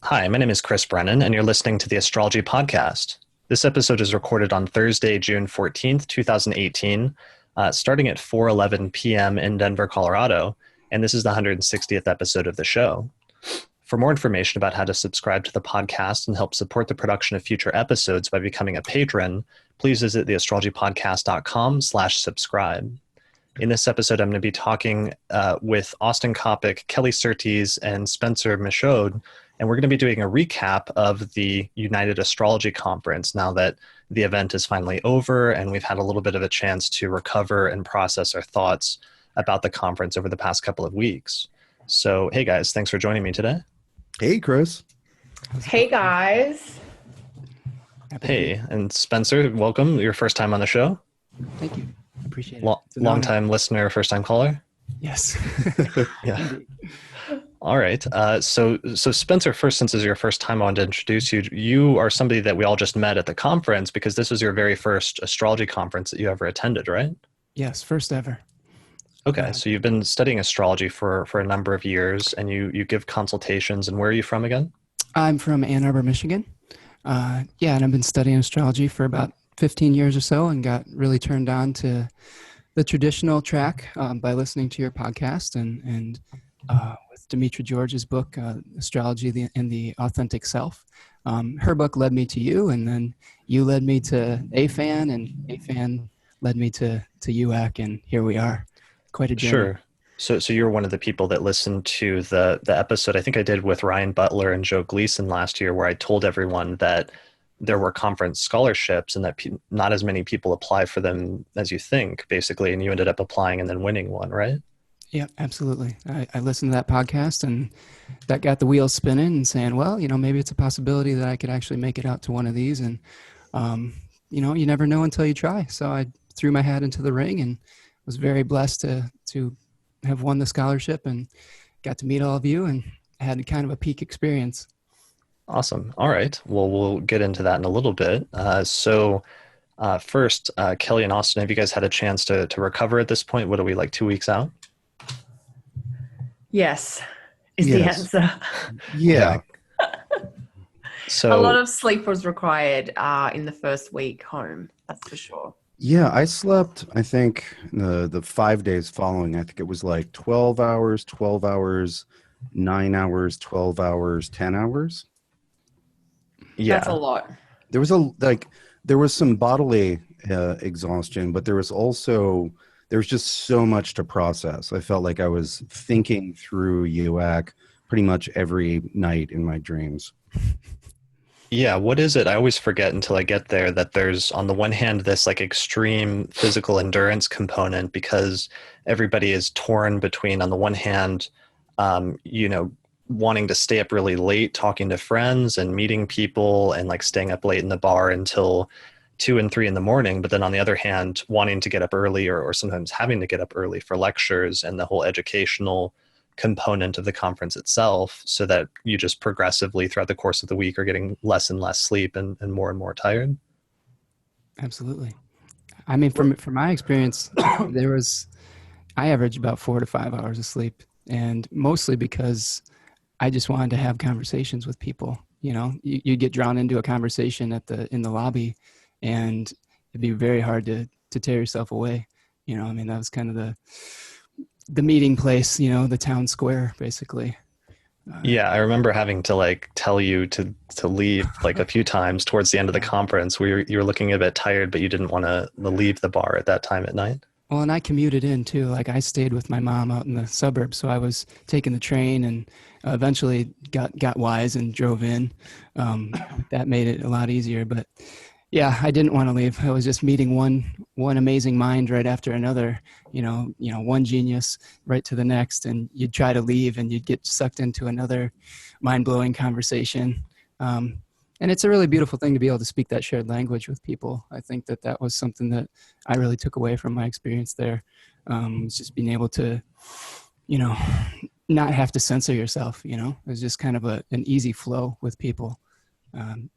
Hi, my name is Chris Brennan, and you're listening to the Astrology Podcast. This episode is recorded on Thursday, June 14th, 2018, starting at 4:11 p.m. in Denver, Colorado, and this is the 160th episode of the show. For more information about how to subscribe to the podcast and help support the production of future episodes by becoming a patron, please visit theastrologypodcast.com/subscribe. In this episode, I'm going to be talking with Austin Coppock, Kelly Surtees, and Spencer Michaud, and we're going to be doing a recap of the United Astrology Conference now that the event is finally over and we've had a little bit of a chance to recover and process our thoughts about the conference over the past couple of weeks. So, hey guys, thanks for joining me today. Hey, Chris. Hey, guys. Hey, and Spencer, welcome. Your first time on the show. Thank you. Appreciate it. Long-time listener, first-time caller? Yes. Yeah. All right. So Spencer, first, since this is your first time, I wanted to introduce you. You are somebody that we all just met at the conference because this was your very first astrology conference that you ever attended, right? Yes, first ever. Okay, so you've been studying astrology for a number of years, and you give consultations. And where are you from again? I'm from Ann Arbor, Michigan. And I've been studying astrology for about 15 years or so and got really turned on to the traditional track by listening to your podcast and with Demetra George's book, Astrology and the Authentic Self. Her book led me to you, and then you led me to AFAN, and AFAN led me to UAC, and here we are. Quite a journey. Sure. So you're one of the people that listened to the episode I think I did with Ryan Butler and Joe Gleason last year, where I told everyone that there were conference scholarships and that not as many people apply for them as you think, basically, and you ended up applying and then winning one, right? Yeah, absolutely. I listened to that podcast, and that got the wheels spinning and saying, well, maybe it's a possibility that I could actually make it out to one of these. And, you never know until you try. So I threw my hat into the ring and was very blessed to have won the scholarship and got to meet all of you and had kind of a peak experience. Awesome. All right. Well, we'll get into that in a little bit. First, Kelly and Austin, have you guys had a chance to recover at this point? What are we, like 2 weeks out? Yes, is the answer. Yeah. So a lot of sleep was required in the first week home, that's for sure. Yeah, I slept, I think, the 5 days following. I think it was like 12 hours, 9 hours, 12 hours, 10 hours. Yeah. That's a lot. There was some bodily exhaustion, but there was just so much to process. I felt like I was thinking through UAC pretty much every night in my dreams. Yeah, what is it? I always forget until I get there that there's, on the one hand, this like extreme physical endurance component because everybody is torn between, on the one hand, wanting to stay up really late, talking to friends and meeting people and like staying up late in the bar until 2 and 3 in the morning. But then on the other hand, wanting to get up early or sometimes having to get up early for lectures and the whole educational component of the conference itself, so that you just progressively throughout the course of the week are getting less and less sleep and more tired. Absolutely. I mean, from my experience, I averaged about 4 to 5 hours of sleep, and mostly because I just wanted to have conversations with people. You get drawn into a conversation in the lobby, and it'd be very hard to tear yourself away. That was kind of the meeting place, the town square, basically. Yeah, I remember having to like tell you to leave like a few times towards the end of the conference where you were looking a bit tired, but you didn't want to leave the bar at that time at night. Well, and I commuted in too. Like I stayed with my mom out in the suburbs, so I was taking the train and eventually got wise and drove in. That made it a lot easier, but yeah, I didn't want to leave. I was just meeting one amazing mind right after another, one genius right to the next, and you'd try to leave and you'd get sucked into another mind-blowing conversation. And it's a really beautiful thing to be able to speak that shared language with people. I think that was something that I really took away from my experience there. Was just being able to, not have to censor yourself, it was just kind of an easy flow with people.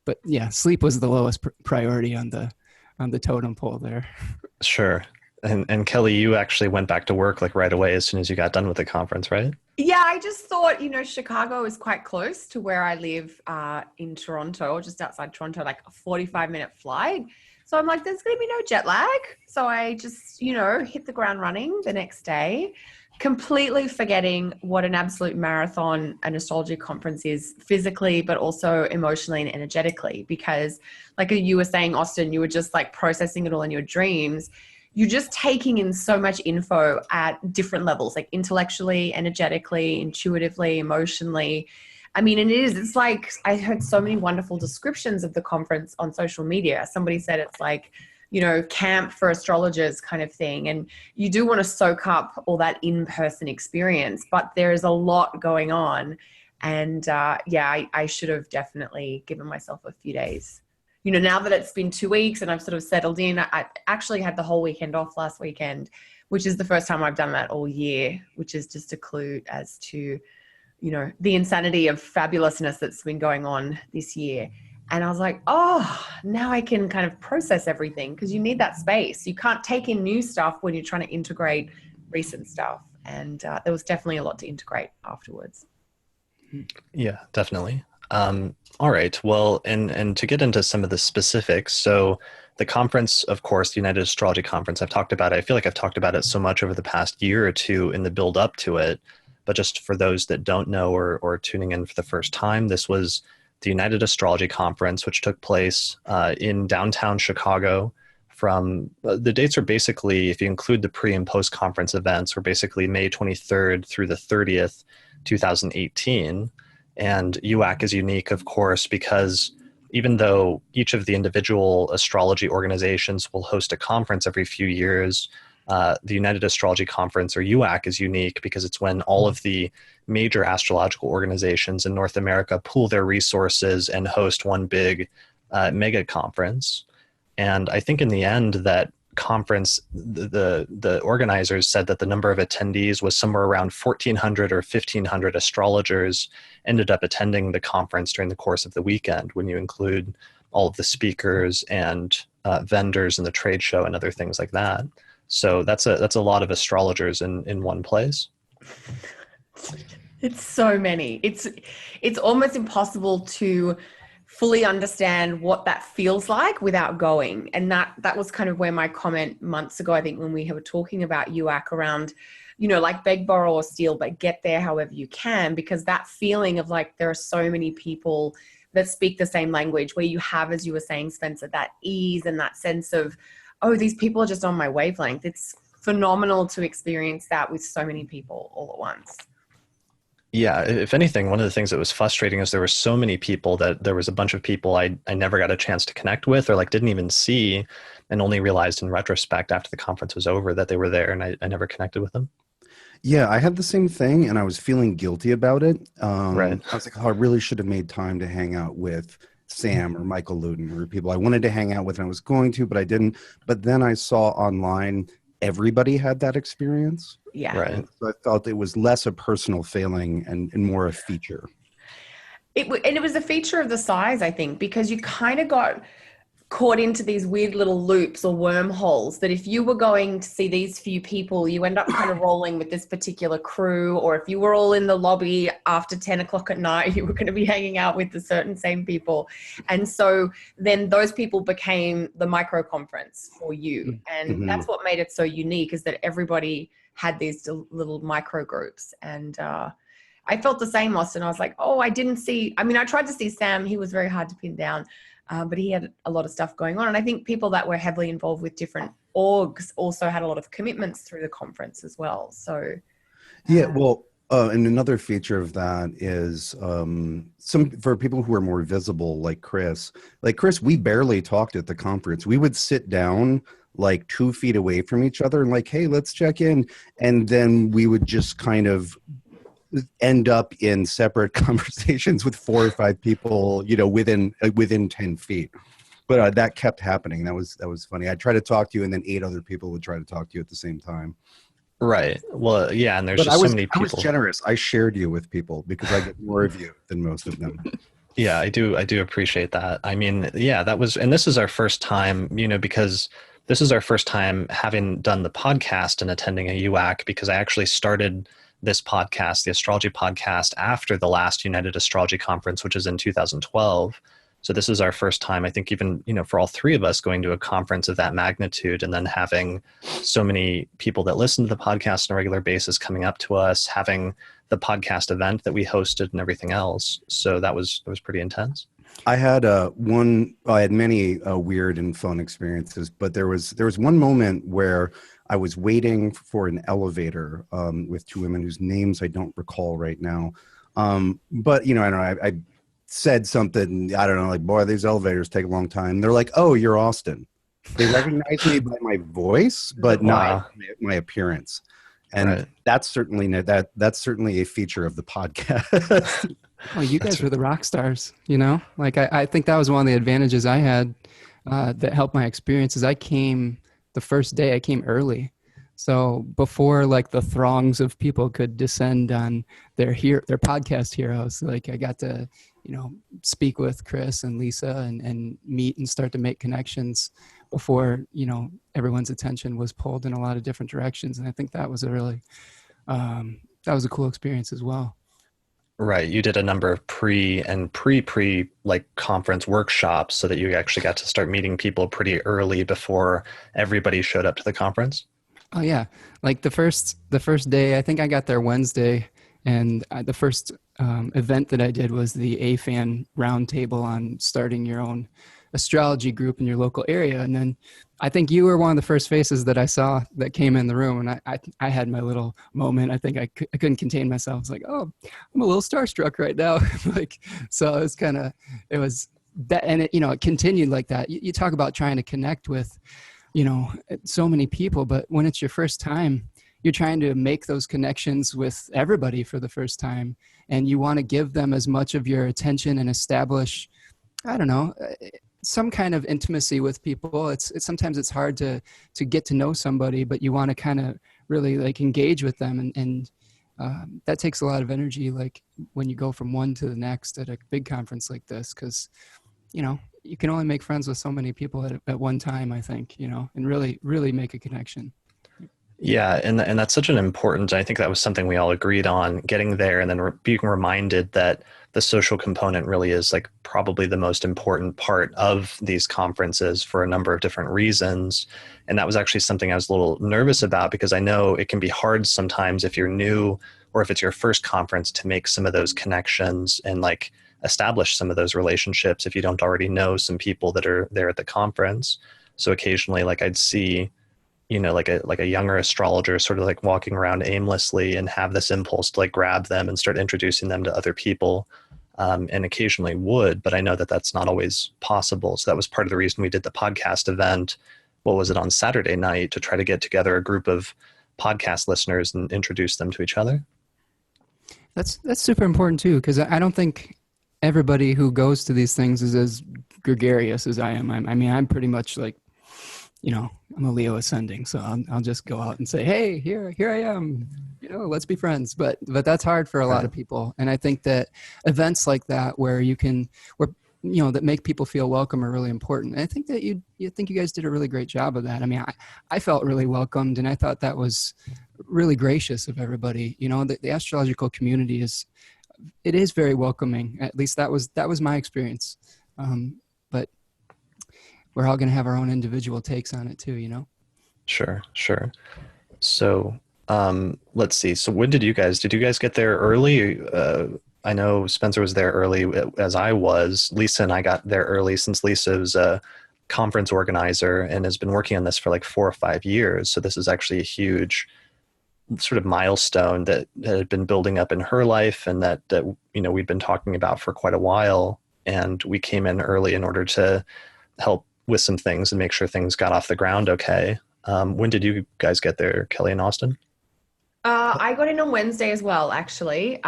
But yeah, sleep was the lowest priority on the totem pole there. Sure. And Kelly, you actually went back to work like right away as soon as you got done with the conference, right? Yeah, I just thought, Chicago is quite close to where I live in Toronto, or just outside Toronto, like a 45-minute flight. So I'm like, there's going to be no jet lag. So I just, hit the ground running the next day, completely forgetting what an absolute marathon an astrology conference is physically, but also emotionally and energetically. Because like you were saying, Austin, you were just like processing it all in your dreams. You're just taking in so much info at different levels, like intellectually, energetically, intuitively, emotionally. I mean, and it's like, I heard so many wonderful descriptions of the conference on social media. Somebody said it's like, camp for astrologers kind of thing. And you do want to soak up all that in-person experience, but there's a lot going on. And I should have definitely given myself a few days. Now that it's been 2 weeks and I've sort of settled in, I actually had the whole weekend off last weekend, which is the first time I've done that all year, which is just a clue as to, the insanity of fabulousness that's been going on this year. And I was like, oh, now I can kind of process everything, because you need that space. You can't take in new stuff when you're trying to integrate recent stuff. And there was definitely a lot to integrate afterwards. Yeah, definitely. All right. Well, and to get into some of the specifics, so the conference, of course, the United Astrology Conference, I've talked about it. I feel like I've talked about it so much over the past year or two in the build up to it. But just for those that don't know or tuning in for the first time, this was the United Astrology Conference, which took place in downtown Chicago. From the dates are basically, if you include the pre and post conference events, were basically May 23rd through the 30th, 2018. And UAC is unique, of course, because even though each of the individual astrology organizations will host a conference every few years, the United Astrology Conference, or UAC, is unique because it's when all of the major astrological organizations in North America pool their resources and host one big mega conference. And I think in the end that conference, the organizers said that the number of attendees was somewhere around 1,400 or 1,500 astrologers ended up attending the conference during the course of the weekend, when you include all of the speakers and vendors and the trade show and other things like that. So that's a lot of astrologers in one place. It's so many. It's almost impossible to fully understand what that feels like without going. And that was kind of where my comment months ago, I think, when we were talking about UAC around, like beg, borrow, or steal, but get there however you can, because that feeling of like, there are so many people that speak the same language, where you have, as you were saying, Spencer, that ease and that sense of, oh, these people are just on my wavelength. It's phenomenal to experience that with so many people all at once. Yeah, if anything, one of the things that was frustrating is there were so many people that there was a bunch of people I never got a chance to connect with, or like didn't even see, and only realized in retrospect after the conference was over that they were there, and I never connected with them. Yeah, I had the same thing, and I was feeling guilty about it. Right. I was like, oh, I really should have made time to hang out with Sam or Michael Luden, or people I wanted to hang out with, and I was going to, but I didn't. But then I saw online everybody had that experience. Yeah. Right. So I felt it was less a personal failing and more a feature. It was a feature of the size, I think, because you kind of got caught into these weird little loops or wormholes that if you were going to see these few people, you end up kind of rolling with this particular crew, or if you were all in the lobby after 10 o'clock at night, you were going to be hanging out with the certain same people. And so then those people became the micro conference for you. And that's what made it so unique, is that everybody had these little micro groups. And I felt the same, Austin. I was like, oh, I tried to see Sam. He was very hard to pin down. But he had a lot of stuff going on. And I think people that were heavily involved with different orgs also had a lot of commitments through the conference as well. So, yeah, well, and another feature of that is for people who are more visible, like Chris, we barely talked at the conference. We would sit down like 2 feet away from each other and like, hey, let's check in. And then we would just kind of end up in separate conversations with 4 or 5 people, within 10 feet. But that kept happening. That was funny. I'd try to talk to you, and then 8 other people would try to talk to you at the same time. Right. Well, yeah, and there's so many people. I was generous. I shared you with people because I get more of you than most of them. Yeah, I do appreciate that. I mean, yeah, and this is our first time, because this is our first time having done the podcast and attending a UAC, because I actually started this podcast, the Astrology Podcast, after the last United Astrology Conference, which is in 2012. So this is our first time, I think, even, for all three of us going to a conference of that magnitude, and then having so many people that listen to the podcast on a regular basis coming up to us, having the podcast event that we hosted and everything else. So that was pretty intense. I had I had many weird and fun experiences, but there was one moment where I was waiting for an elevator with two women whose names I don't recall right now. But I don't know, I said something, I don't know, like, boy, these elevators take a long time. They're like, oh, you're Austin. They recognize me by my voice, but not my appearance. And that's certainly a feature of the podcast. Oh, you guys were the rock stars, Like I think that was one of the advantages I had that helped my experiences. The first day I came early. So before like the throngs of people could descend on their podcast heroes, like I got to, speak with Chris and Lisa and meet and start to make connections before, everyone's attention was pulled in a lot of different directions. And I think that was a really cool experience as well. Right. You did a number of pre like conference workshops so that you actually got to start meeting people pretty early before everybody showed up to the conference. Oh yeah. Like the first day, I think I got there Wednesday, and the first event that I did was the AFAN roundtable on starting your own astrology group in your local area. And then I think you were one of the first faces that I saw that came in the room, and I had my little moment. I think I couldn't contain myself. I was like, oh, I'm a little starstruck right now. So it was that, and it continued like that. You talk about trying to connect with, so many people, but when it's your first time, you're trying to make those connections with everybody for the first time, and you want to give them as much of your attention and establish, I don't know, some kind of intimacy with people. Sometimes it's hard to get to know somebody, but you want to kind of really like engage with them. And that takes a lot of energy, like when you go from one to the next at a big conference like this, because, you can only make friends with so many people at one time, I think, and really, really make a connection. Yeah. And that's such an important, I think that was something we all agreed on, getting there and then being reminded that the social component really is like probably the most important part of these conferences for a number of different reasons. And that was actually something I was a little nervous about, because I know it can be hard sometimes if you're new or if it's your first conference to make some of those connections and like establish some of those relationships if you don't already know some people that are there at the conference. So occasionally, like I'd see, like a younger astrologer sort of like walking around aimlessly and have this impulse to like grab them and start introducing them to other people, and occasionally would, but I know that that's not always possible. So that was part of the reason we did the podcast event. What was it, on Saturday night, to try to get together a group of podcast listeners and introduce them to each other. That's super important too, because I don't think everybody who goes to these things is as gregarious as I am. I mean, I'm pretty much like, I'm a Leo ascending, so I'll just go out and say, hey, here I am, let's be friends. But that's hard for a lot of people. And I think that events like that that make people feel welcome are really important. And I think that you guys did a really great job of that. I mean, I felt really welcomed, and I thought that was really gracious of everybody. The astrological community is very welcoming. At least that was my experience. But we're all going to have our own individual takes on it too, Sure. So let's see. So when did you guys get there early? I know Spencer was there early as I was. Lisa and I got there early, since Lisa was a conference organizer and has been working on this for like 4 or 5 years. So this is actually a huge sort of milestone that had been building up in her life, and that we'd been talking about for quite a while. And we came in early in order to help with some things and make sure things got off the ground okay. When did you guys get there, Kelly and Austin? I got in on Wednesday as well, actually.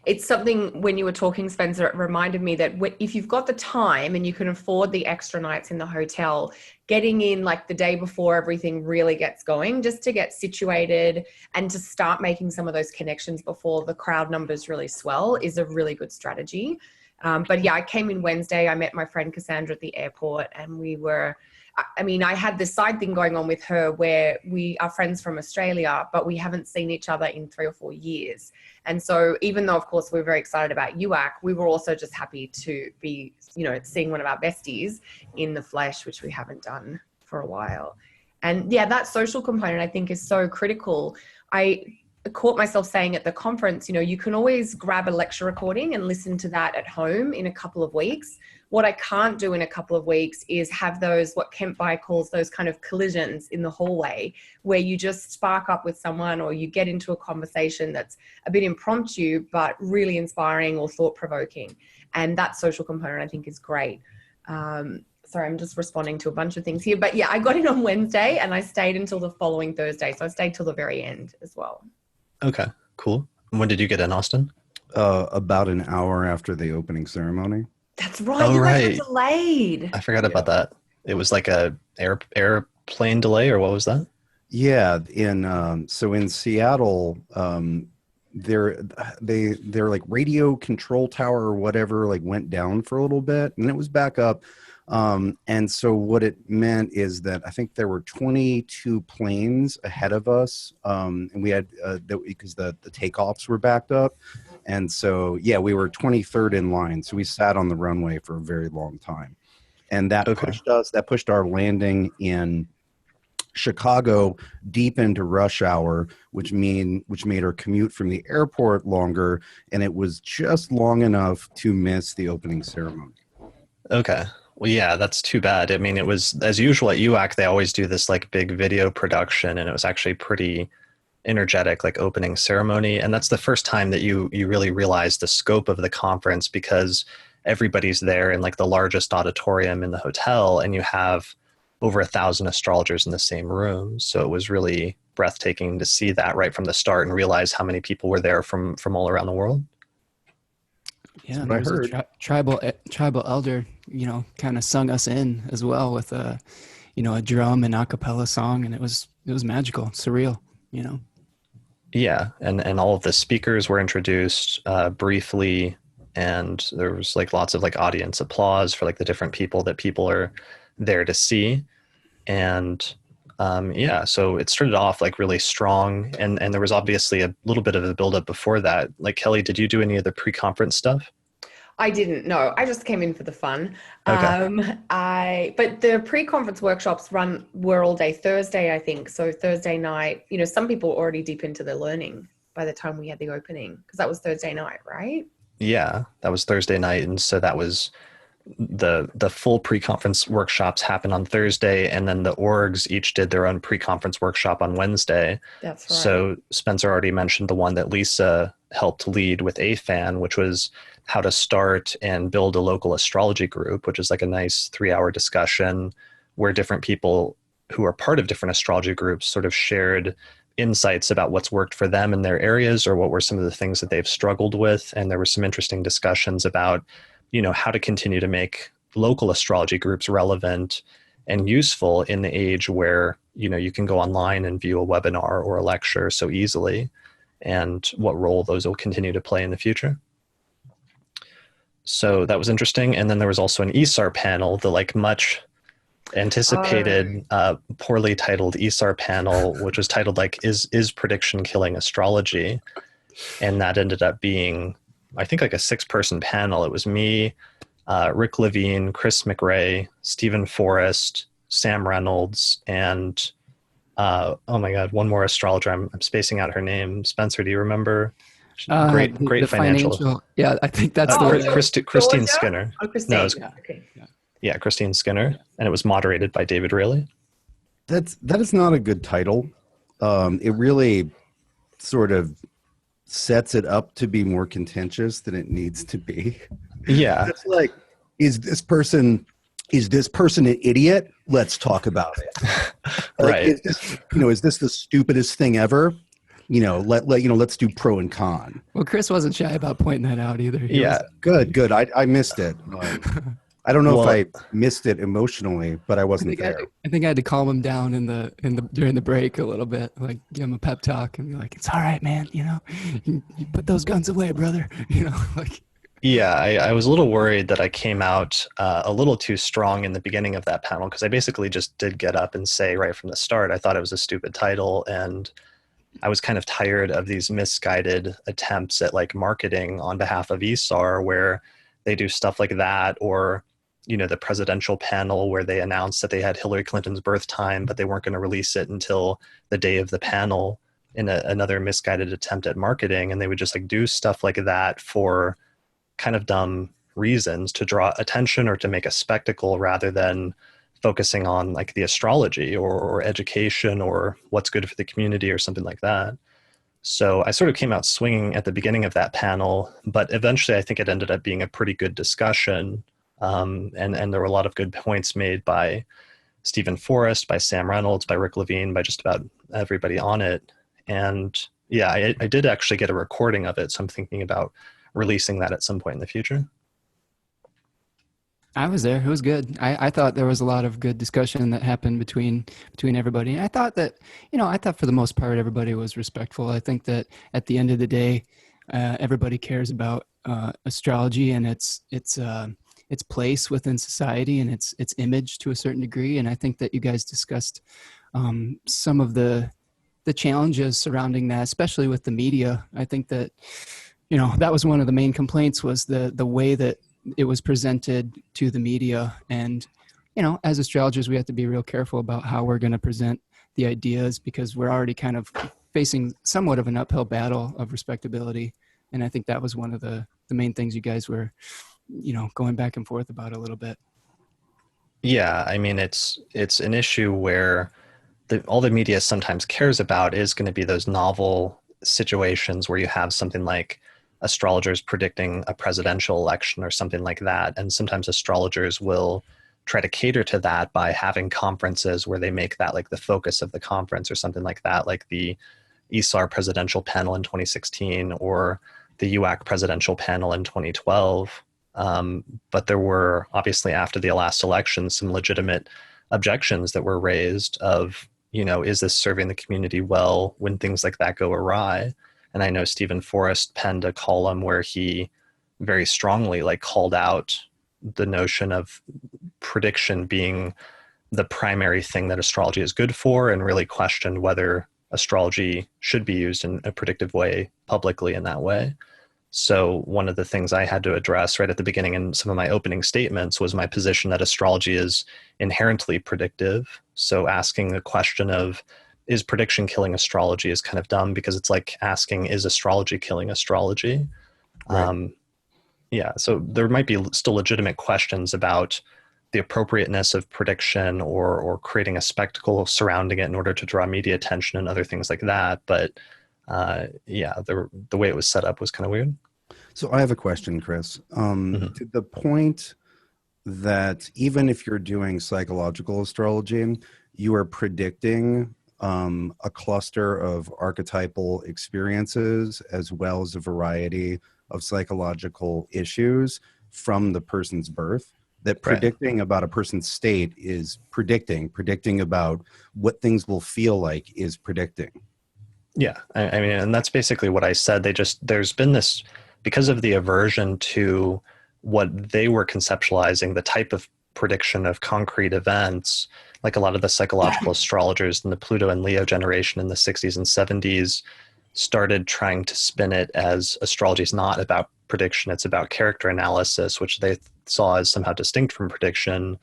It's something, when you were talking, Spencer, it reminded me that if you've got the time and you can afford the extra nights in the hotel, getting in like the day before everything really gets going, just to get situated and to start making some of those connections before the crowd numbers really swell, is a really good strategy. But yeah, I came in Wednesday. I met my friend Cassandra at the airport, and we were I mean, I had this side thing going on with her where we are friends from Australia, but we haven't seen each other in 3 or 4 years. And so even though, of course, we're very excited about UAC, we were also just happy to be, seeing one of our besties in the flesh, which we haven't done for a while. And yeah, that social component I think is so critical. I caught myself saying at the conference, you can always grab a lecture recording and listen to that at home in a couple of weeks. What I can't do in a couple of weeks is have those, what Kemp By calls those kind of collisions in the hallway, where you just spark up with someone or you get into a conversation that's a bit impromptu, but really inspiring or thought-provoking. And that social component I think is great. Sorry, I'm just responding to a bunch of things here. But yeah, I got in on Wednesday and I stayed until the following Thursday. So I stayed till the very end as well. Okay, cool. When did you get in, Austin? About an hour after the opening ceremony. That's right. You guys were delayed. I forgot about that. It was like a airplane delay, or what was that? Yeah, so in Seattle, their like radio control tower or whatever like went down for a little bit, and it was back up. And so what it meant is that I think there were 22 planes ahead of us, and we had because the takeoffs were backed up. And so, yeah, we were 23rd in line. So we sat on the runway for a very long time. And that pushed our landing in Chicago deep into rush hour, which made our commute from the airport longer. And it was just long enough to miss the opening ceremony. Okay. Well, yeah, that's too bad. I mean, it was, as usual at UAC, they always do this like big video production, and it was actually pretty energetic, like opening ceremony. And that's the first time that you really realize the scope of the conference, because everybody's there in like the largest auditorium in the hotel, and you have over 1,000 astrologers in the same room. So it was really breathtaking to see that right from the start and realize how many people were there from all around the world. Yeah, and there was a tribal elder, kind of sung us in as well with a drum and a cappella song, and it was magical, surreal, Yeah, and all of the speakers were introduced briefly, and there was like lots of like audience applause for like the different people that people are there to see. And yeah, so it started off like really strong, and there was obviously a little bit of a buildup before that. Like, Kelly, did you do any of the pre-conference stuff? I didn't. No, I just came in for the fun. Okay. But the pre-conference workshops were all day Thursday, I think. So Thursday night, some people were already deep into their learning by the time we had the opening, because that was Thursday night, right? Yeah, that was Thursday night. And so that was the full pre-conference workshops happened on Thursday, and then the orgs each did their own pre-conference workshop on Wednesday. That's right. So Spencer already mentioned the one that Lisa helped lead with AFAN, which was how to start and build a local astrology group, which is like a nice 3-hour discussion where different people who are part of different astrology groups sort of shared insights about what's worked for them in their areas, or what were some of the things that they've struggled with. And there were some interesting discussions about, how to continue to make local astrology groups relevant and useful in the age where, you can go online and view a webinar or a lecture so easily, and what role those will continue to play in the future. So that was interesting. And then there was also an ESAR panel, the like much anticipated, poorly titled ESAR panel, which was titled like, is prediction killing astrology? And that ended up being, I think, like a 6-person panel. It was me, Rick Levine, Chris McRae, Stephen Forrest, Sam Reynolds, and oh my God, one more astrologer. I'm spacing out her name. Spencer, do you remember? Great financial. Yeah, I think that's the word. Christine Skinner. Oh, Christine. No, yeah, Christine Skinner, and it was moderated by David Raley. That is not a good title. It really sort of sets it up to be more contentious than it needs to be. Yeah, it's like, is this person an idiot? Let's talk about it. Like, right. Is this the stupidest thing ever? Let's do pro and con. Well, Chris wasn't shy about pointing that out either. Good. I missed it. I don't know if I missed it emotionally, but I wasn't there. I think I had to calm him down during the break a little bit, like give him a pep talk and be like, "It's all right, man. You put those guns away, brother." Like. Yeah, I was a little worried that I came out a little too strong in the beginning of that panel, because I basically just did get up and say right from the start I thought it was a stupid title, and I was kind of tired of these misguided attempts at like marketing on behalf of ESAR, where they do stuff like that, or the presidential panel where they announced that they had Hillary Clinton's birth time, but they weren't going to release it until the day of the panel, in another misguided attempt at marketing. And they would just like do stuff like that for kind of dumb reasons, to draw attention or to make a spectacle, rather than focusing on like the astrology or education or what's good for the community or something like that. So I sort of came out swinging at the beginning of that panel, but eventually I think it ended up being a pretty good discussion. And there were a lot of good points made by Stephen Forrest, by Sam Reynolds, by Rick Levine, by just about everybody on it. And yeah, I did actually get a recording of it, so I'm thinking about releasing that at some point in the future. I was there. It was good. I thought there was a lot of good discussion that happened between everybody. And I thought that, for the most part, everybody was respectful. I think that at the end of the day, everybody cares about astrology and its place within society and its image to a certain degree. And I think that you guys discussed some of the challenges surrounding that, especially with the media. I think that, that was one of the main complaints, was the way that it was presented to the media. And, as astrologers, we have to be real careful about how we're going to present the ideas, because we're already kind of facing somewhat of an uphill battle of respectability. And I think that was one of the main things you guys were, going back and forth about a little bit. Yeah, I mean, it's an issue where all the media sometimes cares about is going to be those novel situations where you have something like astrologers predicting a presidential election or something like that. And sometimes astrologers will try to cater to that by having conferences where they make that like the focus of the conference or something like that, like the ESAR presidential panel in 2016 or the UAC presidential panel in 2012. But there were obviously, after the last election, some legitimate objections that were raised of, is this serving the community well when things like that go awry? And I know Stephen Forrest penned a column where he very strongly like called out the notion of prediction being the primary thing that astrology is good for, and really questioned whether astrology should be used in a predictive way publicly in that way. So one of the things I had to address right at the beginning in some of my opening statements was my position that astrology is inherently predictive. So asking the question of, is prediction killing astrology, is kind of dumb, because it's like asking, is astrology killing astrology? Right. Yeah, so there might be still legitimate questions about the appropriateness of prediction or creating a spectacle surrounding it in order to draw media attention and other things like that. But yeah, the way it was set up was kind of weird. So I have a question, Chris. To the point that even if you're doing psychological astrology, you are predicting a cluster of archetypal experiences as well as a variety of psychological issues from the person's birth. That predicting about a person's state is predicting about what things will feel like is predicting. Yeah, I mean, and that's basically what I said. There's been this, because of the aversion to what they were conceptualizing, the type of prediction of concrete events, like a lot of the psychological astrologers in the Pluto and Leo generation in the 60s and 70s started trying to spin it as astrology is not about prediction, it's about character analysis, which they saw as somehow distinct from prediction.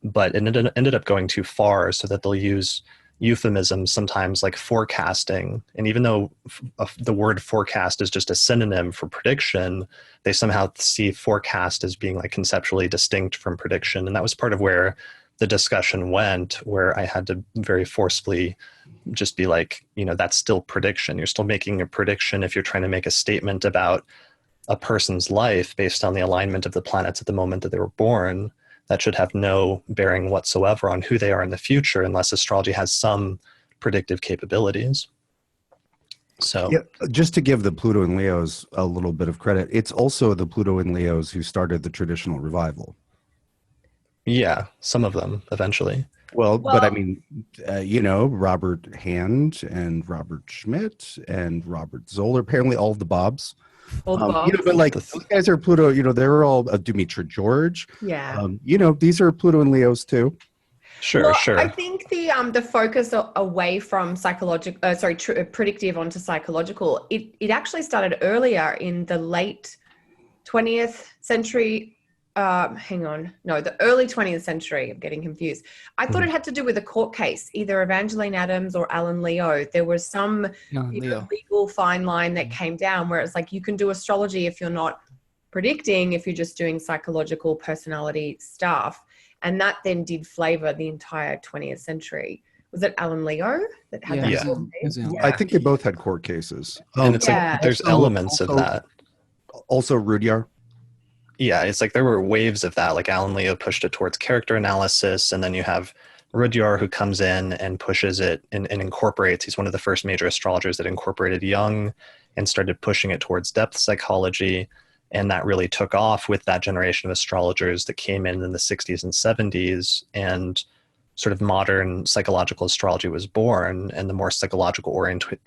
But it ended up going too far, so that they'll use euphemisms sometimes like forecasting. And even though the word forecast is just a synonym for prediction, they somehow see forecast as being like conceptually distinct from prediction. And that was part of where the discussion went, where I had to very forcefully just be like, that's still prediction. You're still making a prediction if you're trying to make a statement about a person's life based on the alignment of the planets at the moment that they were born. That should have no bearing whatsoever on who they are in the future, unless astrology has some predictive capabilities. So yeah, just to give the Pluto and Leos a little bit of credit, it's also the Pluto and Leos who started the traditional revival. Yeah, some of them eventually. Well, but I mean, Robert Hand and Robert Schmidt and Robert Zoller, apparently all of the Bobs, All the You know, but like those guys are Pluto, you know, they're all Dimitra George. Yeah. You know, these are Pluto and Leos too. Sure, Well, sure. I think the focus away from predictive onto psychological, it actually started earlier in the late 20th century. The early 20th century. I'm getting confused. I thought it had to do with a court case, either Evangeline Adams or Alan Leo. There was some legal fine line that came down where it's like you can do astrology if you're not predicting, if you're just doing psychological personality stuff. And that then did flavor the entire 20th century. Was it Alan Leo that had that? Yeah. I think they both had court cases. And it's like there's elements of that. Also Rudyard. Yeah, it's like there were waves of that. Like Alan Leo pushed it towards character analysis, and then you have Rudyard who comes in and pushes it and incorporates. He's one of the first major astrologers that incorporated Jung and started pushing it towards depth psychology. And that really took off with that generation of astrologers that came in the 60s and 70s, and sort of modern psychological astrology was born, and the more psychological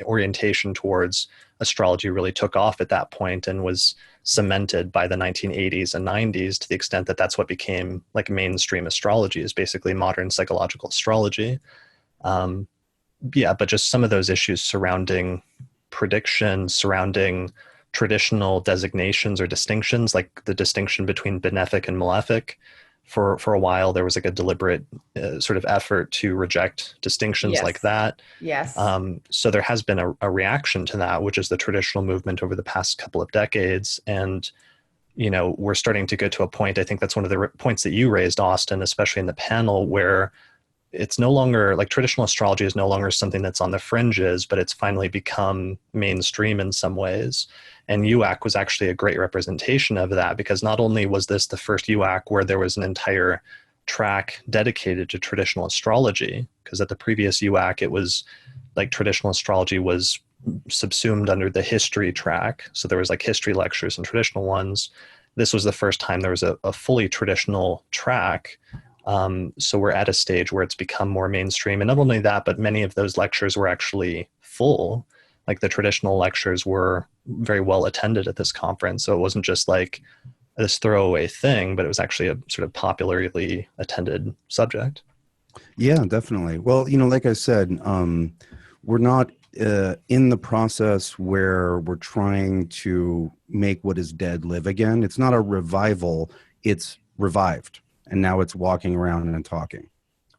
orientation towards astrology really took off at that point and was cemented by the 1980s and 90s to the extent that that's what became like mainstream astrology, is basically modern psychological astrology. But just some of those issues surrounding prediction, surrounding traditional designations or distinctions, like the distinction between benefic and malefic. For a while, there was like a deliberate sort of effort to reject distinctions like that. Yes. So there has been a reaction to that, which is the traditional movement over the past couple of decades. And, you know, we're starting to get to a point, I think that's one of the points that you raised, Austin, especially in the panel, where it's no longer like traditional astrology is no longer something that's on the fringes, but it's finally become mainstream in some ways. And UAC was actually a great representation of that, because not only was this the first UAC where there was an entire track dedicated to traditional astrology, because at the previous UAC, it was like traditional astrology was subsumed under the history track. So there was like history lectures and traditional ones. This was the first time there was a fully traditional track. So we're at a stage where it's become more mainstream. And not only that, but many of those lectures were actually full. Like the traditional lectures were very well attended at this conference. So it wasn't just like this throwaway thing, but it was actually a sort of popularly attended subject. Yeah, definitely. Well, you know, like I said, we're not in the process where we're trying to make what is dead live again. It's not a revival, it's revived. And now it's walking around and talking.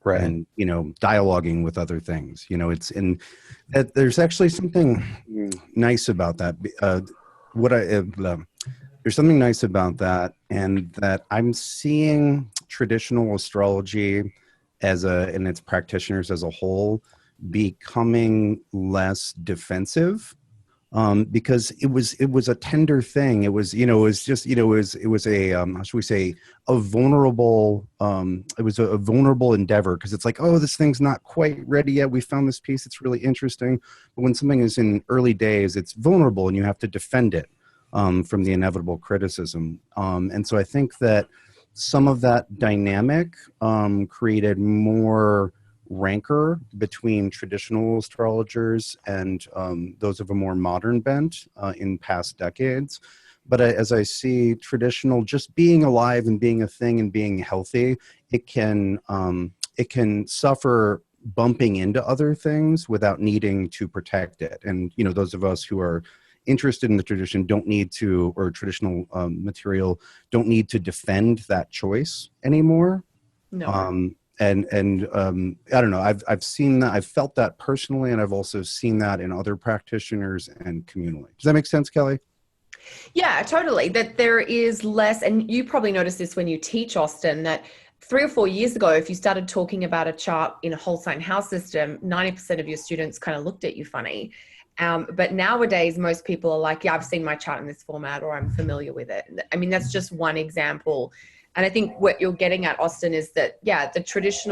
Right. And, you know, dialoguing with other things. You know, it's in that there's actually something nice about that. There's something nice about that, and that I'm seeing traditional astrology and its practitioners as a whole becoming less defensive. Because it was a tender thing. It was, you know, it was just, you know, it was a, how should we say, a vulnerable, it was a vulnerable endeavor, because it's like, oh, this thing's not quite ready yet. We found this piece. It's really interesting. But when something is in early days, it's vulnerable and you have to defend it from the inevitable criticism. And so I think that some of that dynamic created more rancor between traditional astrologers and those of a more modern bent in past decades. But as I see traditional just being alive and being a thing and being healthy, it can suffer bumping into other things without needing to protect it. And, you know, those of us who are interested in the tradition don't need to, or traditional material, don't need to defend that choice anymore. No. And I don't know, I've seen that, I've felt that personally, and I've also seen that in other practitioners and communally. Does that make sense, Kelly? Yeah, totally. That there is less, and you probably noticed this when you teach, Austin, that 3 or 4 years ago, if you started talking about a chart in a whole sign house system, 90% of your students kind of looked at you funny. But nowadays, most people are like, yeah, I've seen my chart in this format, or I'm familiar with it. I mean, that's just one example. And I think what you're getting at, Austin, is that, yeah, the tradition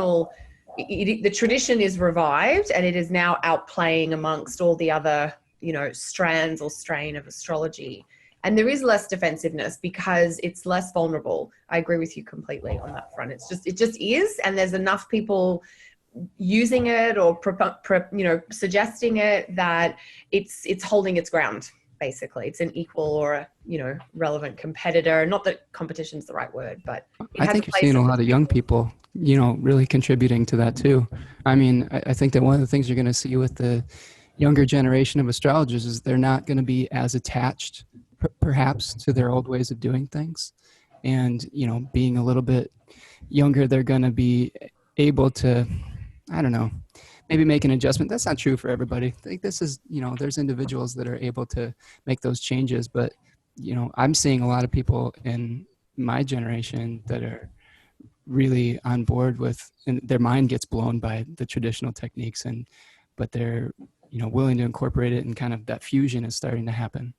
is revived, and it is now outplaying amongst all the other, you know, strands or strain of astrology. And there is less defensive,ness because it's less vulnerable. I agree with you completely on that front. It just is. And there's enough people using it or, you know, suggesting it that it's holding its ground. basically. It's an equal or a, relevant competitor. Not that competition's the right word, but I think you're seeing a lot of young people, really contributing to that too. I mean, I think that one of the things you're going to see with the younger generation of astrologers is they're not going to be as attached perhaps to their old ways of doing things. And, being a little bit younger, they're going to be able to, I don't know, maybe make an adjustment. That's not true for everybody. I think this is, there's individuals that are able to make those changes, but, I'm seeing a lot of people in my generation that are really on board with, and their mind gets blown by the traditional techniques, but they're, willing to incorporate it, and kind of that fusion is starting to happen.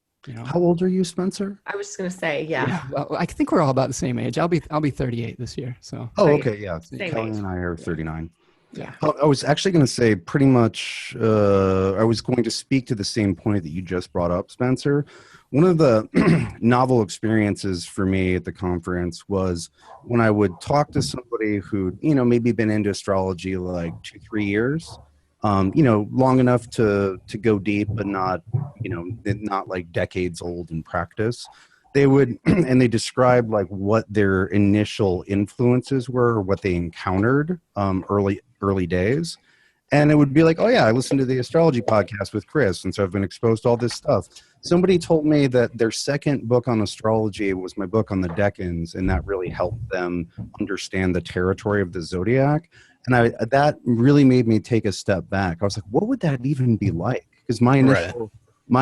How old are you, Spencer? I was just going to say, yeah. Well, I think we're all about the same age. I'll be 38 this year. So. Oh, okay. Yeah. Same Kelly age. and I are 39. Yeah. I was actually going to say pretty much, I was going to speak to the same point that you just brought up, Spencer. One of the novel experiences for me at the conference was when I would talk to somebody who, maybe been into astrology like 2-3 years, long enough to go deep, but not, not like decades old in practice. They would, and they described like what their initial influences were, or what they encountered early days. And it would be like, oh yeah, I listened to the Astrology Podcast with Chris, and so I've been exposed to all this stuff. Somebody told me that their second book on astrology was my book on the decans, and that really helped them understand the territory of the zodiac. And that really made me take a step back. I was like, what would that even be like? Because my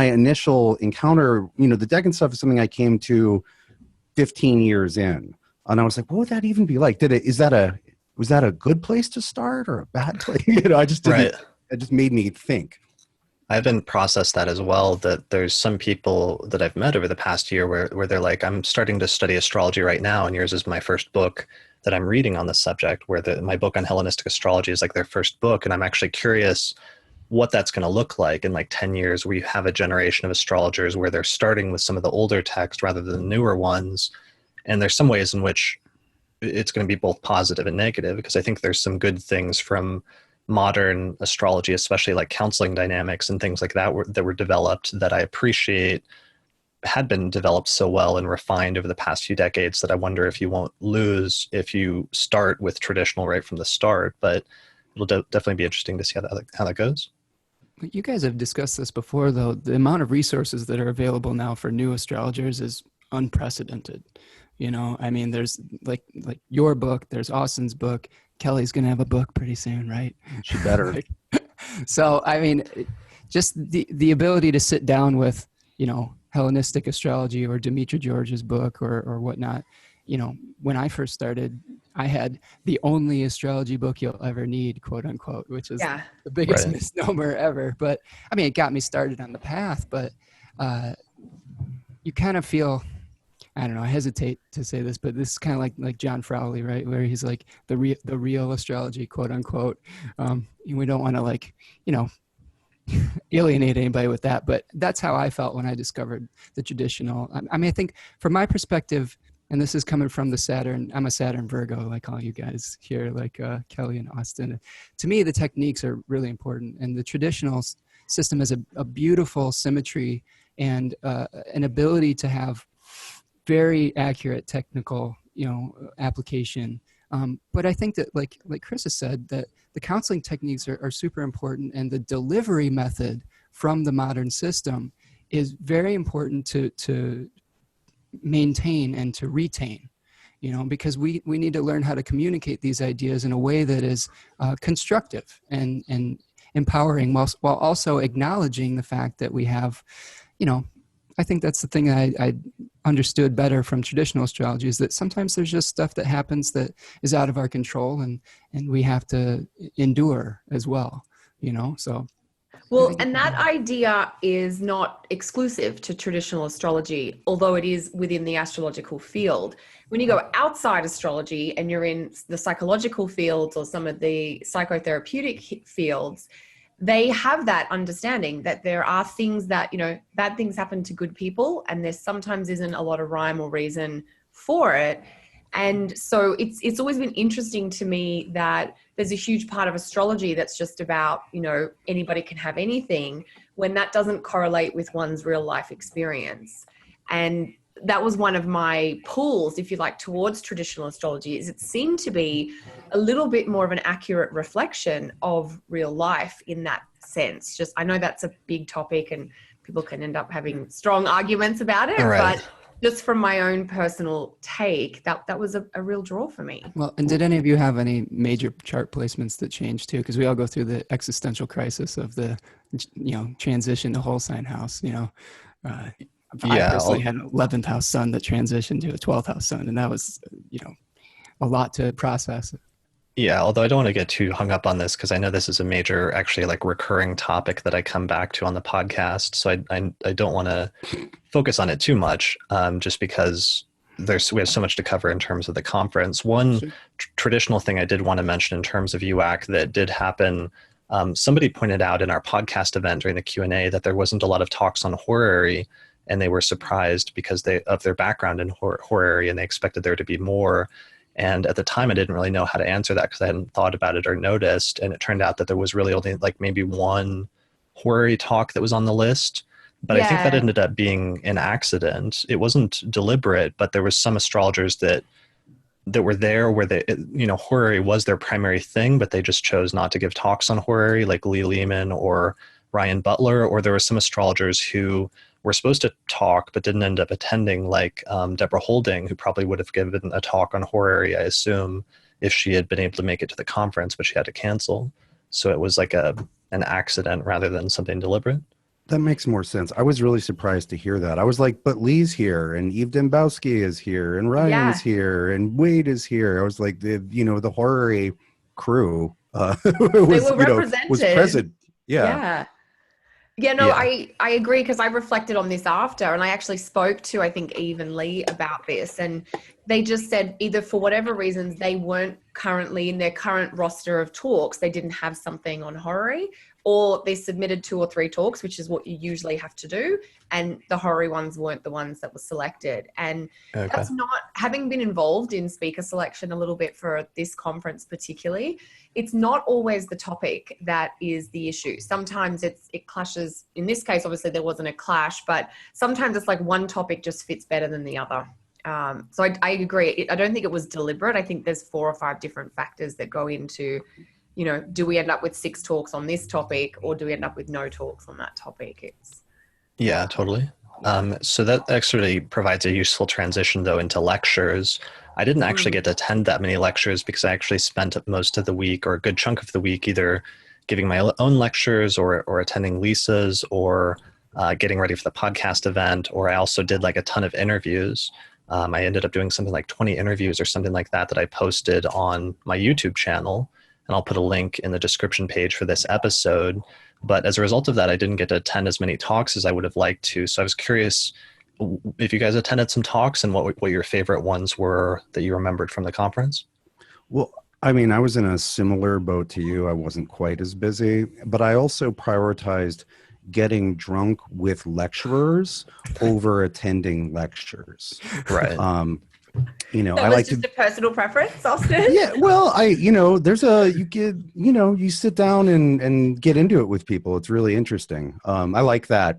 initial encounter, the decan stuff is something I came to 15 years in. And I was like, what would that even be like? Was that a good place to start or a bad place? I just didn't, it just made me think. I haven't processed that as well, that there's some people that I've met over the past year where they're like, I'm starting to study astrology right now, and yours is my first book that I'm reading on the subject, where my book on Hellenistic astrology is like their first book. And I'm actually curious what that's going to look like in like 10 years, where you have a generation of astrologers where they're starting with some of the older texts rather than the newer ones. And there's some ways in which it's going to be both positive and negative, because I think there's some good things from modern astrology, especially like counseling dynamics and things like that that were developed, that I appreciate had been developed so well and refined over the past few decades, that I wonder if you won't lose if you start with traditional right from the start. But it'll definitely be interesting to see how that goes. You guys have discussed this before, though. The amount of resources that are available now for new astrologers is unprecedented. I mean, there's like your book, there's Austin's book, Kelly's going to have a book pretty soon, right? She better. So, I mean, just the ability to sit down with, Hellenistic astrology or Demetra George's book or whatnot. When I first started, I had the only astrology book you'll ever need, quote unquote, which is the biggest misnomer ever. But I mean, it got me started on the path, but you kind of feel, I don't know, I hesitate to say this, but this is kind of like John Frowley, right? Where he's like the real astrology, quote unquote. We don't want to alienate anybody with that, but that's how I felt when I discovered the traditional. I mean, I think from my perspective, and this is coming from the Saturn, I'm a Saturn Virgo, like all you guys here, like Kelly and Austin. To me, the techniques are really important, and the traditional system has a beautiful symmetry and an ability to have very accurate technical, application. But I think that like Chris has said, that the counseling techniques are super important, and the delivery method from the modern system is very important to maintain and to retain, because we need to learn how to communicate these ideas in a way that is constructive and empowering, while also acknowledging the fact that we have, I think that's the thing I understood better from traditional astrology, is that sometimes there's just stuff that happens that is out of our control, and we have to endure as well, so. Well, and that idea is not exclusive to traditional astrology, although it is within the astrological field. When you go outside astrology and you're in the psychological fields or some of the psychotherapeutic fields, they have that understanding that there are things that, bad things happen to good people, and there sometimes isn't a lot of rhyme or reason for it. And so it's always been interesting to me that there's a huge part of astrology that's just about, anybody can have anything. when that doesn't correlate with one's real life experience. And that was one of my pulls, if you like, towards traditional astrology, is it seemed to be a little bit more of an accurate reflection of real life in that sense. Just, I know that's a big topic and people can end up having strong arguments about it, Right. but just from my own personal take, that was a real draw for me. Well, and did any of you have any major chart placements that changed too? Because we all go through the existential crisis of the, transition to whole sign house. I personally had an 11th house sun that transitioned to a 12th house sun, and that was, a lot to process. Yeah, although I don't want to get too hung up on this because I know this is a major, actually, like recurring topic that I come back to on the podcast. So I don't want to focus on it too much, just because we have so much to cover in terms of the conference. One traditional thing I did want to mention in terms of UAC that did happen. Somebody pointed out in our podcast event during the Q&A that there wasn't a lot of talks on horary, and they were surprised because of their background in horary, and they expected there to be more. And at the time, I didn't really know how to answer that because I hadn't thought about it or noticed. And it turned out that there was really only like maybe one horary talk that was on the list. But I think that ended up being an accident. It wasn't deliberate, but there was some astrologers that were there where horary was their primary thing, but they just chose not to give talks on horary, like Lee Lehman or Ryan Butler. Or there were some astrologers who were supposed to talk but didn't end up attending, like Deborah Holding, who probably would have given a talk on horary, I assume, if she had been able to make it to the conference, but she had to cancel. So it was like an accident rather than something deliberate. That makes more sense. I was really surprised to hear that. I was like, but Lee's here, and Eve Dembowski is here, and Ryan's here, and Wade is here. I was like, the horary crew was present. Yeah. I agree, because I reflected on this after, and I actually spoke to, I think, Eve and Lee about this, and they just said either for whatever reasons they weren't currently in their current roster of talks, they didn't have something on horary, or they submitted 2 or 3 talks, which is what you usually have to do, and the horary ones weren't the ones that were selected. And that's not, having been involved in speaker selection a little bit for this conference particularly, it's not always the topic that is the issue. Sometimes it clashes. In this case, obviously there wasn't a clash, but sometimes it's like one topic just fits better than the other. So I agree. I don't think it was deliberate. I think there's 4 or 5 different factors that go into, do we end up with 6 talks on this topic, or do we end up with no talks on that topic? Yeah, totally. So that actually provides a useful transition, though, into lectures. I didn't actually get to attend that many lectures because I actually spent most of the week, or a good chunk of the week, either giving my own lectures or attending Lisa's, or getting ready for the podcast event. Or I also did like a ton of interviews. I ended up doing something like 20 interviews or something like that I posted on my YouTube channel. And I'll put a link in the description page for this episode. But as a result of that, I didn't get to attend as many talks as I would have liked to. So I was curious if you guys attended some talks and what your favorite ones were that you remembered from the conference. Well, I mean, I was in a similar boat to you. I wasn't quite as busy, but I also prioritized getting drunk with lecturers over attending lectures. Right. I like just a personal preference, Austin. Yeah, well, you sit down and get into it with people. It's really interesting. I like that,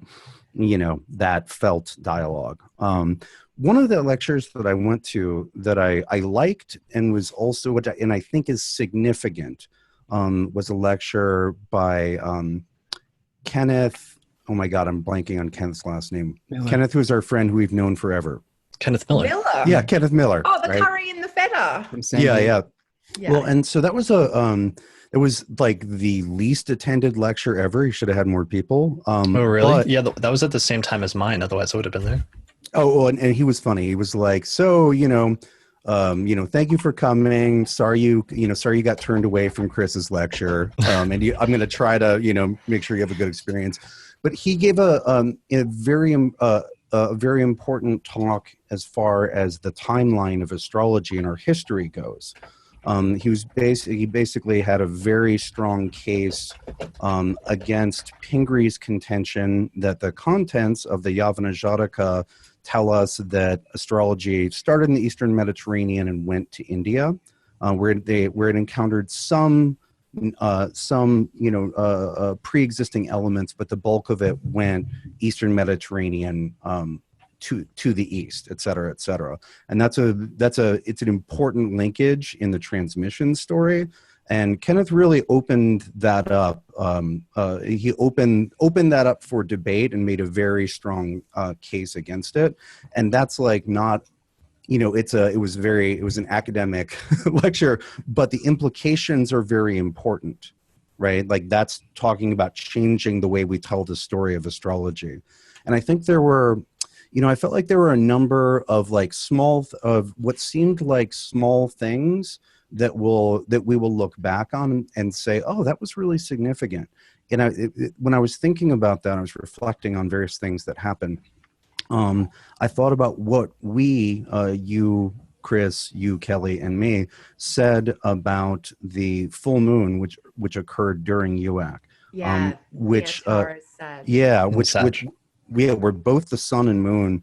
that felt dialogue. One of the lectures that I went to that I liked and was also, and I think is significant, was a lecture by Kenneth. Oh my God, I'm blanking on Kenneth's last name. Miller. Kenneth, who's our friend who we've known forever. Kenneth Miller. Yeah, Kenneth Miller. Oh, the curry and the feta. Yeah. Well, and so that was it was like the least attended lecture ever. You should have had more people. Oh, really? Yeah, that was at the same time as mine. Otherwise, I would have been there. Oh, and he was funny. He was like, so, thank you for coming. Sorry you got turned away from Chris's lecture. I'm going to try to, make sure you have a good experience. But he gave a very important talk as far as the timeline of astrology and our history goes. He basically had a very strong case against Pingree's contention that the contents of the Yavana Jataka tell us that astrology started in the Eastern Mediterranean and went to India, where it encountered some some pre-existing elements, but the bulk of it went Eastern Mediterranean to the east, et cetera, et cetera. And it's an important linkage in the transmission story. And Kenneth really opened that up. He opened that up for debate and made a very strong case against it. And that's like not, it was an academic lecture, but the implications are very important, right? Like that's talking about changing the way we tell the story of astrology. And I think there were, I felt like there were a number of like what seemed like small things that we will look back on and say, oh, that was really significant. And when I was thinking about that, I was reflecting on various things that happened. I thought about what you, Chris, you, Kelly, and me said about the full moon, which occurred during UAC. Yeah, which where both the sun and moon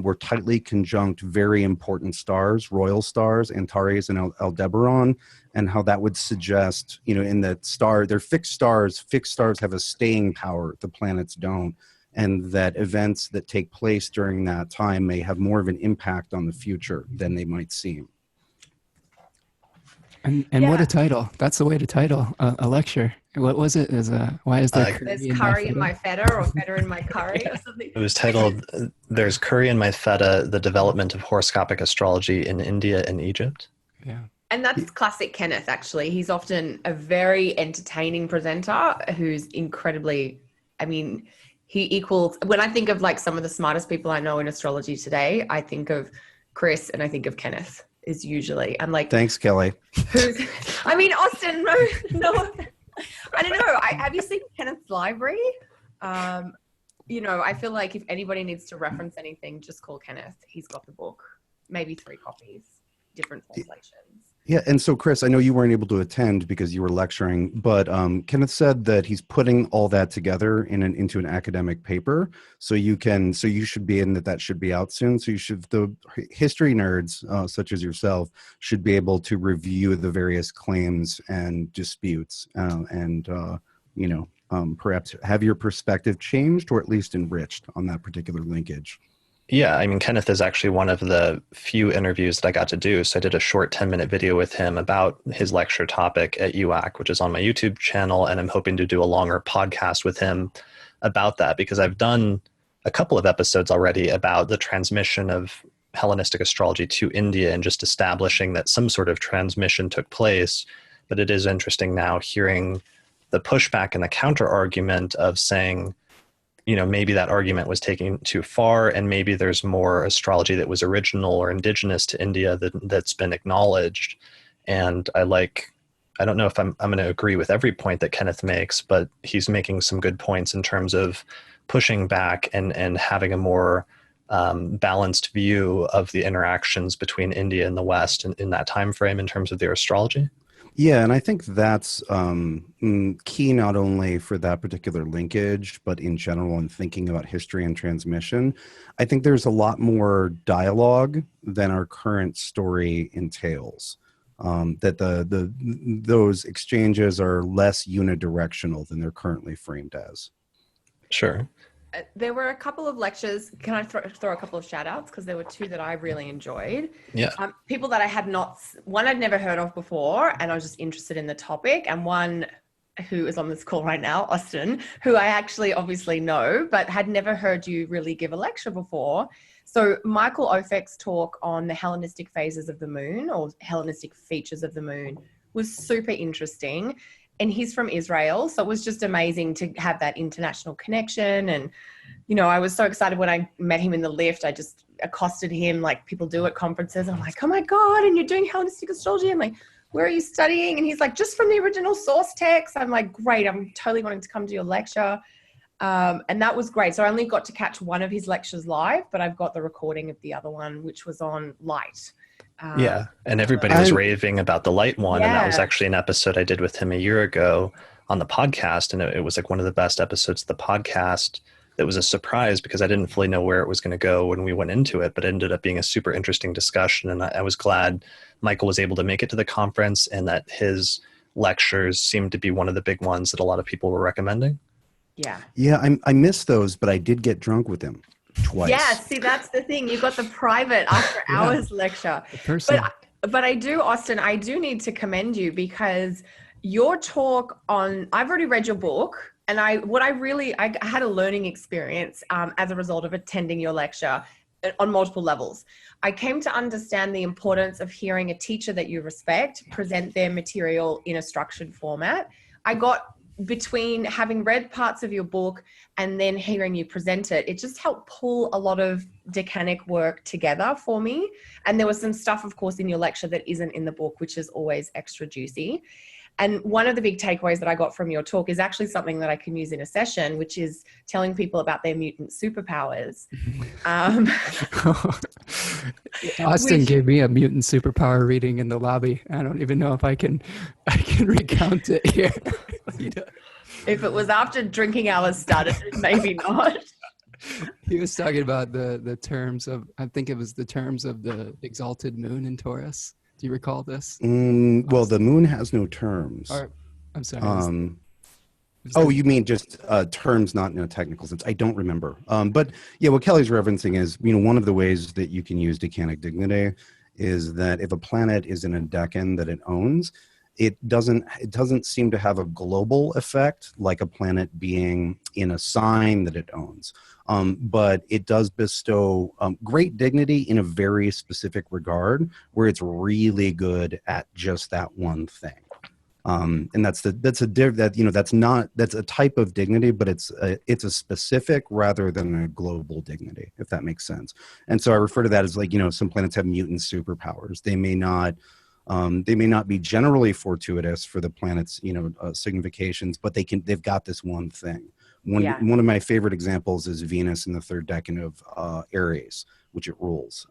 were tightly conjunct very important stars, royal stars, Antares and Aldebaran, and how that would suggest, in that star, they're fixed stars have a staying power, the planets don't, and that events that take place during that time may have more of an impact on the future than they might seem. And what a title. That's the way to title a lecture. What was it? Why is there there's curry in my feta, or feta in my curry, or something? It was titled, There's Curry in My Feta, The Development of Horoscopic Astrology in India and Egypt. Yeah. And that's classic Kenneth, actually. He's often a very entertaining presenter who's incredibly, he equals, when I think of like some of the smartest people I know in astrology today, I think of Chris and I think of Kenneth is usually, I'm like, thanks, Kelly. Austin, no. I don't know. Have you seen Kenneth's library? I feel like if anybody needs to reference anything, just call Kenneth. He's got the book, maybe 3 copies, different translations. Yeah, and so Chris, I know you weren't able to attend because you were lecturing, but Kenneth said that he's putting all that together into an academic paper. So you should be in that should be out soon. So the history nerds such as yourself should be able to review the various claims and disputes, and perhaps have your perspective changed or at least enriched on that particular linkage. Yeah, Kenneth is actually one of the few interviews that I got to do. So I did a short 10-minute video with him about his lecture topic at UAC, which is on my YouTube channel. And I'm hoping to do a longer podcast with him about that, because I've done a couple of episodes already about the transmission of Hellenistic astrology to India and just establishing that some sort of transmission took place. But it is interesting now hearing the pushback and the counter argument of saying, maybe that argument was taken too far, and maybe there's more astrology that was original or indigenous to India that's been acknowledged. And I don't know if I'm going to agree with every point that Kenneth makes, but he's making some good points in terms of pushing back and having a more balanced view of the interactions between India and the West in that time frame in terms of their astrology. Yeah, and I think that's key not only for that particular linkage, but in general in thinking about history and transmission. I think there's a lot more dialogue than our current story entails. That those exchanges are less unidirectional than they're currently framed as. Sure. There were a couple of lectures. Can I throw a couple of shout outs? Because there were 2 that I really enjoyed. Yeah. People that one I'd never heard of before, and I was just interested in the topic. And one who is on this call right now, Austin, who I actually obviously know, but had never heard you really give a lecture before. So Michael Ofek's talk on the Hellenistic phases of the moon, or Hellenistic features of the moon, was super interesting. And he's from Israel. So it was just amazing to have that international connection. And, I was so excited when I met him in the lift. I just accosted him like people do at conferences. I'm like, oh my God, and you're doing Hellenistic astrology? I'm like, where are you studying? And he's like, just from the original source text. I'm like, great. I'm totally wanting to come to your lecture. And that was great. So I only got to catch one of his lectures live, but I've got the recording of the other one, which was on light. Yeah, and everybody was raving about the light one, and that was actually an episode I did with him a year ago on the podcast, and it was like one of the best episodes of the podcast. That was a surprise because I didn't fully know where it was going to go when we went into it, but it ended up being a super interesting discussion, and I was glad Michael was able to make it to the conference and that his lectures seemed to be one of the big ones that a lot of people were recommending. Yeah. Yeah, I missed those, but I did get drunk with him twice. Yeah, see, that's the thing. You got the private after hours lecture. But I do, Austin, I do need to commend you because your talk on, I've already read your book, and I had a learning experience as a result of attending your lecture on multiple levels. I came to understand the importance of hearing a teacher that you respect present their material in a structured format. I got, between having read parts of your book and then hearing you present it, it just helped pull a lot of decanic work together for me. And there was some stuff, of course, in your lecture that isn't in the book, which is always extra juicy. And one of the big takeaways that I got from your talk is actually something that I can use in a session, which is telling people about their mutant superpowers. Austin gave me a mutant superpower reading in the lobby. I don't even know if I can recount it here. If it was after drinking hours started, maybe not. He was talking about the terms of, I think it was the terms of the exalted moon in Taurus. Do you recall this? Well, the moon has no terms. I'm sorry. You mean just terms, not in a technical sense? I don't remember. But yeah, what Kelly's referencing is, one of the ways that you can use decanic dignity is that if a planet is in a decan that it owns, it doesn't seem to have a global effect like a planet being in a sign that it owns. But it does bestow great dignity in a very specific regard where it's really good at just that one thing. And that's a type of dignity, but it's a specific rather than a global dignity, if that makes sense. And so I refer to that as like, some planets have mutant superpowers. They may not be generally fortuitous for the planet's, significations, but they've got this one thing. One of my favorite examples is Venus in the third decan of Aries, which it rules.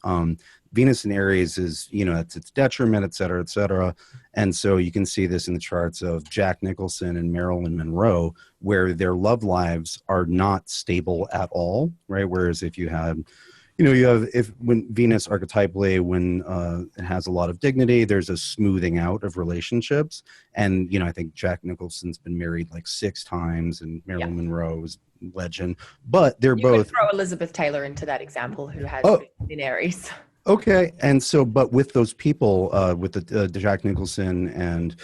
Venus in Aries is, it's its detriment, et cetera, et cetera. And so you can see this in the charts of Jack Nicholson and Marilyn Monroe, where their love lives are not stable at all, right? Whereas if you have, when Venus archetypally, when it has a lot of dignity, there's a smoothing out of relationships. And, I think Jack Nicholson's been married like 6 times and Marilyn Monroe's legend, but they're both. Could throw Elizabeth Taylor into that example, who has in Aries. Okay. And so, but with those people, with the Jack Nicholson and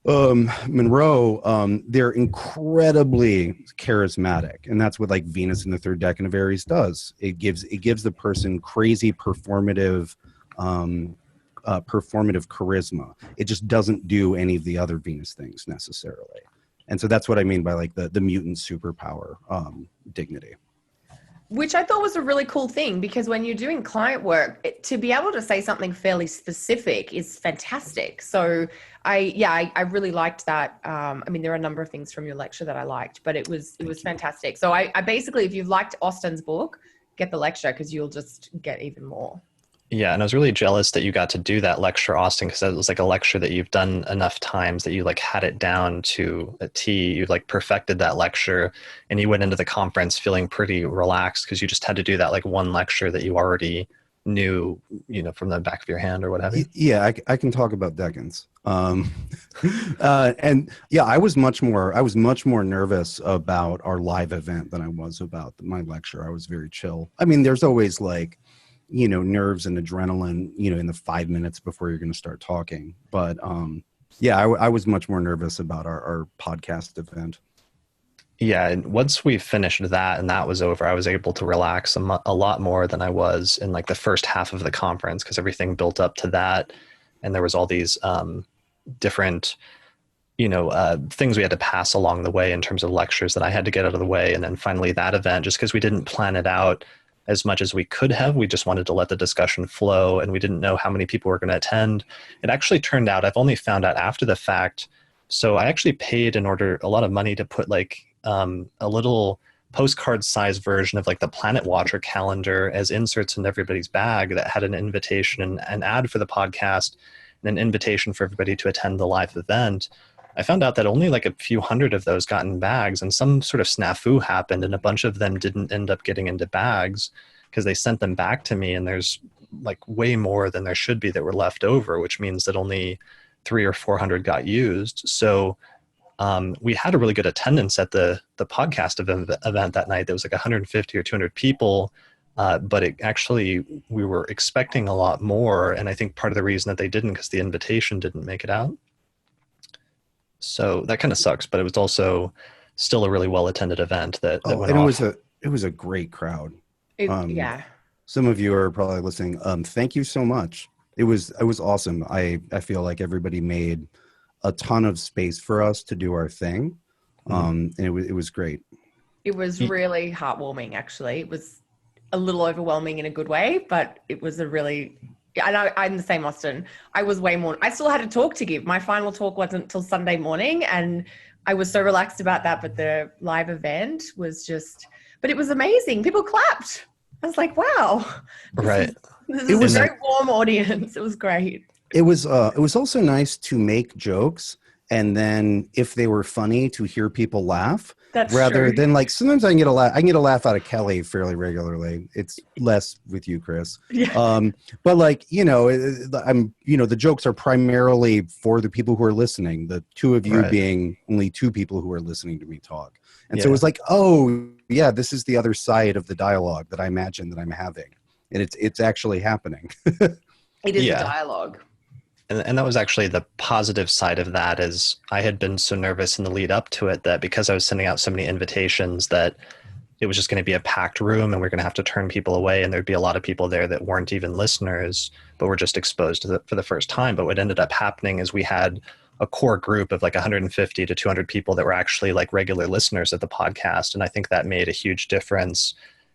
Monroe, they're incredibly charismatic, and that's what like Venus in the third decan of Aries does. It gives the person crazy performative charisma. It just doesn't do any of the other Venus things necessarily. And so that's what I mean by like the mutant superpower dignity. Which I thought was a really cool thing, because when you're doing client work, to be able to say something fairly specific is fantastic. So I really liked that. There are a number of things from your lecture that I liked, but it was fantastic. So I basically, if you've liked Austin's book, get the lecture, because you'll just get even more. Yeah, and I was really jealous that you got to do that lecture, Austin, because it was like a lecture that you've done enough times that you like had it down to a T. You like perfected that lecture, and you went into the conference feeling pretty relaxed because you just had to do that like one lecture that you already knew, from the back of your hand or what have you. Yeah, I can talk about decans. And yeah, I was much more nervous about our live event than I was about my lecture. I was very chill. There's always like, nerves and adrenaline, in the 5 minutes before you're going to start talking. But I was much more nervous about our podcast event. Yeah, and once we finished that and that was over, I was able to relax a lot more than I was in like the first half of the conference, because everything built up to that. And there was all these different, things we had to pass along the way in terms of lectures that I had to get out of the way. And then finally that event, just because we didn't plan it out as much as we could have, we just wanted to let the discussion flow, and we didn't know how many people were going to attend. It actually turned out, I've only found out after the fact. So I actually paid a lot of money to put like a little postcard sized version of like the Planet Watcher calendar as inserts in everybody's bag that had an invitation and an ad for the podcast and an invitation for everybody to attend the live event. I found out that only like a few hundred of those got in bags, and some sort of snafu happened, and a bunch of them didn't end up getting into bags because they sent them back to me, and there's like way more than there should be that were left over, which means that only 300 or 400 got used. So we had a really good attendance at the podcast event that night. There was like 150 or 200 people, but we were expecting a lot more. And I think part of the reason that they didn't, because the invitation didn't make it out. So that kind of sucks, but it was also still a really well-attended event that went off. It was a great crowd. Yeah. Some of you are probably listening. Thank you so much. It was awesome. I feel like everybody made a ton of space for us to do our thing. And it was great. It was really heartwarming, actually. It was a little overwhelming in a good way, but it was I know I'm the same, Austin. I was way more, I still had a talk to give. My final talk wasn't until Sunday morning, and I was so relaxed about that. But the live event was but it was amazing. People clapped. I was like, wow. Right. This is a very warm audience. It was great. It was also nice to make jokes, and then if they were funny, to hear people laugh. That's rather true. than like, sometimes I can get a laugh out of Kelly fairly regularly. It's less with you, Chris. Yeah. But like, the jokes are primarily for the people who are listening, the two of you being only two people who are listening to me talk. And so it was like, oh yeah, this is the other side of the dialogue that I imagine that I'm having. And it's actually happening. It is a dialogue. And that was actually the positive side of that, is I had been so nervous in the lead up to it that because I was sending out so many invitations that it was just going to be a packed room and we're going to have to turn people away. And there'd be a lot of people there that weren't even listeners, but were just exposed to for the first time. But what ended up happening is we had a core group of like 150 to 200 people that were actually like regular listeners of the podcast. And I think that made a huge difference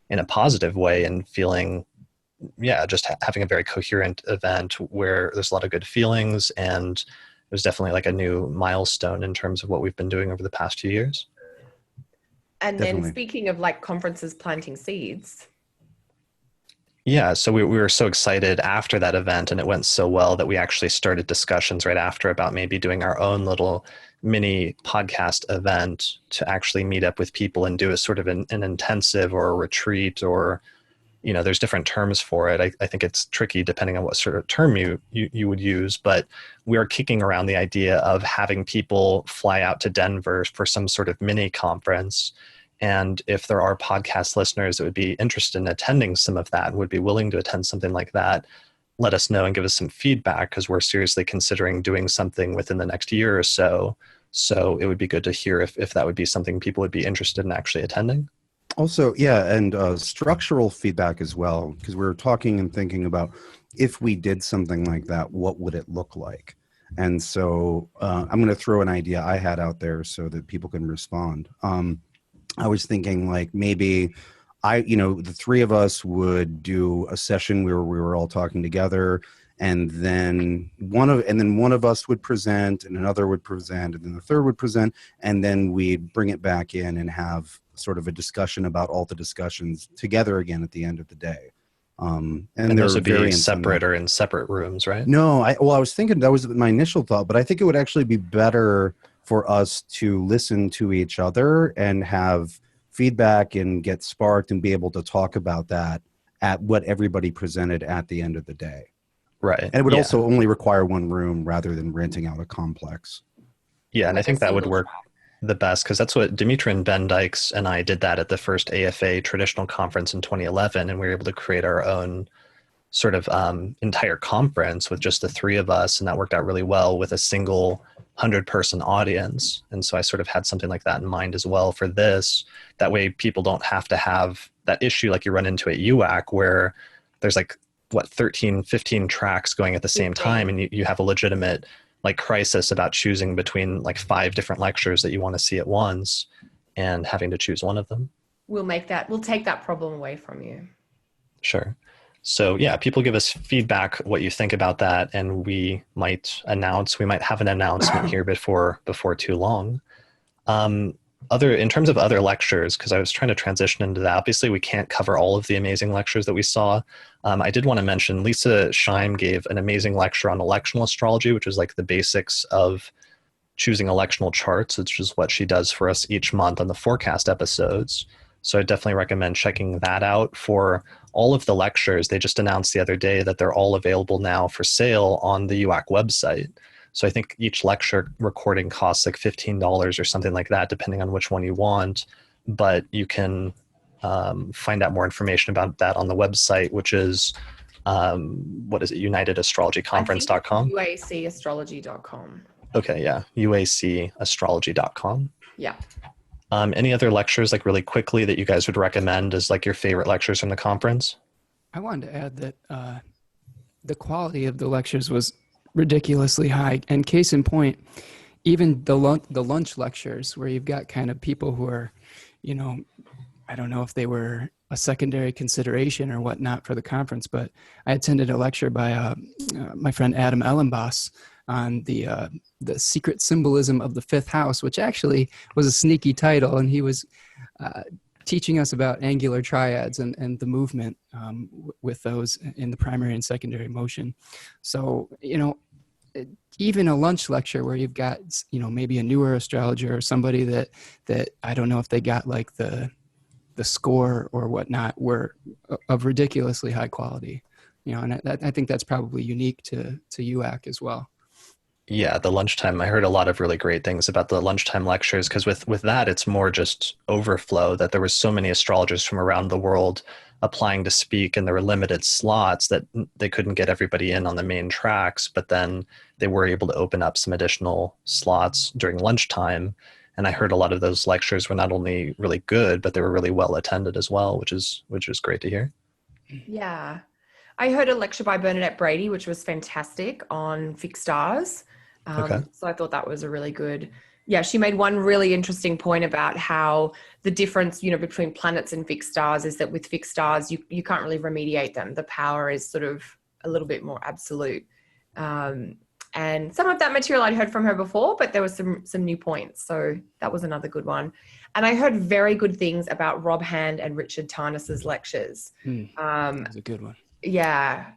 in a positive way, and feeling just having a very coherent event where there's a lot of good feelings, and it was definitely like a new milestone in terms of what we've been doing over the past few years. And then speaking of like conferences planting seeds. Yeah, so we were so excited after that event, and it went so well that we actually started discussions right after about maybe doing our own little mini podcast event to actually meet up with people and do a sort of an intensive or a retreat, or there's different terms for it. I think it's tricky depending on what sort of term you would use, but we're kicking around the idea of having people fly out to Denver for some sort of mini conference. And if there are podcast listeners that would be interested in attending some of that and would be willing to attend something like that, let us know and give us some feedback, because we're seriously considering doing something within the next year or so. So it would be good to hear if that would be something people would be interested in actually attending. Also, and structural feedback as well, because we were talking and thinking about, if we did something like that, what would it look like? And so I'm going to throw an idea I had out there so that people can respond. I was thinking like maybe the three of us would do a session where we were all talking together, and then one of us would present, and another would present, and then the third would present, and then we'd bring it back in and have sort of a discussion about all the discussions together again at the end of the day. And those would be separate or in separate rooms, right? No, I was thinking, that was my initial thought, but I think it would actually be better for us to listen to each other and have feedback and get sparked and be able to talk about that at what everybody presented at the end of the day. Right. And it would also only require one room rather than renting out a complex. Yeah, and I think that would work the best, because that's what Dimitri and Ben Dykes and I did that at the first AFA traditional conference in 2011, and we were able to create our own sort of entire conference with just the three of us, and that worked out really well with a single 100-person audience. And so I sort of had something like that in mind as well for this. That way people don't have to have that issue like you run into at UAC, where there's like 13, 15 tracks going at the same time, and you have a legitimate like crisis about choosing between like 5 different lectures that you want to see at once and having to choose one of them. We'll take that problem away from you. Sure. So yeah, people give us feedback what you think about that, and we might have an announcement here before too long. In terms of other lectures, because I was trying to transition into that, obviously we can't cover all of the amazing lectures that we saw. I did want to mention Lisa Scheim gave an amazing lecture on electional astrology, which is like the basics of choosing electional charts, which is what she does for us each month on the forecast episodes. So I definitely recommend checking that out. For all of the lectures, they just announced the other day that they're all available now for sale on the UAC website. So I think each lecture recording costs like $15 or something like that, depending on which one you want. But you can find out more information about that on the website, which is, what is it, UnitedAstrologyConference.com? UACastrology.com. Okay, yeah, UACastrology.com. Yeah. Any other lectures, like really quickly, that you guys would recommend as like your favorite lectures from the conference? I wanted to add that the quality of the lectures was ridiculously high. And case in point, even the lunch lectures, where you've got kind of people who are, I don't know if they were a secondary consideration or whatnot for the conference, but I attended a lecture by my friend Adam Ellenboss on the secret symbolism of the fifth house, which actually was a sneaky title. And he was teaching us about angular triads and the movement with those in the primary and secondary motion. So, even a lunch lecture where you've got, maybe a newer astrologer or somebody that I don't know if they got like the score or whatnot, were of ridiculously high quality, and I think that's probably unique to UAC as well. Yeah, the lunchtime, I heard a lot of really great things about the lunchtime lectures, because with that, it's more just overflow, that there were so many astrologers from around the world applying to speak, and there were limited slots that they couldn't get everybody in on the main tracks, but then they were able to open up some additional slots during lunchtime. And I heard a lot of those lectures were not only really good, but they were really well attended as well, which is great to hear. Yeah. I heard a lecture by Bernadette Brady, which was fantastic, on fixed stars. Okay. So I thought that was a really good, she made one really interesting point about how the difference, between planets and fixed stars is that with fixed stars, you can't really remediate them. The power is sort of a little bit more absolute. And some of that material I'd heard from her before, but there was some new points. So that was another good one. And I heard very good things about Rob Hand and Richard Tarnas's lectures. That's a good one. Yeah.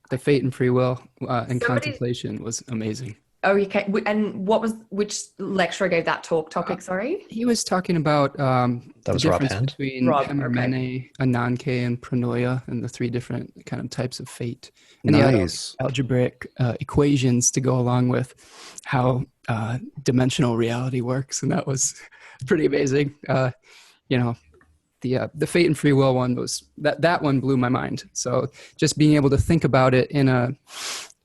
The Fate and Free Will and Contemplation was amazing. Oh, okay. And which lecturer gave that topic, sorry? He was talking about that the was Rob difference Hand. between Hemmermene, Ananke, and Pronoia, and the three different kind of types of fate. And Nice. Algebraic equations to go along with how dimensional reality works. And that was pretty amazing. The Fate and Free Will one was, that one blew my mind. So just being able to think about it in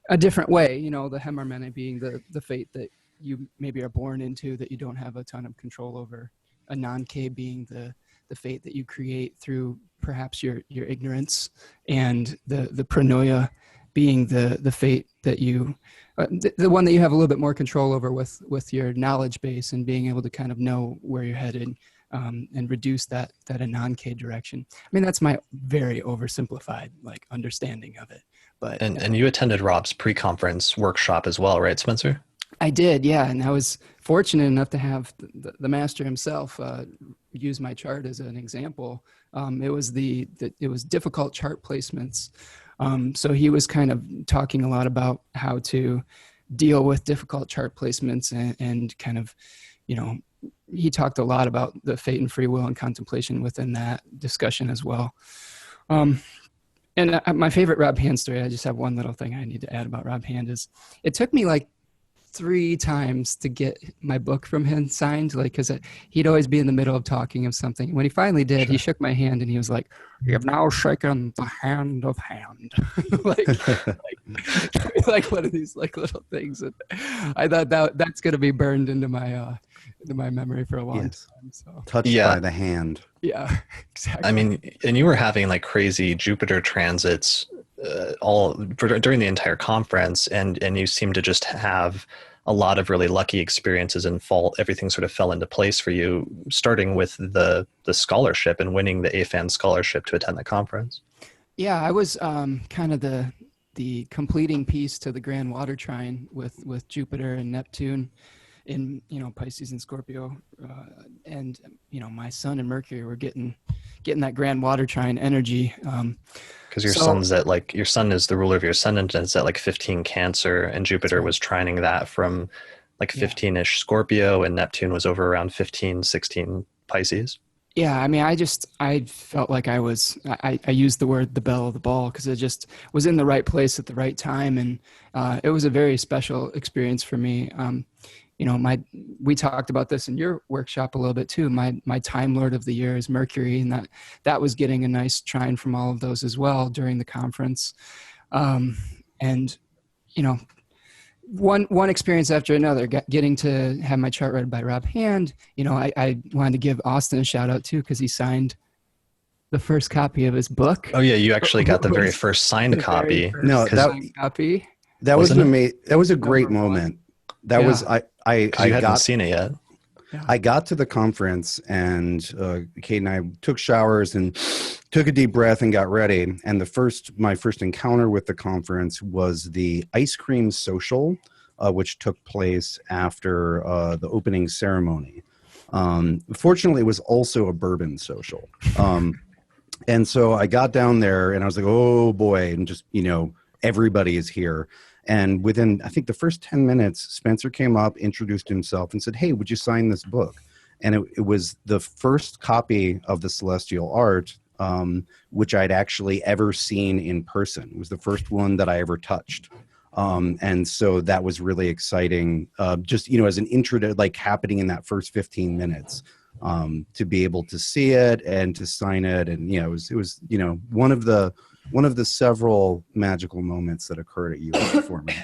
a different way, the Hemmermene being the fate that you maybe are born into that you don't have a ton of control over. Ananke being the fate that you create through perhaps your ignorance, and the Pronoia being the fate that you, the one that you have a little bit more control over with your knowledge base and being able to kind of know where you're headed. And reduce that Ananke direction. I mean, that's my very oversimplified understanding of it. But and you attended Rob's pre-conference workshop as well, right, Spencer? I did, yeah. And I was fortunate enough to have the master himself use my chart as an example. It was difficult chart placements. So he was kind of talking a lot about how to deal with difficult chart placements and kind of, he talked a lot about the fate and free will and contemplation within that discussion as well. And my favorite Rob Hand story, I just have one little thing I need to add about Rob Hand, is it took me 3 times to get my book from him signed, because he'd always be in the middle of talking of something. When he finally did, He shook my hand and he was like, "You have now shaken the hand of hand." like one of these little things. And I thought that's going to be burned into my memory for a long time. So touched by the hand. Yeah, exactly. I mean, and you were having crazy Jupiter transits during the entire conference, and you seem to just have a lot of really lucky experiences, and everything sort of fell into place for you, starting with the scholarship and winning the AFAN scholarship to attend the conference. Yeah, I was kind of the completing piece to the grand water trine with Jupiter and Neptune in Pisces and Scorpio, and my Sun and Mercury were getting that grand water trine energy. Because your sun's at your sun is the ruler of your ascendant, and it's at 15 Cancer, and Jupiter was trining that from 15-ish Scorpio, and Neptune was over around 15, 16 Pisces. Yeah, I mean, I felt like I used the word the belle of the ball because it just was in the right place at the right time. And it was a very special experience for me. We talked about this in your workshop a little bit too. My Time Lord of the Year is Mercury, and that was getting a nice trine from all of those as well during the conference. And, you know, one experience after another, getting to have my chart read by Rob Hand. You know, I wanted to give Austin a shout out too, because he signed the first copy of his book. Oh yeah, you actually got the very first signed copy. No, copy. That was that was a great moment. That was I hadn't seen it yet. Yeah. I got to the conference, and Kate and I took showers and took a deep breath and got ready. And my first encounter with the conference was the ice cream social, which took place after the opening ceremony. Fortunately, it was also a bourbon social. And so I got down there and I was like, oh boy, and just, everybody is here. And within, I think, the first 10 minutes, Spencer came up, introduced himself, and said, hey, would you sign this book? And it was the first copy of The Celestial Art, which I'd actually ever seen in person. It was the first one that I ever touched. And so that was really exciting, just, as an intro to, like, happening in that first 15 minutes, to be able to see it and to sign it. And, it was one of the several magical moments that occurred at UAC for me.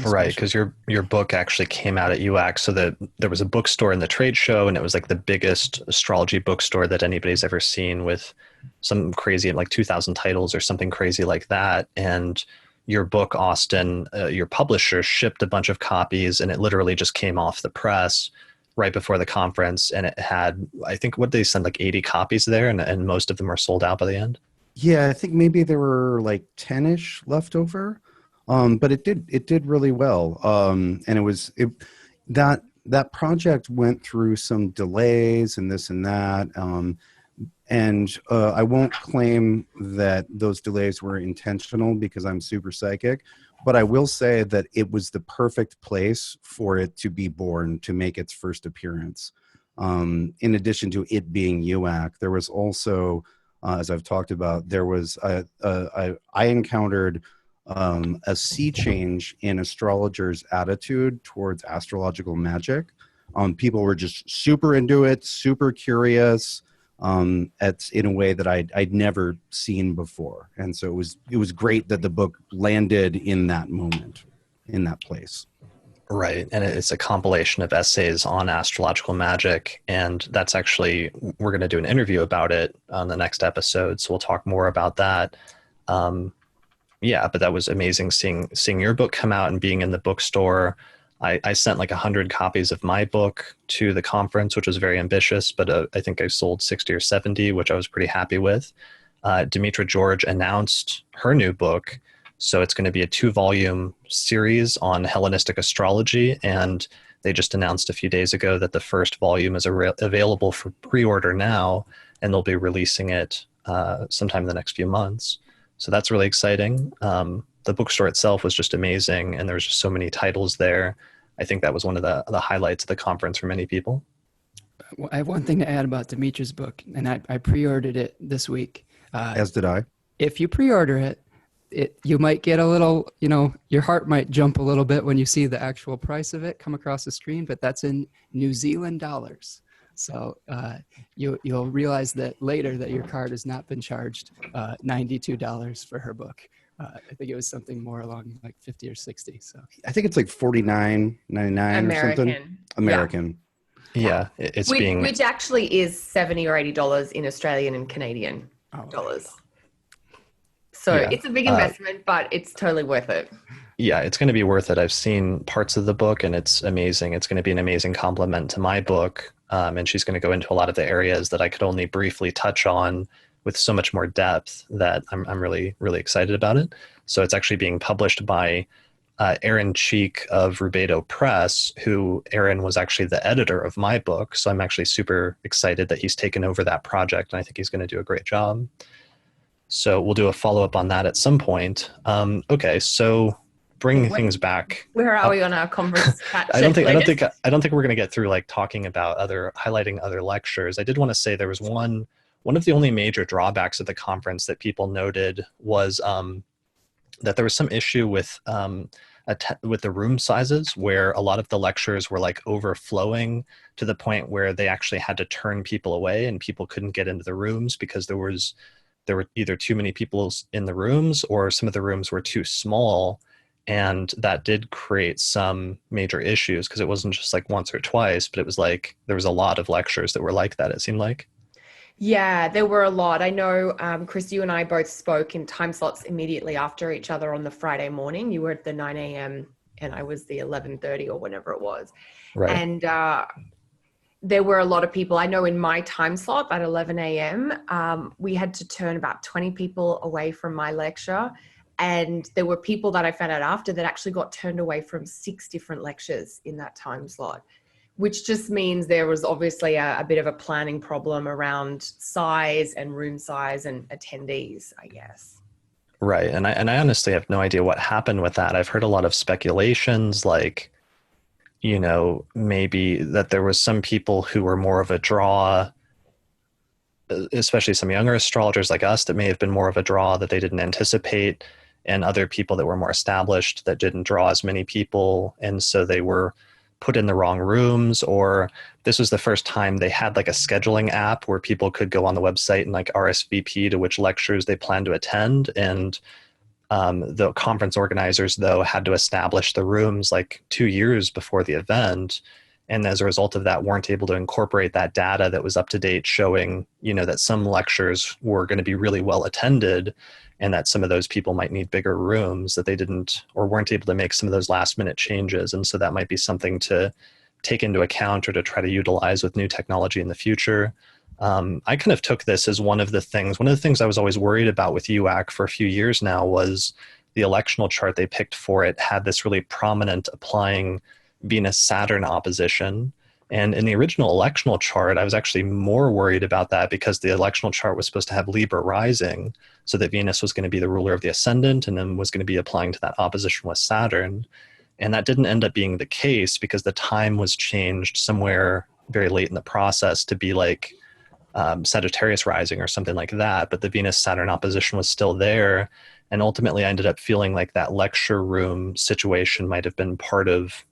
Right, because your book actually came out at UAC, so that there was a bookstore in the trade show, and it was like the biggest astrology bookstore that anybody's ever seen, with some crazy, like 2,000 titles or something crazy like that. And your book, Austin, your publisher shipped a bunch of copies, and it literally just came off the press right before the conference. And it had, I think, what they sent, like 80 copies there, and most of them were sold out by the end. Yeah, I think maybe there were like 10-ish left over, but it did really well. And that project went through some delays and this and that. And I won't claim that those delays were intentional because I'm super psychic, but I will say that it was the perfect place for it to be born, to make its first appearance. In addition to it being UAC, there was also, as I've talked about, there was I encountered a sea change in astrologers' attitude towards astrological magic. People were just super into it, super curious, in a way that I'd never seen before. And so it was great that the book landed in that moment, in that place. Right. And it's a compilation of essays on astrological magic. And that's actually, we're going to do an interview about it on the next episode. So we'll talk more about that. Yeah, but that was amazing seeing your book come out and being in the bookstore. I sent like 100 copies of my book to the conference, which was very ambitious, but I think I sold 60 or 70, which I was pretty happy with. Demetra George announced her new book. So it's going to be a 2-volume series on Hellenistic astrology. And they just announced a few days ago that the first volume is available for pre-order now, and they'll be releasing it sometime in the next few months. So that's really exciting. The bookstore itself was just amazing, and there was just so many titles there. I think that was one of the highlights of the conference for many people. I have one thing to add about Demetra's book, and I pre-ordered it this week. As did I. If you pre-order it, you might get a little, your heart might jump a little bit when you see the actual price of it come across the screen, but that's in New Zealand dollars. So you'll realize that later that your card has not been charged $92 for her book. I think it was something more along like 50 or 60. So I think it's like $49.99 or something. American. Yeah, it's which actually is $70 or $80 in Australian and Canadian dollars. So yeah. It's a big investment, but it's totally worth it. Yeah, it's going to be worth it. I've seen parts of the book, and it's amazing. It's going to be an amazing complement to my book. And she's going to go into a lot of the areas that I could only briefly touch on with so much more depth that I'm really, really excited about it. So it's actually being published by Aaron Cheek of Rubedo Press, who Aaron was actually the editor of my book. So I'm actually super excited that he's taken over that project, and I think he's going to do a great job. So we'll do a follow-up on that at some point. Okay, so bring things back. Where are we on our conference? I don't think we're going to get through like talking about highlighting other lectures. I did want to say there was one of the only major drawbacks of the conference that people noted was that there was some issue with the room sizes, where a lot of the lectures were like overflowing to the point where they actually had to turn people away and people couldn't get into the rooms because there were either too many people in the rooms or some of the rooms were too small. And that did create some major issues because it wasn't just like once or twice, but it was like there was a lot of lectures that were like that, it seemed like. Yeah, there were a lot. I know, Chris, you and I both spoke in time slots immediately after each other on the Friday morning. You were at the 9 a.m. and I was the 11:30 or whenever it was. Right. And there were a lot of people. I know in my time slot at 11 a.m., we had to turn about 20 people away from my lecture. And there were people that I found out after that actually got turned away from 6 different lectures in that time slot, which just means there was obviously a bit of a planning problem around size and room size and attendees, I guess. Right. And I honestly have no idea what happened with that. I've heard a lot of speculations, like, you know, maybe that there was some people who were more of a draw, especially some younger astrologers like us that may have been more of a draw that they didn't anticipate, and other people that were more established that didn't draw as many people. And so they were put in the wrong rooms, or this was the first time they had like a scheduling app where people could go on the website and like RSVP to which lectures they plan to attend. And the conference organizers, though, had to establish the rooms like 2 years before the event. And as a result of that, weren't able to incorporate that data that was up to date, showing, you know, that some lectures were going to be really well attended and that some of those people might need bigger rooms, that they didn't or weren't able to make some of those last minute changes. And so that might be something to take into account or to try to utilize with new technology in the future. I kind of took this as one of the things I was always worried about with UAC for a few years now was the electional chart they picked for it had this really prominent applying Venus-Saturn opposition. And in the original electional chart, I was actually more worried about that because the electional chart was supposed to have Libra rising, so that Venus was going to be the ruler of the ascendant and then was going to be applying to that opposition with Saturn. And that didn't end up being the case because the time was changed somewhere very late in the process to be like Sagittarius rising or something like that. But the Venus-Saturn opposition was still there. And ultimately, I ended up feeling like that lecture room situation might have been part of,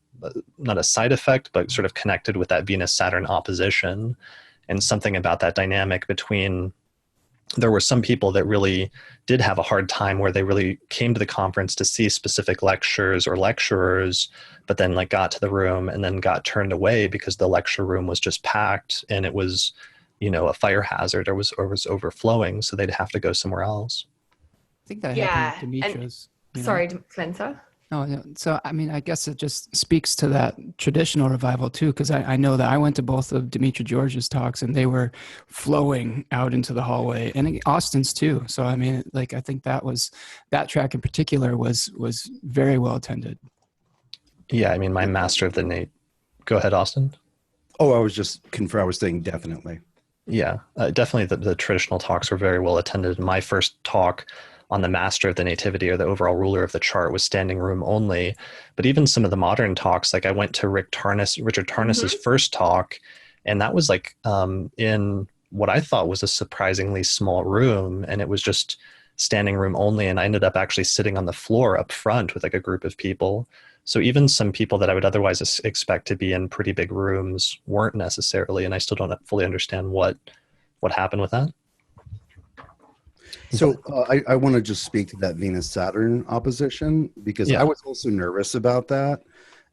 not a side effect, but sort of connected with that Venus-Saturn opposition. And something about that dynamic between, there were some people that really did have a hard time where they really came to the conference to see specific lectures or lecturers, but then like got to the room and then got turned away because the lecture room was just packed and it was, you know, a fire hazard or was overflowing. So they'd have to go somewhere else. I think that happened with Demetra's. Sorry, Spencer. Oh, yeah. So, I mean, I guess it just speaks to that traditional revival too, because I know that I went to both of Demetra George's talks and they were flowing out into the hallway, and Austin's too. So, I mean, like, I think that track in particular was very well attended. Yeah, I mean, my master of the Nate. Go ahead, Austin. Oh, I was just I was saying definitely. Yeah, definitely the traditional talks were very well attended. My first talk on the master of the nativity or the overall ruler of the chart was standing room only. But even some of the modern talks, like I went to Richard Tarnas's first talk, and that was like in what I thought was a surprisingly small room, and it was just standing room only. And I ended up actually sitting on the floor up front with like a group of people. So even some people that I would otherwise expect to be in pretty big rooms weren't necessarily, and I still don't fully understand what happened with that. So I want to just speak to that Venus-Saturn opposition because I was also nervous about that.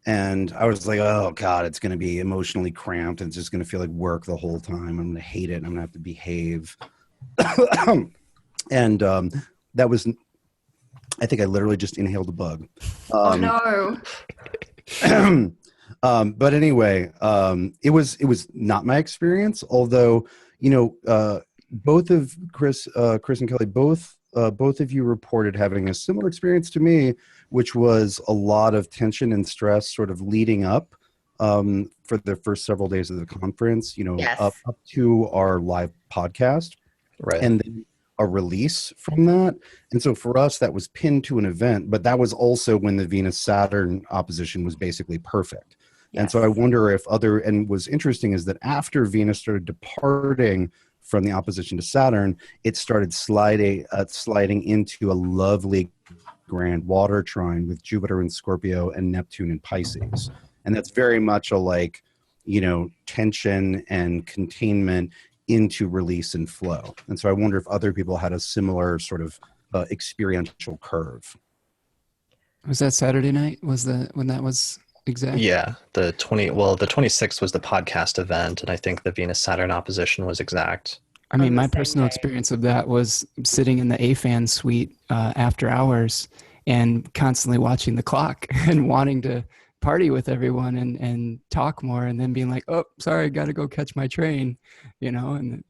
And I was like, oh, God, it's going to be emotionally cramped. And it's just going to feel like work the whole time. I'm going to hate it. I'm going to have to behave. And that was, I think I literally just inhaled a bug. Oh, no. But anyway, it was not my experience, although, you know, both of Chris and Kelly, both of you reported having a similar experience to me, which was a lot of tension and stress sort of leading up for the first several days of the conference, you know, up to our live podcast. Right. And then a release from that. And so for us, that was pinned to an event, but that was also when the Venus-Saturn opposition was basically perfect. Yes. And so I wonder if and what's interesting is that after Venus started departing from the opposition to Saturn, it started sliding into a lovely grand water trine with Jupiter in Scorpio and Neptune in Pisces. And that's very much a tension and containment into release and flow. And so I wonder if other people had a similar sort of experiential curve. Was that Saturday night? When that was exact? Yeah, the 26th was the podcast event, and I think the Venus-Saturn opposition was exact. I mean, my personal experience of that was sitting in the A-fan suite after hours and constantly watching the clock and wanting to party with everyone and talk more, and then being like, oh, sorry, got to go catch my train, and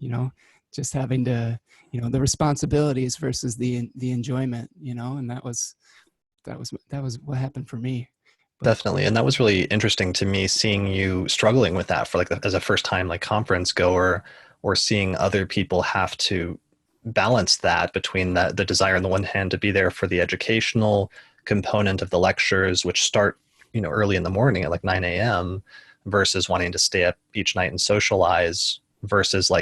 just having to, the responsibilities versus the enjoyment, and that was what happened for me. Definitely. And that was really interesting to me, seeing you struggling with that for as a first time conference goer, or seeing other people have to balance that between the desire on the one hand to be there for the educational component of the lectures, which start early in the morning at 9 a.m. versus wanting to stay up each night and socialize, versus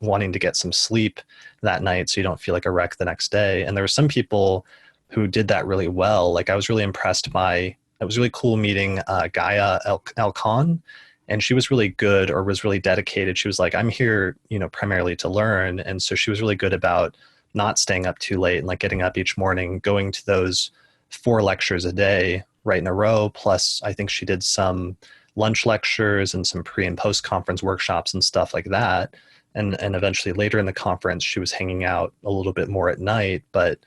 wanting to get some sleep that night so you don't feel like a wreck the next day. And there were some people who did that really well. I was really impressed by, it was really cool meeting Gaia Elkan, and she was really good, or was really dedicated. She was like, I'm here, primarily to learn. And so she was really good about not staying up too late and getting up each morning, going to those 4 lectures a day right in a row. Plus, I think she did some lunch lectures and some pre and post conference workshops and stuff like that. And eventually later in the conference, she was hanging out a little bit more at night, but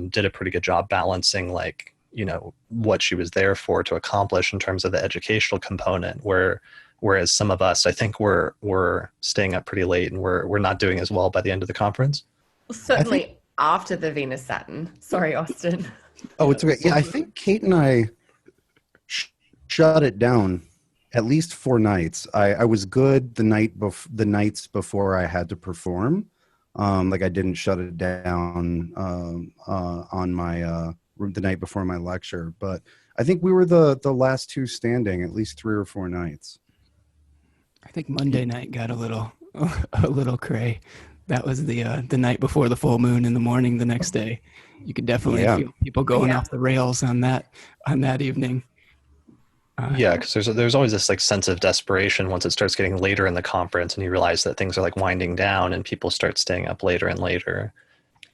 did a pretty good job balancing what she was there for to accomplish in terms of the educational component, whereas some of us, I think we're staying up pretty late and we're not doing as well by the end of the conference. Well, certainly after the Venus-Saturn. Sorry, Austin. Oh, it's okay. Yeah, I think Kate and I shut it down at least 4 nights. I was good the nights before I had to perform. I didn't shut it down on my the night before my lecture, but I think we were the last 2 standing at least 3 or 4 nights. I think Monday night got a little cray. That was the night before the full moon in the morning the next day. You could definitely feel people going off the rails on that evening. Because there's always this sense of desperation once it starts getting later in the conference, and you realize that things are winding down, and people start staying up later and later.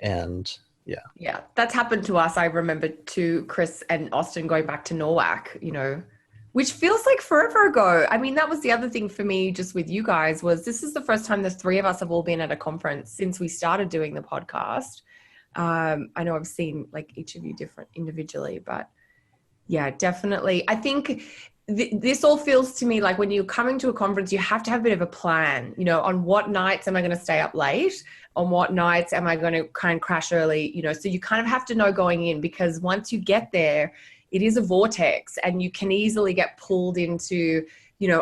And yeah, that's happened to us. I remember to Chris and Austin going back to NORWAC, which feels like forever ago. I mean, that was the other thing for me just with you guys, was this is the first time the 3 of us have all been at a conference since we started doing the podcast. I know I've seen each of you different individually, but yeah, definitely. I think this all feels to me like when you're coming to a conference, you have to have a bit of a plan, on what nights am I going to stay up late? On what nights am I going to kind of crash early? So you kind of have to know going in, because once you get there, it is a vortex and you can easily get pulled into,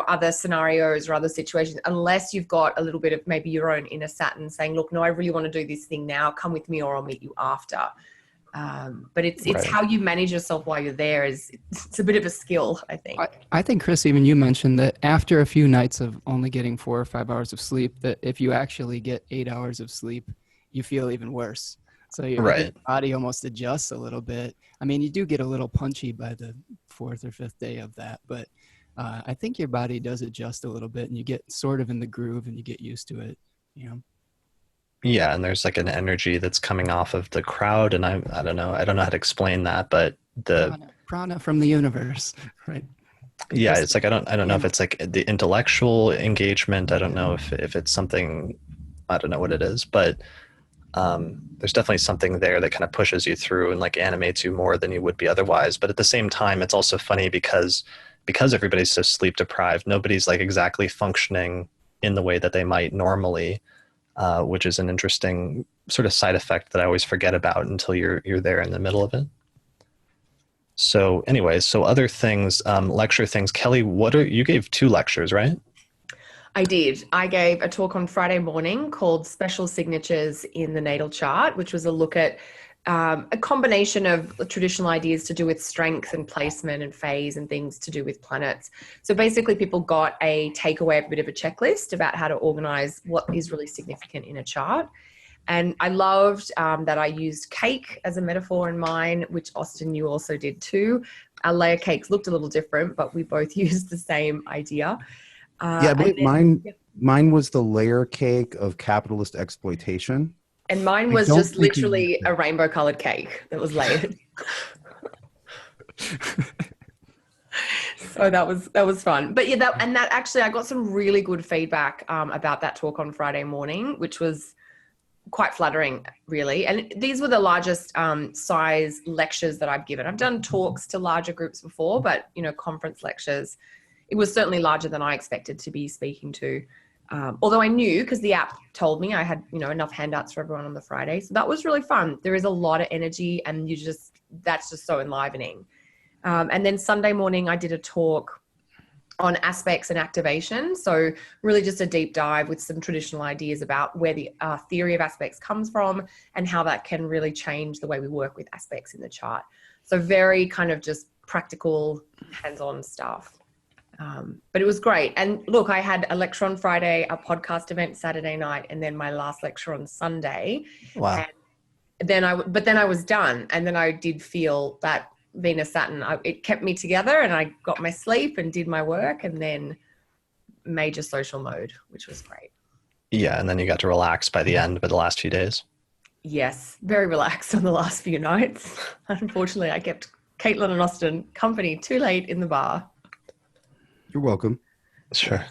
other scenarios or other situations, unless you've got a little bit of maybe your own inner Saturn saying, look, no, I really want to do this thing now. Come with me or I'll meet you after. But it's Right. how you manage yourself while you're there it's a bit of a skill, I think. I think, Chris, even you mentioned that after a few nights of only getting 4 or 5 hours of sleep, that if you actually get 8 hours of sleep, you feel even worse. So your body almost adjusts a little bit. I mean, you do get a little punchy by the 4th or 5th day of that, but I think your body does adjust a little bit, and you get sort of in the groove and you get used to it, Yeah, and there's an energy that's coming off of the crowd, and I don't know how to explain that, but the prana from the universe, right? Yeah, it's I don't know if it's the intellectual engagement. I don't know if it's something, I don't know what it is, but there's definitely something there that kind of pushes you through and animates you more than you would be otherwise. But at the same time, it's also funny because everybody's so sleep deprived, nobody's exactly functioning in the way that they might normally, which is an interesting sort of side effect that I always forget about until you're there in the middle of it. So anyways, other things, lecture things. Kelly, you gave 2 lectures, right? I did. I gave a talk on Friday morning called Special Signatures in the Natal Chart, which was a look at a combination of traditional ideas to do with strength and placement and phase and things to do with planets. So basically people got a takeaway, a bit of a checklist about how to organize what is really significant in a chart. And I loved that I used cake as a metaphor in mine, which Austin, you also did too. Our layer cakes looked a little different, but we both used the same idea. I believe mine was the layer cake of capitalist exploitation. And mine was just literally a rainbow colored cake that was layered. So that was fun. But yeah, that actually, I got some really good feedback about that talk on Friday morning, which was quite flattering, really. And these were the largest size lectures that I've given. I've done talks to larger groups before, but, conference lectures, it was certainly larger than I expected to be speaking to. Although I knew, because the app told me I had, enough handouts for everyone on the Friday. So that was really fun. There is a lot of energy and that's just so enlivening. And then Sunday morning, I did a talk on aspects and activation. So really just a deep dive with some traditional ideas about where the theory of aspects comes from and how that can really change the way we work with aspects in the chart. So very kind of just practical, hands-on stuff. But it was great. And look, I had a lecture on Friday, a podcast event Saturday night, and then my last lecture on Sunday. Wow. And then I was done. And then I did feel that Venus Saturn, it kept me together, and I got my sleep and did my work, and then major social mode, which was great. Yeah. And then you got to relax by the end, by the last few days. Yes. Very relaxed on the last few nights. Unfortunately, I kept Caitlin and Austin company too late in the bar. You're welcome. Sure.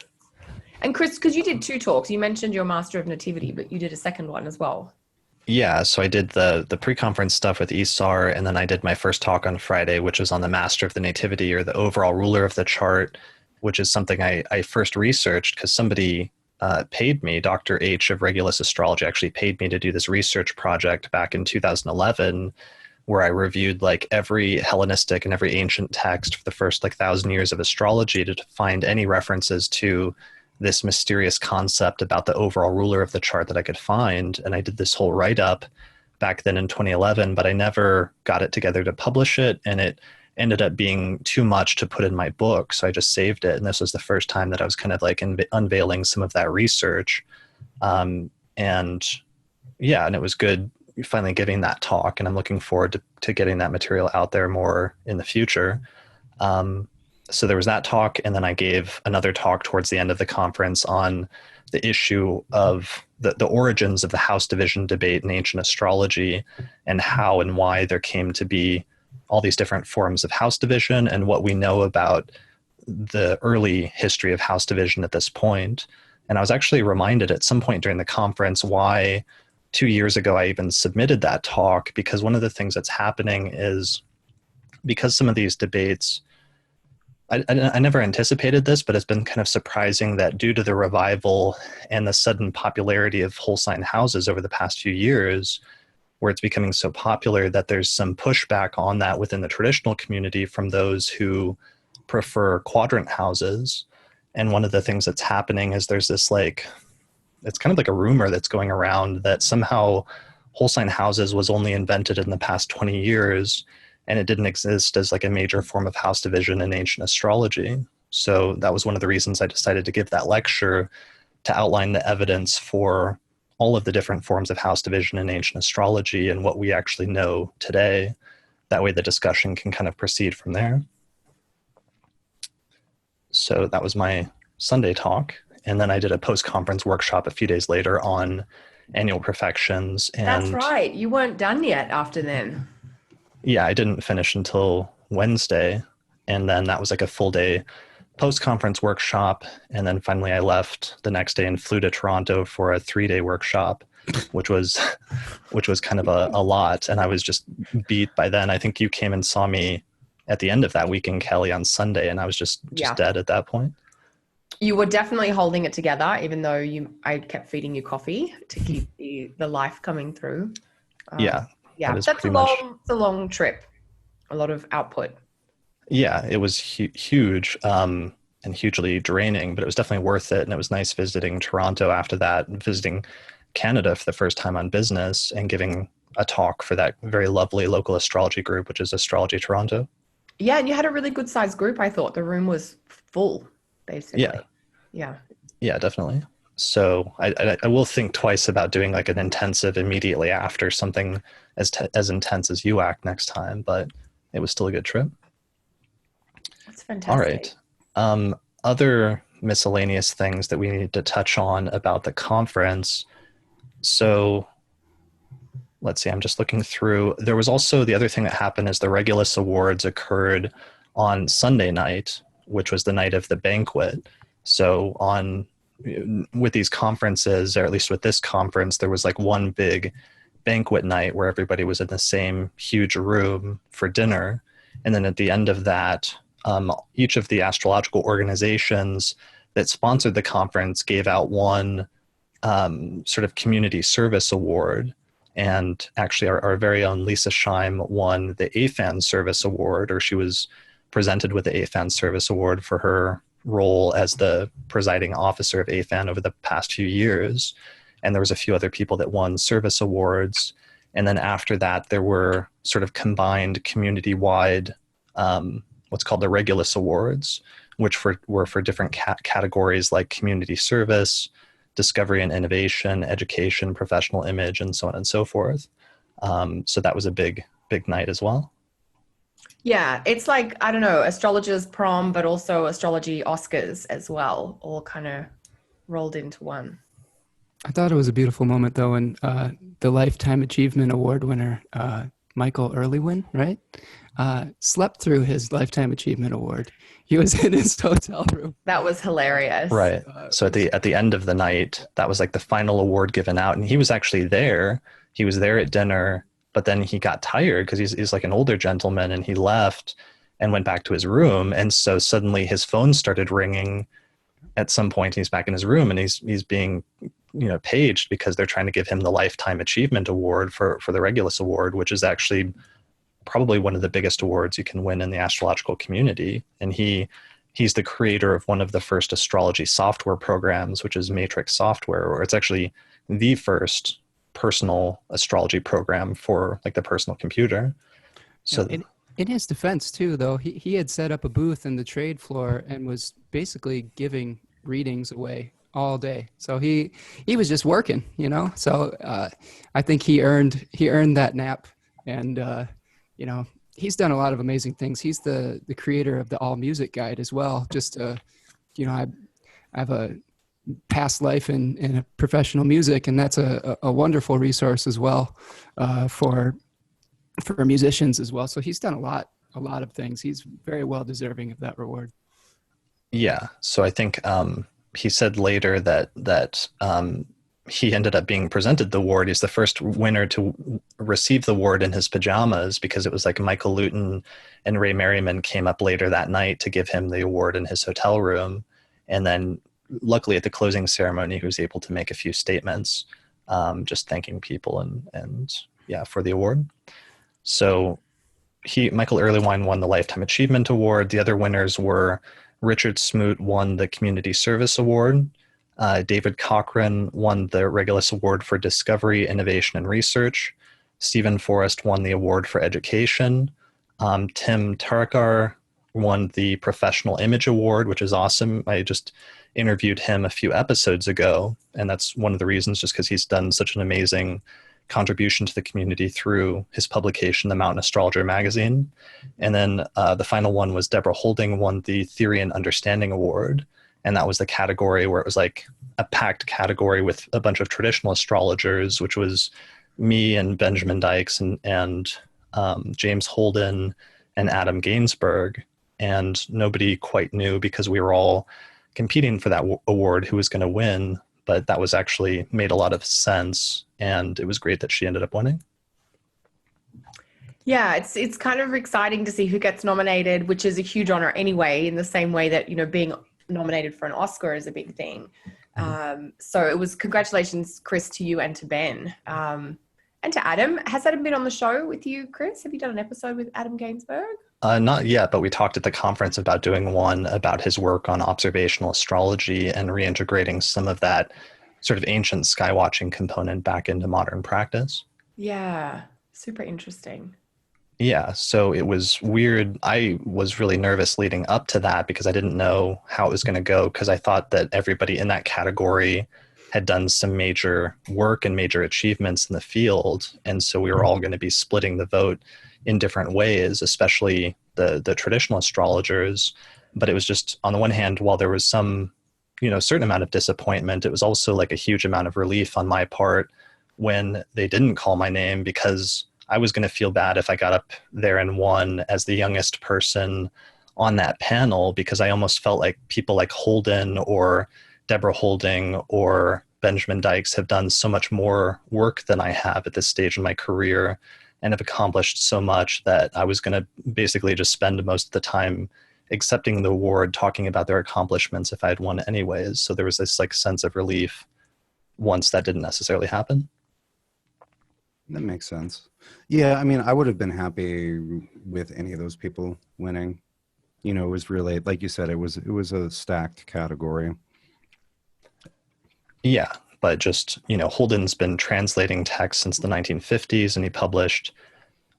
And Chris, because you did 2 talks, you mentioned your Master of Nativity, but you did a second one as well. Yeah, so I did the pre-conference stuff with Isar, and then I did my first talk on Friday, which was on the Master of the Nativity, or the overall ruler of the chart, which is something I first researched because somebody paid me. Dr. H of Regulus Astrology actually paid me to do this research project back in 2011, where I reviewed like every Hellenistic and every ancient text for the first 1,000 years of astrology to find any references to this mysterious concept about the overall ruler of the chart that I could find. And I did this whole write-up back then in 2011, but I never got it together to publish it. And it ended up being too much to put in my book. So I just saved it. And this was the first time that I was kind of like unveiling some of that research. And it was good finally giving that talk. And I'm looking forward to getting that material out there more in the future. So there was that talk, and then I gave another talk towards the end of the conference on the issue of the origins of the house division debate in ancient astrology, and how and why there came to be all these different forms of house division, and what we know about the early history of house division at this point. And I was actually reminded at some point during the conference why 2 years ago I even submitted that talk, because one of the things that's happening is because some of these debates, I never anticipated this, but it's been kind of surprising that due to the revival and the sudden popularity of whole sign houses over the past few years, where it's becoming so popular, that there's some pushback on that within the traditional community from those who prefer quadrant houses. And one of the things that's happening is there's this it's kind of like a rumor that's going around that somehow whole sign houses was only invented in the past 20 years. And it didn't exist as like a major form of house division in ancient astrology. So that was one of the reasons I decided to give that lecture, to outline the evidence for all of the different forms of house division in ancient astrology and what we actually know today. That way the discussion can kind of proceed from there. So that was my Sunday talk. And then I did a post-conference workshop a few days later on annual perfections. And that's right. You weren't done yet after then. Yeah, I didn't finish until Wednesday. And then that was like a full day post-conference workshop. And then finally I left the next day and flew to Toronto for a 3-day workshop, which was kind of a lot. And I was just beat by then. I think you came and saw me at the end of that weekend, Kelly, on Sunday. And I was just dead at that point. You were definitely holding it together, even though I kept feeding you coffee to keep the life coming through. Yeah, that's a long trip, a lot of output. Yeah, it was huge. and hugely draining, but it was definitely worth it. And it was nice visiting Toronto after that, and visiting Canada for the first time on business, and giving a talk for that very lovely local astrology group, which is Astrology Toronto. Yeah, and you had a really good sized group. I thought the room was full, basically. Yeah, definitely. So I will think twice about doing like an intensive immediately after something as intense as UAC next time, but it was still a good trip. That's fantastic. All right. Other miscellaneous things that we need to touch on about the conference. So let's see, I'm just looking through. There was also the other thing that happened is the Regulus Awards occurred on Sunday night, which was the night of the banquet. So with these conferences, or at least with this conference, there was like one big banquet night where everybody was in the same huge room for dinner. And then at the end of that, each of the astrological organizations that sponsored the conference gave out one sort of community service award. And actually our very own Lisa Scheim won the AFAN Service Award, or she was presented with the AFAN Service Award for her role as the presiding officer of AFAN over the past few years. And there was a few other people that won service awards. And then after that, there were sort of combined community-wide, what's called the Regulus Awards, which were for different categories like community service, discovery and innovation, education, professional image, and so on and so forth. So that was a big night as well. Yeah, it's like, I don't know, astrologers prom, but also astrology Oscars as well, all kind of rolled into one. I thought it was a beautiful moment, though, when the Lifetime Achievement Award winner, Michael Earlywin, right, slept through his Lifetime Achievement Award. He was in his hotel room. That was hilarious. Right. So at the end of the night, that was like the final award given out, and he was actually there. He was there at dinner, but then he got tired because he's like an older gentleman, and he left and went back to his room. And so suddenly his phone started ringing at some point. He's back in his room, and he's being paged because they're trying to give him the Lifetime Achievement Award for the Regulus Award, which is actually probably one of the biggest awards you can win in the astrological community. And he's the creator of one of the first astrology software programs, which is Matrix Software, or it's actually the first personal astrology program for like the personal computer. So in his defense too, though, he had set up a booth in the trade floor and was basically giving readings away all day. So he was just working, so I think he earned that nap. And he's done a lot of amazing things. He's the creator of the All Music Guide as well. Just I have a past life in professional music, and that's a wonderful resource as well for musicians as well. So he's done a lot of things. He's very well deserving of that reward. Yeah. So I think he said later that he ended up being presented the award. He's the first winner to receive the award in his pajamas, because it was like Michael Luton and Ray Merriman came up later that night to give him the award in his hotel room. And then luckily at the closing ceremony, he was able to make a few statements, just thanking people and for the award. So Michael Earlywine won the Lifetime Achievement Award. The other winners were Richard Smoot won the Community Service Award. David Cochran won the Regulus Award for Discovery, Innovation, and Research. Stephen Forrest won the Award for Education. Tim Tarakar won the Professional Image Award, which is awesome. I just interviewed him a few episodes ago, and that's one of the reasons, just because he's done such an amazing contribution to the community through his publication, The Mountain Astrologer magazine. And then the final one was Deborah Holding won the Theory and Understanding Award. And that was the category where it was like a packed category with a bunch of traditional astrologers, which was me and Benjamin Dykes and James Holden and Adam Gainsberg. And nobody quite knew, because we were all competing for that award, who was going to win. But that was actually made a lot of sense. And it was great that she ended up winning. Yeah, it's kind of exciting to see who gets nominated, which is a huge honor anyway, in the same way that, being nominated for an Oscar is a big thing. So it was congratulations, Chris, to you and to Ben, and to Adam. Has Adam been on the show with you, Chris? Have you done an episode with Adam Gainsberg? Not yet, but we talked at the conference about doing one about his work on observational astrology and reintegrating some of that sort of ancient skywatching component back into modern practice. Yeah, super interesting. Yeah, so it was weird. I was really nervous leading up to that because I didn't know how it was going to go, because I thought that everybody in that category had done some major work and major achievements in the field. And so we were all going to be splitting the vote in different ways, especially the traditional astrologers. But it was just, on the one hand, while there was some, certain amount of disappointment, it was also like a huge amount of relief on my part when they didn't call my name, because I was going to feel bad if I got up there and won as the youngest person on that panel, because I almost felt like people like Holden or Deborah Holding or Benjamin Dykes have done so much more work than I have at this stage in my career and have accomplished so much, that I was going to basically just spend most of the time accepting the award, talking about their accomplishments if I had won anyways. So there was this like sense of relief once that didn't necessarily happen. That makes sense. Yeah, I mean, I would have been happy with any of those people winning. It was really, like you said, it was a stacked category. Yeah, but just, Holden's been translating text since the 1950s, and he published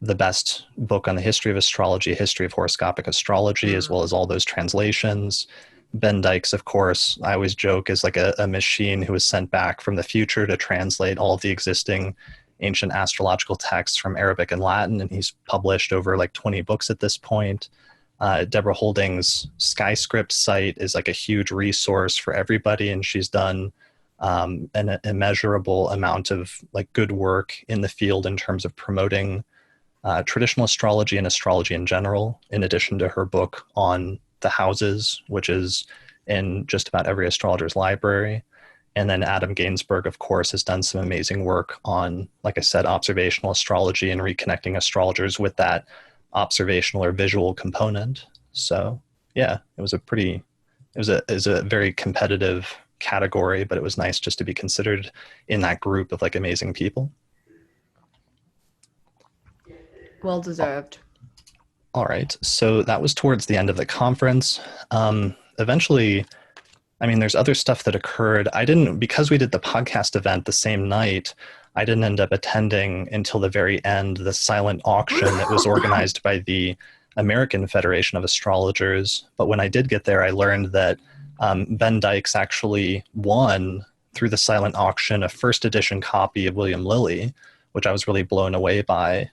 the best book on the history of astrology, history of horoscopic astrology, as well as all those translations. Ben Dykes, of course, I always joke, is like a machine who was sent back from the future to translate all of the existing ancient astrological texts from Arabic and Latin, and he's published over like 20 books at this point. Deborah Holding's SkyScript site is like a huge resource for everybody, and she's done an immeasurable amount of like good work in the field in terms of promoting traditional astrology and astrology in general, in addition to her book on the houses, which is in just about every astrologer's library. And then Adam Gainsbourg, of course, has done some amazing work on, like I said, observational astrology and reconnecting astrologers with that observational or visual component. So yeah, it was a very competitive category, but it was nice just to be considered in that group of like amazing people. Well deserved. All right. So that was towards the end of the conference. Eventually, I mean, there's other stuff that occurred. Because we did the podcast event the same night, I didn't end up attending until the very end, the silent auction that was organized by the American Federation of Astrologers. But when I did get there, I learned that Ben Dykes actually won through the silent auction a first edition copy of William Lilly, which I was really blown away by.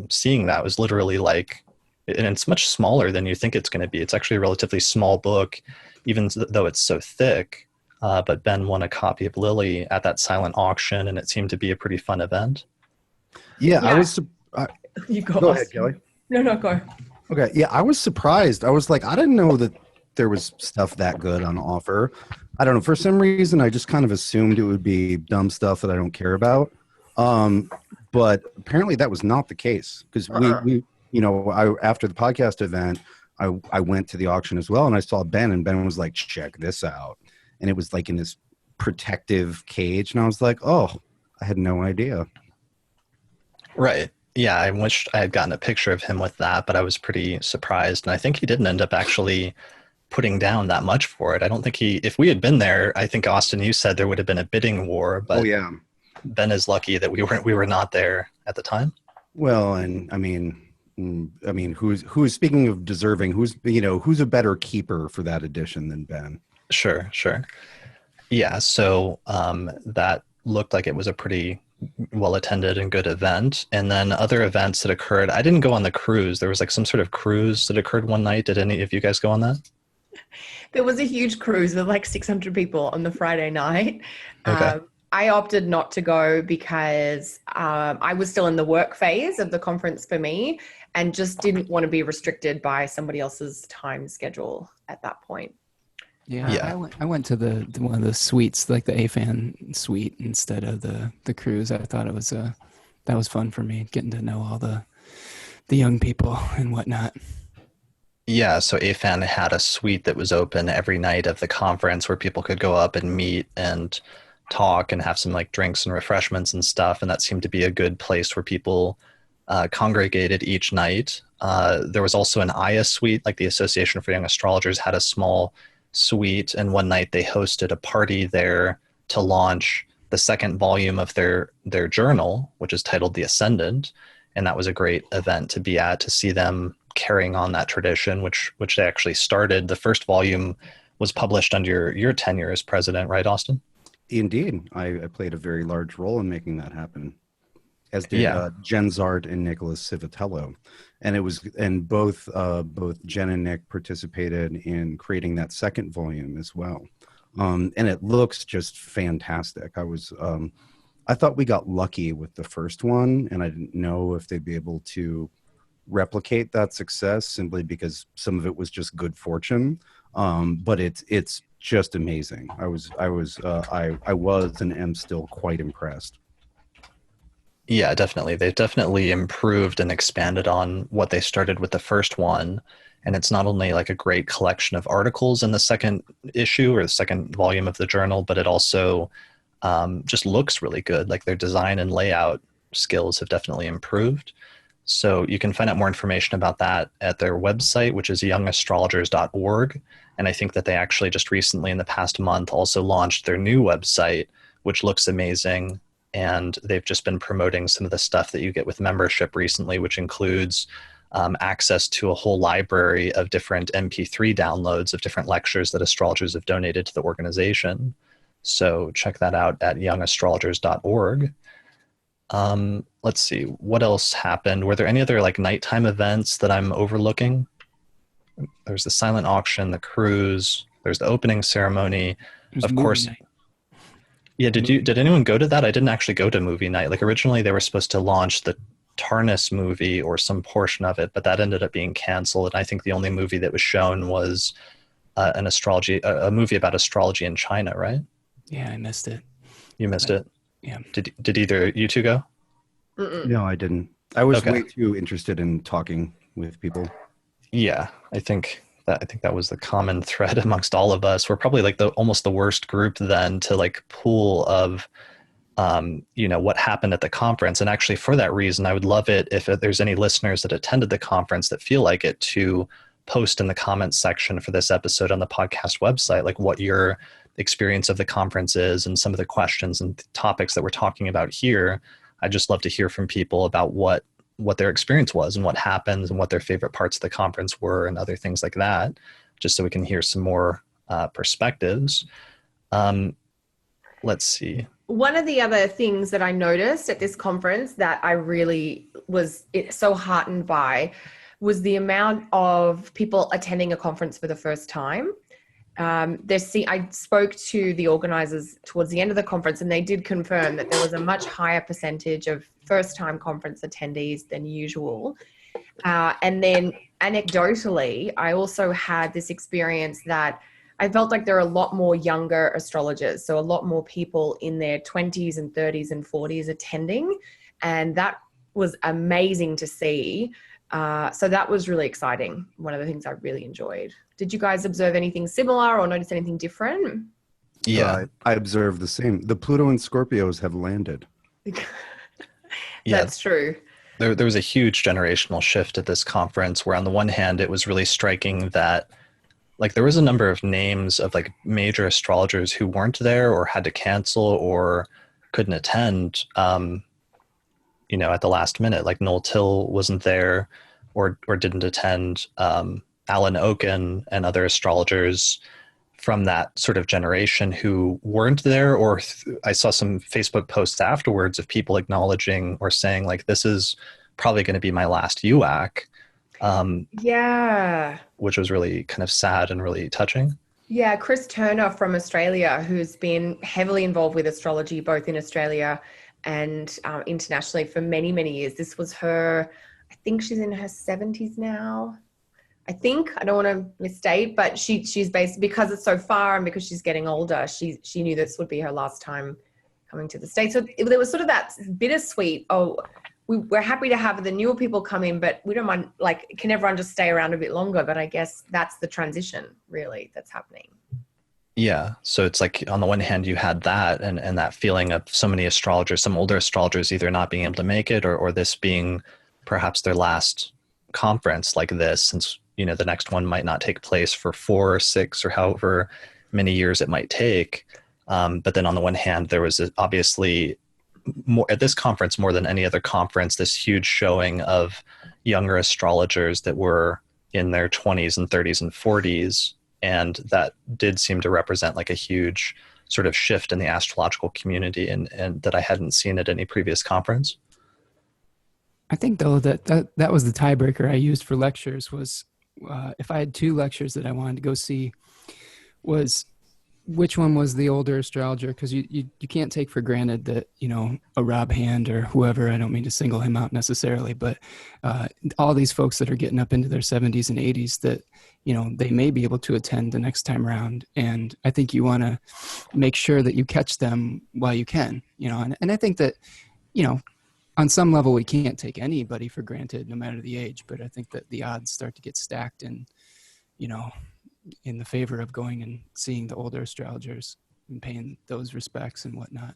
Seeing that was literally like, and it's much smaller than you think it's going to be. It's actually a relatively small book, even though it's so thick. But Ben won a copy of Lilly at that silent auction, and it seemed to be a pretty fun event. Yeah. I was. You go ahead, Kelly. No, go. Okay. Yeah, I was surprised. I was like, I didn't know that there was stuff that good on offer. I don't know. For some reason, I just kind of assumed it would be dumb stuff that I don't care about. But apparently that was not the case, because we after the podcast event, I went to the auction as well, and I saw Ben, and Ben was like, check this out. And it was like in this protective cage. And I was like, oh, I had no idea. Right. Yeah. I wished I had gotten a picture of him with that, but I was pretty surprised. And I think he didn't end up actually putting down that much for it. I don't think if we had been there, I think, Austin, you said there would have been a bidding war, but oh, yeah. Ben is lucky that we were not there at the time. Well, and I mean, who's speaking of deserving, who's a better keeper for that edition than Ben? Sure. Yeah. So that looked like it was a pretty well attended and good event. And then other events that occurred, I didn't go on the cruise. There was like some sort of cruise that occurred one night. Did any of you guys go on that? There was a huge cruise with like 600 people on the Friday night. Okay. I opted not to go because I was still in the work phase of the conference for me, and just didn't want to be restricted by somebody else's time schedule at that point. Yeah. I went to the one of the suites, like the AFAN suite, instead of the cruise. I thought it was that was fun for me, getting to know all the young people and whatnot. Yeah, so AFAN had a suite that was open every night of the conference where people could go up and meet and talk and have some like drinks and refreshments and stuff. And that seemed to be a good place where people congregated each night. There was also an Aya suite, like the Association for Young Astrologers had a small suite, and one night they hosted a party there to launch the second volume of their journal, which is titled The Ascendant. And that was a great event to be at, to see them carrying on that tradition, which they actually started. The first volume was published under your tenure as president, right, Austin? Indeed. I played a very large role in making that happen, as did Jen Zart and Nicholas Civitello. And both Jen and Nick participated in creating that second volume as well. And it looks just fantastic. I thought we got lucky with the first one, and I didn't know if they'd be able to replicate that success simply because some of it was just good fortune. But it's just amazing. I was and am still quite impressed. Yeah, definitely. They've definitely improved and expanded on what they started with the first one. And it's not only like a great collection of articles in the second issue or the second volume of the journal, but it also just looks really good. Like their design and layout skills have definitely improved. So you can find out more information about that at their website, which is youngastrologers.org. And I think that they actually just recently in the past month also launched their new website, which looks amazing. And they've just been promoting some of the stuff that you get with membership recently, which includes access to a whole library of different MP3 downloads of different lectures that astrologers have donated to the organization. So check that out at youngastrologers.org. Let's see, what else happened? Were there any other like nighttime events that I'm overlooking? There's the silent auction, the cruise, there's the opening ceremony. Of course. Night. Yeah, did anyone go to that? I didn't actually go to movie night. Like originally they were supposed to launch the Tarnus movie or some portion of it, but that ended up being canceled. And I think the only movie that was shown was a movie about astrology in China, right? Yeah, I missed it. You missed it? Yeah. Did either you two go? No, I didn't. I was way too interested in talking with people. Yeah, I think that was the common thread amongst all of us. We're probably like almost the worst group then to like pool of what happened at the conference. And actually for that reason, I would love it if there's any listeners that attended the conference that feel like it to post in the comments section for this episode on the podcast website, like what your experience of the conference is and some of the questions and topics that we're talking about here. I'd just love to hear from people about what their experience was and what happened and what their favorite parts of the conference were and other things like that, just so we can hear some more perspectives. Let's see. One of the other things that I noticed at this conference that I really was so heartened by was the amount of people attending a conference for the first time. I spoke to the organizers towards the end of the conference, and they did confirm that there was a much higher percentage of first-time conference attendees than usual. And then anecdotally, I also had this experience that I felt like there are a lot more younger astrologers, so a lot more people in their 20s and 30s and 40s attending, and that was amazing to see. So that was really exciting. One of the things I really enjoyed. Did you guys observe anything similar or notice anything different? Yeah, I observed the same. The Pluto and Scorpios have landed. That's true. There was a huge generational shift at this conference where on the one hand, it was really striking that like there was a number of names of like major astrologers who weren't there or had to cancel or couldn't attend, at the last minute. Like Noel Till wasn't there or didn't attend. Alan Oken and other astrologers from that sort of generation who weren't there, or I saw some Facebook posts afterwards of people acknowledging or saying like, this is probably going to be my last UAC. Which was really kind of sad and really touching. Yeah, Chris Turner from Australia, who's been heavily involved with astrology, both in Australia and internationally for many, many years. This was her, I think she's in her 70s now. I don't want to misstate, but she's based, because it's so far and because she's getting older, she knew this would be her last time coming to the States. So there was sort of that bittersweet, we're happy to have the newer people come in, but we don't mind, like, can everyone just stay around a bit longer? But I guess that's the transition really that's happening. Yeah. So it's like on the one hand, you had that and that feeling of so many astrologers, some older astrologers either not being able to make it or this being perhaps their last conference like this, since, you know, the next one might not take place for 4 or 6 or however many years it might take. But then on the one hand, there was obviously more at this conference, more than any other conference, this huge showing of younger astrologers that were in their 20s and 30s and 40s. And that did seem to represent like a huge sort of shift in the astrological community, and that I hadn't seen at any previous conference. I think though that was the tiebreaker I used for lectures was if I had 2 lectures that I wanted to go see, was which one was the older astrologer, because you can't take for granted that, you know, a Rob Hand or whoever, I don't mean to single him out necessarily, but all these folks that are getting up into their 70s and 80s that, you know, they may be able to attend the next time around. And I think you want to make sure that you catch them while you can, you know, and I think that, you know, on some level we can't take anybody for granted no matter the age, but I think that the odds start to get stacked and, you know, in the favor of going and seeing the older astrologers and paying those respects and whatnot.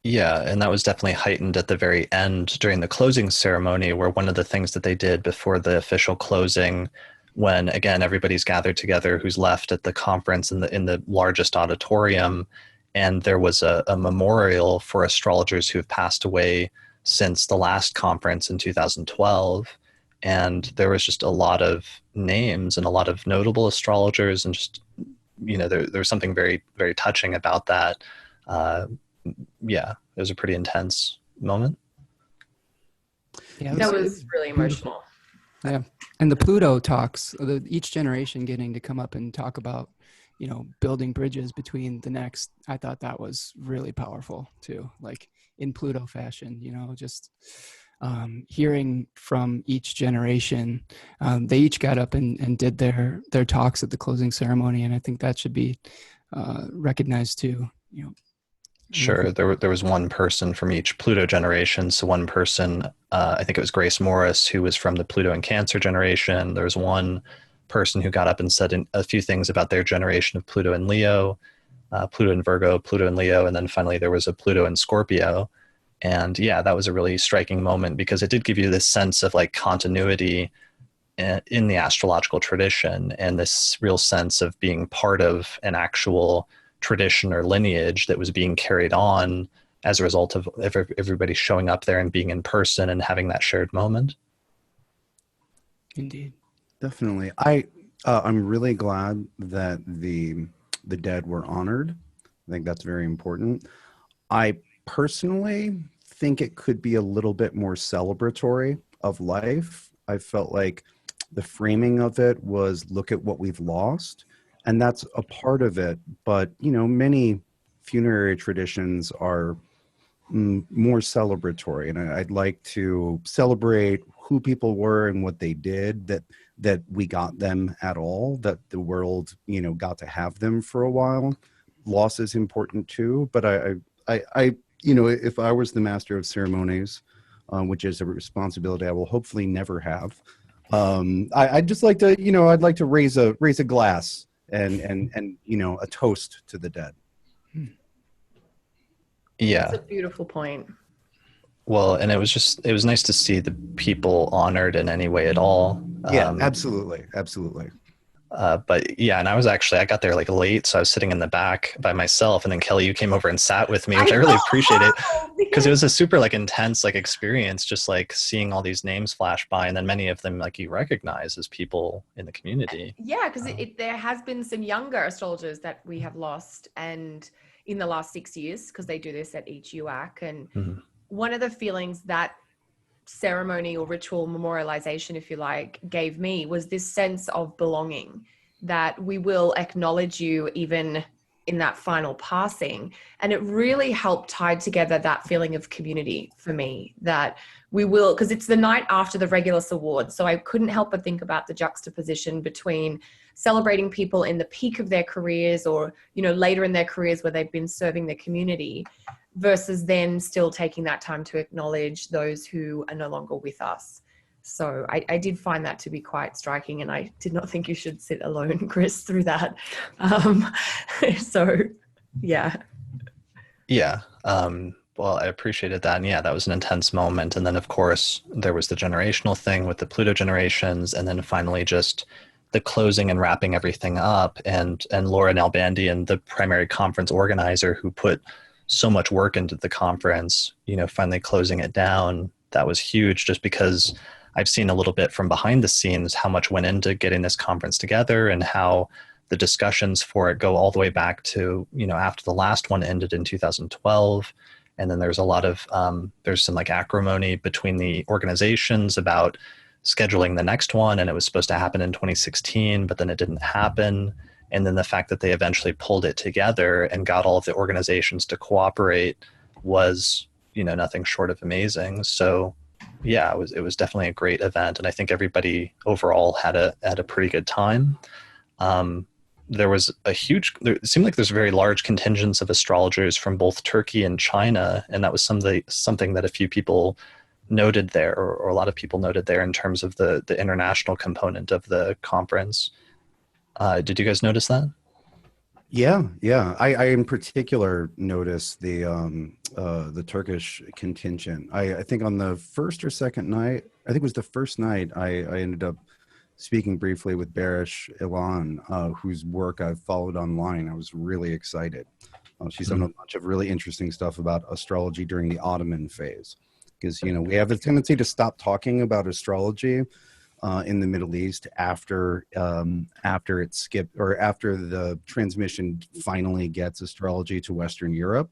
Yeah, and that was definitely heightened at the very end during the closing ceremony, where one of the things that they did before the official closing, when again everybody's gathered together who's left at the conference in the largest auditorium, and there was a memorial for astrologers who have passed away since the last conference in 2012. And there was just a lot of names and a lot of notable astrologers, and just, you know, there was something very, very touching about that. Yeah, it was a pretty intense moment. Yeah, that was really emotional. Yeah, and the Pluto talks, each generation getting to come up and talk about, you know, building bridges between the next. I thought that was really powerful too, like in Pluto fashion, you know, just hearing from each generation. They each got up and did their talks at the closing ceremony, and I think that should be recognized too, you know. Sure. There was one person from each Pluto generation. So one person, I think it was Grace Morris, who was from the Pluto and Cancer generation. There was one person who got up and said a few things about their generation of Pluto and Leo, Pluto and Virgo, Pluto and Leo, and then finally there was a Pluto and Scorpio. And yeah, that was a really striking moment, because it did give you this sense of like continuity in the astrological tradition, and this real sense of being part of an actual tradition or lineage that was being carried on as a result of everybody showing up there and being in person and having that shared moment. Indeed. Definitely. I'm really glad that the dead were honored. I think that's very important. I personally think it could be a little bit more celebratory of life. I felt like the framing of it was, look at what we've lost, and that's a part of it. But, you know, many funerary traditions are more celebratory, and I'd like to celebrate who people were and what they did, that we got them at all, that the world, you know, got to have them for a while. Loss is important too, but I you know, if I was the master of ceremonies, which is a responsibility I will hopefully never have, I'd just like to, you know, I'd like to raise a glass and you know, a toast to the dead. Yeah, That's a beautiful point. Well, and it was nice to see the people honored in any way at all. Yeah, absolutely. But yeah, and I got there like late, so I was sitting in the back by myself, and then Kelly, you came over and sat with me, which I really appreciated, because it was a super like intense like experience, just like seeing all these names flash by, and then many of them like you recognize as people in the community. Yeah, because there has been some younger astrologers that we have lost, and in the last 6 years, because they do this at each UAC, and one of the feelings that ceremony or ritual memorialization, if you like, gave me was this sense of belonging, that we will acknowledge you even in that final passing. And it really helped tie together that feeling of community for me, that we will, because it's the night after the Regulus Awards. So I couldn't help but think about the juxtaposition between celebrating people in the peak of their careers, or, you know, later in their careers where they've been serving their community, versus then still taking that time to acknowledge those who are no longer with us. So I did find that to be quite striking, and I did not think you should sit alone, Chris, through that. So, yeah. Yeah. Well, I appreciated that. And yeah, that was an intense moment. And then, of course, there was the generational thing with the Pluto generations. And then finally, just the closing and wrapping everything up. And Laura Nalbandian, the primary conference organizer who put so much work into the conference, finally closing it down. That was huge, just because I've seen a little bit from behind the scenes how much went into getting this conference together, and how the discussions for it go all the way back to, after the last one ended in 2012. And then there's a lot of, there's some like acrimony between the organizations about scheduling the next one. And it was supposed to happen in 2016, but then it didn't happen. And then the fact that they eventually pulled it together and got all of the organizations to cooperate was, nothing short of amazing. So yeah, it was definitely a great event. And I think everybody overall had a pretty good time. There was it seemed like there's very large contingents of astrologers from both Turkey and China. And that was something that a few people noted there, or a lot of people noted there in terms of the international component of the conference. Did you guys notice that? Yeah. I in particular noticed the Turkish contingent. I think on the first or second night, I think it was the first night, I ended up speaking briefly with Barish Ilan, whose work I've followed online. I was really excited. She's done a bunch of really interesting stuff about astrology during the Ottoman phase. Because, we have a tendency to stop talking about astrology in the Middle East after it skipped, or after the transmission finally gets astrology to Western Europe.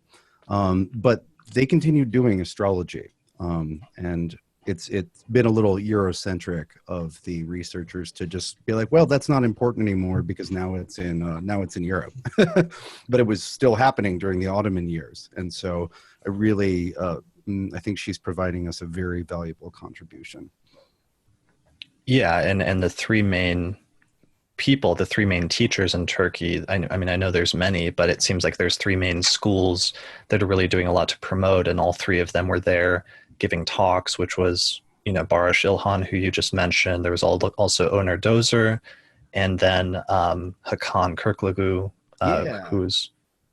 But they continue doing astrology. And it's been a little Eurocentric of the researchers to just be like, well, that's not important anymore because now it's in Europe. But it was still happening during the Ottoman years. And so I think she's providing us a very valuable contribution. Yeah, and the three main teachers in Turkey, I know there's many, but it seems like there's three main schools that are really doing a lot to promote, and all three of them were there giving talks, which was, Barish Ilhan, who you just mentioned. There was also Oner Dozer, and then Hakan Kirklagu, who's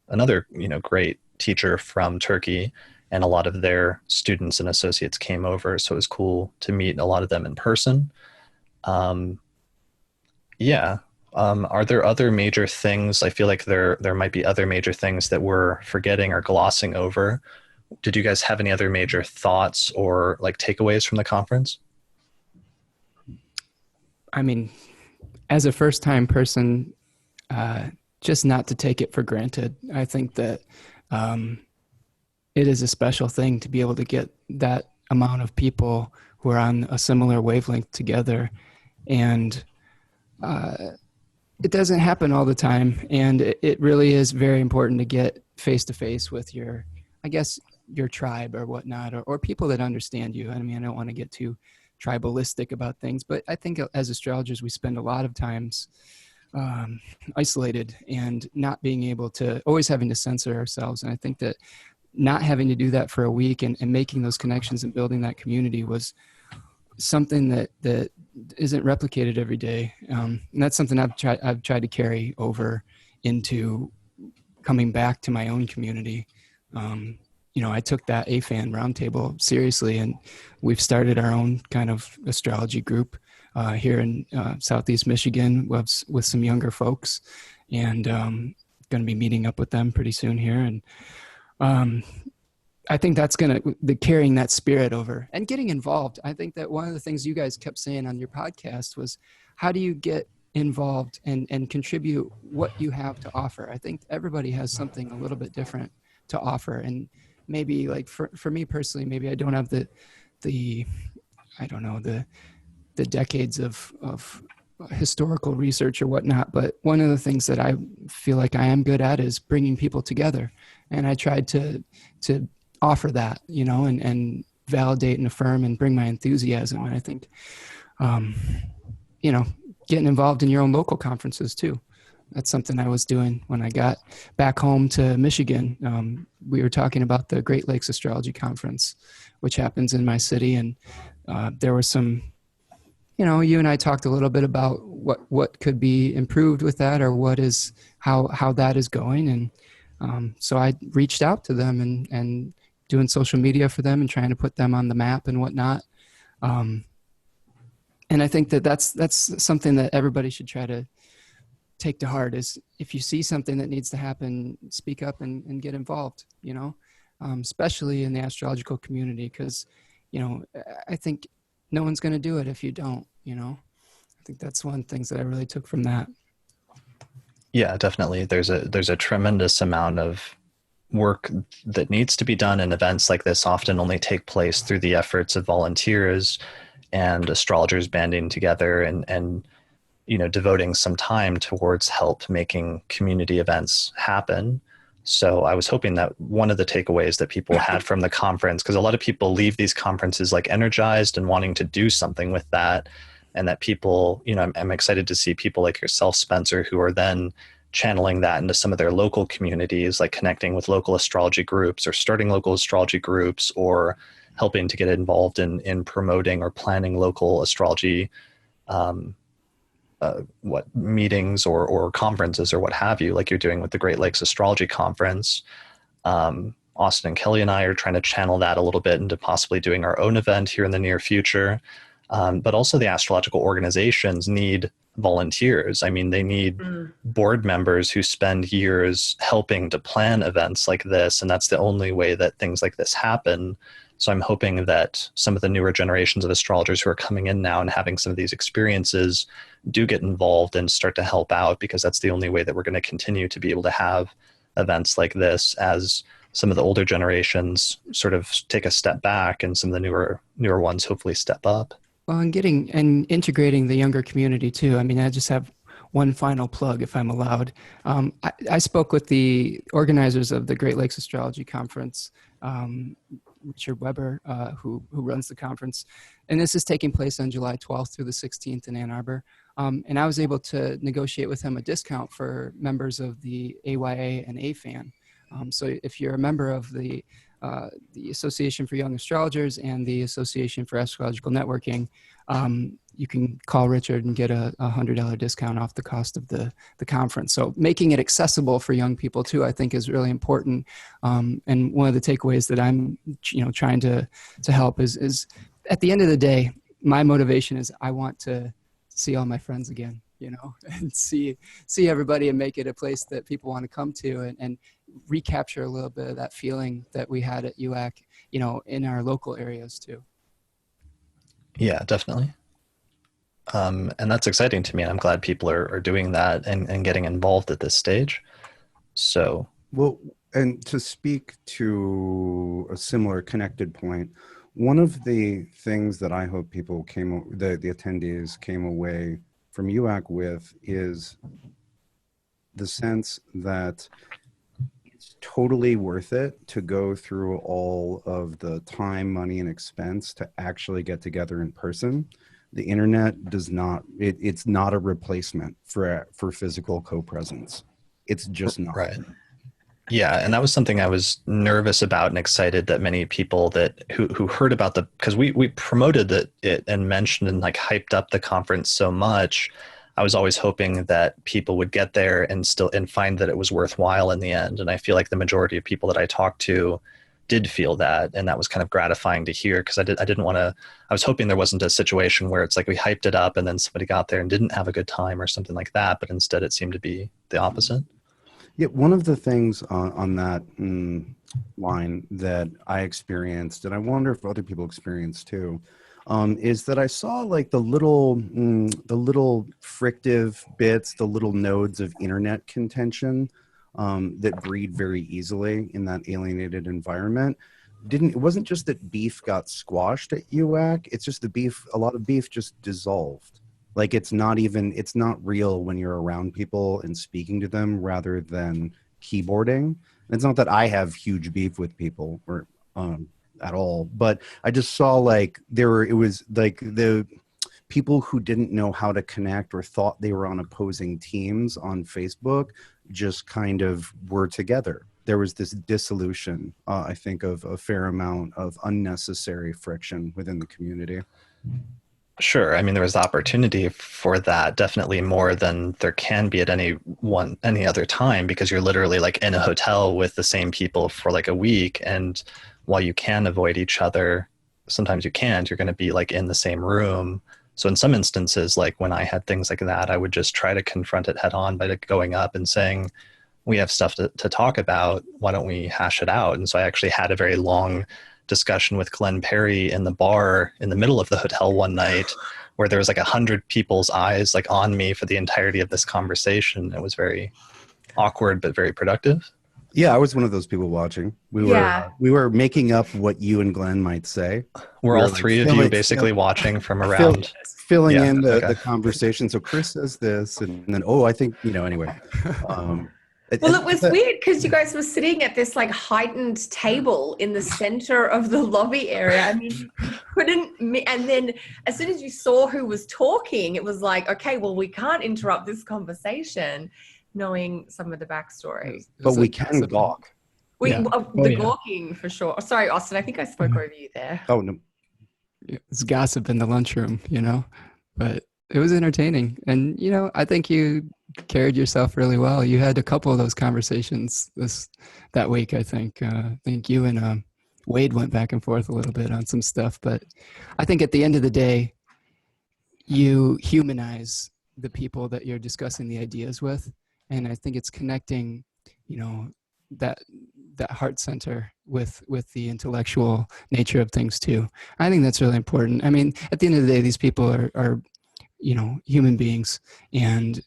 another, great teacher from Turkey. And a lot of their students and associates came over. So it was cool to meet a lot of them in person. Are there other major things? I feel like there might be other major things that we're forgetting or glossing over. Did you guys have any other major thoughts or like takeaways from the conference? I mean, as a first-time person, just not to take it for granted. I think that it is a special thing to be able to get that amount of people who are on a similar wavelength together. And it doesn't happen all the time. And it really is very important to get face-to-face with your tribe or whatnot, or people that understand you. I mean, I don't want to get too tribalistic about things, but I think as astrologers, we spend a lot of times isolated and not being able to, always having to censor ourselves. And I think that not having to do that for a week and making those connections and building that community was something that isn't replicated every day. And that's something I've tried to carry over into coming back to my own community. I took that AFAN roundtable seriously, and we've started our own kind of astrology group here in Southeast Michigan with some younger folks, and going to be meeting up with them pretty soon here. And I think that's carrying that spirit over and getting involved. I think that one of the things you guys kept saying on your podcast was, how do you get involved and contribute what you have to offer? I think everybody has something a little bit different to offer. And maybe like for me personally, maybe I don't have the decades of historical research or whatnot, but one of the things that I feel like I am good at is bringing people together. And I tried to offer that, and validate and affirm and bring my enthusiasm. And I think, getting involved in your own local conferences too. That's something I was doing when I got back home to Michigan. We were talking about the Great Lakes Astrology Conference, which happens in my city. And there was some, you and I talked a little bit about what could be improved with that, or how that is going. And so I reached out to them and doing social media for them and trying to put them on the map and whatnot. And I think that's something that everybody should try to take to heart, is if you see something that needs to happen, speak up and get involved, especially in the astrological community, because, I think no one's going to do it if you don't, I think that's one of the things that I really took from that. Yeah, definitely. There's a tremendous amount of work that needs to be done, and events like this often only take place through the efforts of volunteers and astrologers banding together and devoting some time towards help making community events happen. So I was hoping that one of the takeaways that people had from the conference, because a lot of people leave these conferences like energized and wanting to do something with that, and that people, I'm excited to see people like yourself, Spencer, who are then channeling that into some of their local communities, like connecting with local astrology groups or starting local astrology groups, or helping to get involved in promoting or planning local astrology meetings or conferences or what have you, like you're doing with the Great Lakes Astrology Conference. Austin and Kelly and I are trying to channel that a little bit into possibly doing our own event here in the near future. But also the astrological organizations need volunteers. I mean, they need board members who spend years helping to plan events like this, and that's the only way that things like this happen. So I'm hoping that some of the newer generations of astrologers who are coming in now and having some of these experiences do get involved and start to help out, because that's the only way that we're going to continue to be able to have events like this, as some of the older generations sort of take a step back and some of the newer ones hopefully step up. Well, and integrating the younger community too. I mean, I just have one final plug, if I'm allowed. I spoke with the organizers of the Great Lakes Astrology Conference, Richard Weber, who runs the conference. And this is taking place on July 12th through the 16th in Ann Arbor. And I was able to negotiate with him a discount for members of the AYA and AFAN. So if you're a member of the Association for Young Astrologers and the Association for Astrological Networking, you can call Richard and get a $100 discount off the cost of the conference. So making it accessible for young people too, I think, is really important. And one of the takeaways that I'm trying to help is at the end of the day, my motivation is I want to see all my friends again, and see everybody and make it a place that people want to come to, and recapture a little bit of that feeling that we had at UAC, in our local areas too. Yeah, definitely. And that's exciting to me. I'm glad people are doing that and getting involved at this stage. So, well, and to speak to a similar connected point, one of the things that I hope people the attendees came away from UAC with is the sense that it's totally worth it to go through all of the time, money, and expense to actually get together in person. The internet does not, it's not a replacement for physical co-presence. It's just not. Right. Yeah, and that was something I was nervous about and excited that many people who heard about because we promoted it and mentioned and like hyped up the conference so much. I was always hoping that people would get there and find that it was worthwhile in the end. And I feel like the majority of people that I talked to did feel that, and that was kind of gratifying to hear, because I was hoping there wasn't a situation where it's like we hyped it up and then somebody got there and didn't have a good time or something like that, but instead it seemed to be the opposite. Yeah, one of the things on that line that I experienced, and I wonder if other people experienced too, is that I saw like the little frictive bits, the little nodes of internet contention that breed very easily in that alienated environment. It wasn't just that beef got squashed at UAC, it's just a lot of beef just dissolved. Like it's not real when you're around people and speaking to them rather than keyboarding. And it's not that I have huge beef with people or at all, but I just saw like it was like the people who didn't know how to connect or thought they were on opposing teams on Facebook just kind of were together. There was this dissolution, I think, of a fair amount of unnecessary friction within the community. Sure. I mean, there was opportunity for that, definitely more than there can be at any other time, because you're literally like in a hotel with the same people for like a week. And while you can avoid each other, sometimes you can't. You're going to be like in the same room. So in some instances, like when I had things like that, I would just try to confront it head on by like going up and saying, we have stuff to talk about. Why don't we hash it out? And so I actually had a very long discussion with Glenn Perry in the bar in the middle of the hotel one night, where there was like 100 people's eyes like on me for the entirety of this conversation. It was very awkward, but very productive. Yeah, I was one of those people watching. We were making up what you and Glenn might say. We're all three of you basically watching from around. Filling in the conversation. So Chris says this, and then, I think, anyway. Well, it was weird because you guys were sitting at this like heightened table in the center of the lobby area. I mean, you couldn't, and then as soon as you saw who was talking, it was like, okay, well, we can't interrupt this conversation, knowing some of the backstory. But we can gawk. Gawking for sure. Oh, sorry, Austin, I think I spoke over you there. Oh, no. It's gossip in the lunchroom, but it was entertaining. And, I think you carried yourself really well. You had a couple of those conversations that week, I think. I think you and Wade went back and forth a little bit on some stuff. But I think at the end of the day, you humanize the people that you're discussing the ideas with. And I think it's connecting, that heart center with the intellectual nature of things too. I think that's really important. I mean, at the end of the day, these people are human beings, and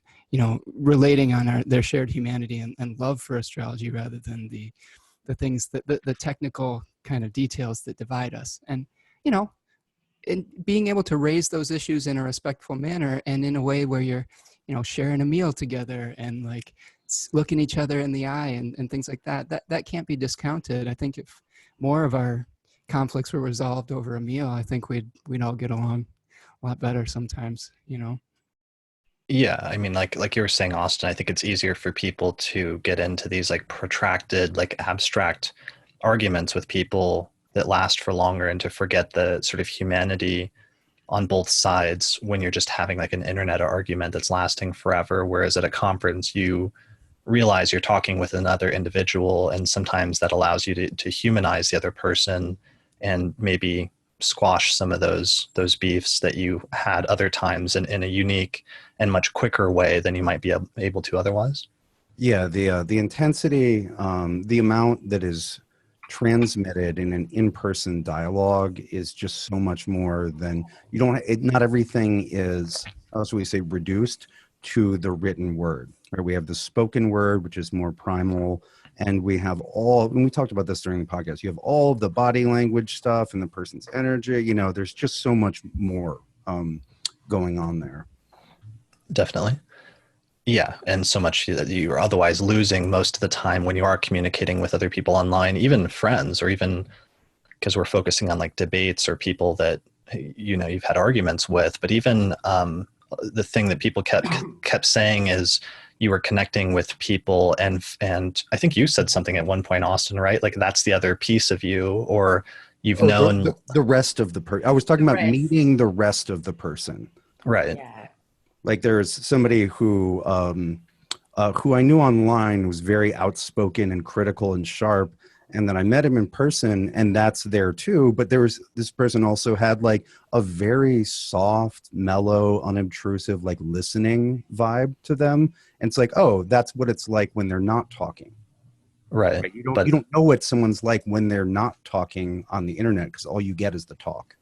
relating on their shared humanity and love for astrology rather than the things that the technical kind of details that divide us. And in being able to raise those issues in a respectful manner and in a way where you're sharing a meal together and like looking each other in the eye and things like that can't be discounted. I think if more of our conflicts were resolved over a meal, I think we'd all get along a lot better sometimes, Yeah, I mean, like you were saying, Austin, I think it's easier for people to get into these like protracted, like abstract arguments with people that last for longer, and to forget the sort of humanity on both sides when you're just having like an internet argument that's lasting forever. Whereas at a conference, you realize you're talking with another individual, and sometimes that allows you to humanize the other person and maybe squash some of those beefs that you had other times in a unique and much quicker way than you might be able to otherwise. Yeah, the intensity, the amount that is transmitted in an in-person dialogue is just so much more than not everything is, how should we say, reduced to the written word. Right? We have the spoken word, which is more primal. And we have and we talked about this during the podcast, you have all the body language stuff and the person's energy. There's just so much more going on there. Definitely. Yeah. And so much that you are otherwise losing most of the time when you are communicating with other people online, even friends, or even because we're focusing on like debates or people that, you've had arguments with. But even the thing that people kept saying is, you were connecting with people, and I think you said something at one point, Austin, right? Like that's the other piece of you, or you've known the rest of the person. I was talking about meeting the rest of the person. Right. Yeah. Like there's somebody who I knew online was very outspoken and critical and sharp. And then I met him in person, and that's there too. But this person also had like a very soft, mellow, unobtrusive, like listening vibe to them. And it's like, oh, that's what it's like when they're not talking. Right. You don't know what someone's like when they're not talking on the internet, because all you get is the talk.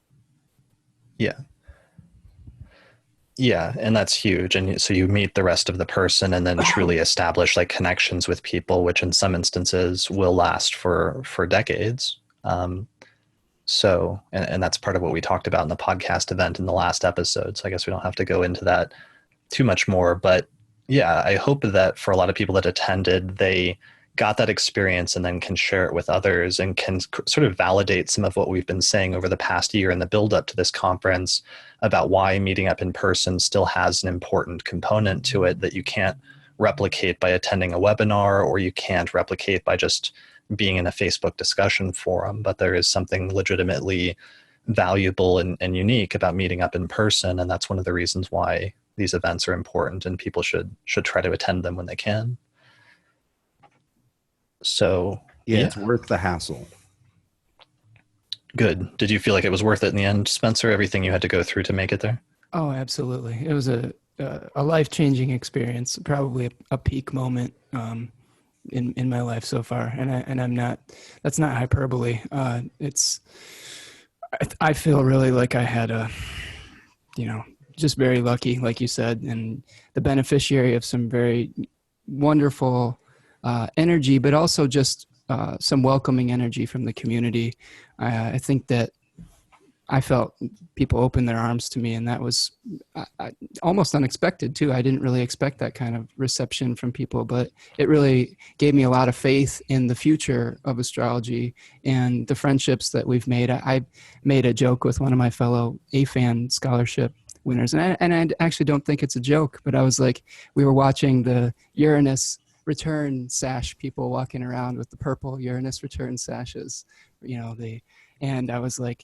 Yeah. Yeah, and that's huge. And so you meet the rest of the person and then truly establish like connections with people, which in some instances will last for decades. So that's part of what we talked about in the podcast event in the last episode. So I guess we don't have to go into that too much more. But yeah, I hope that for a lot of people that attended, they got that experience and then can share it with others and can sort of validate some of what we've been saying over the past year in the build up to this conference about why meeting up in person still has an important component to it that you can't replicate by attending a webinar, or you can't replicate by just being in a Facebook discussion forum. But there is something legitimately valuable and unique about meeting up in person. And that's one of the reasons why these events are important, and people should try to attend them when they can. So yeah, it's worth the hassle. Good. Did you feel like it was worth it in the end, Spencer? Everything you had to go through to make it there? Oh, absolutely. It was a life-changing experience, probably a peak moment in my life so far. And I'm not, that's not hyperbole. I feel really like I had just very lucky, like you said, and the beneficiary of some very wonderful energy, but also just some welcoming energy from the community. I think that I felt people open their arms to me, and that was almost unexpected too. I didn't really expect that kind of reception from people, but it really gave me a lot of faith in the future of astrology and the friendships that we've made. I made a joke with one of my fellow AFAN scholarship winners, and I actually don't think it's a joke, but I was like, we were watching the Uranus return sash people walking around with the purple Uranus return sashes, and I was like,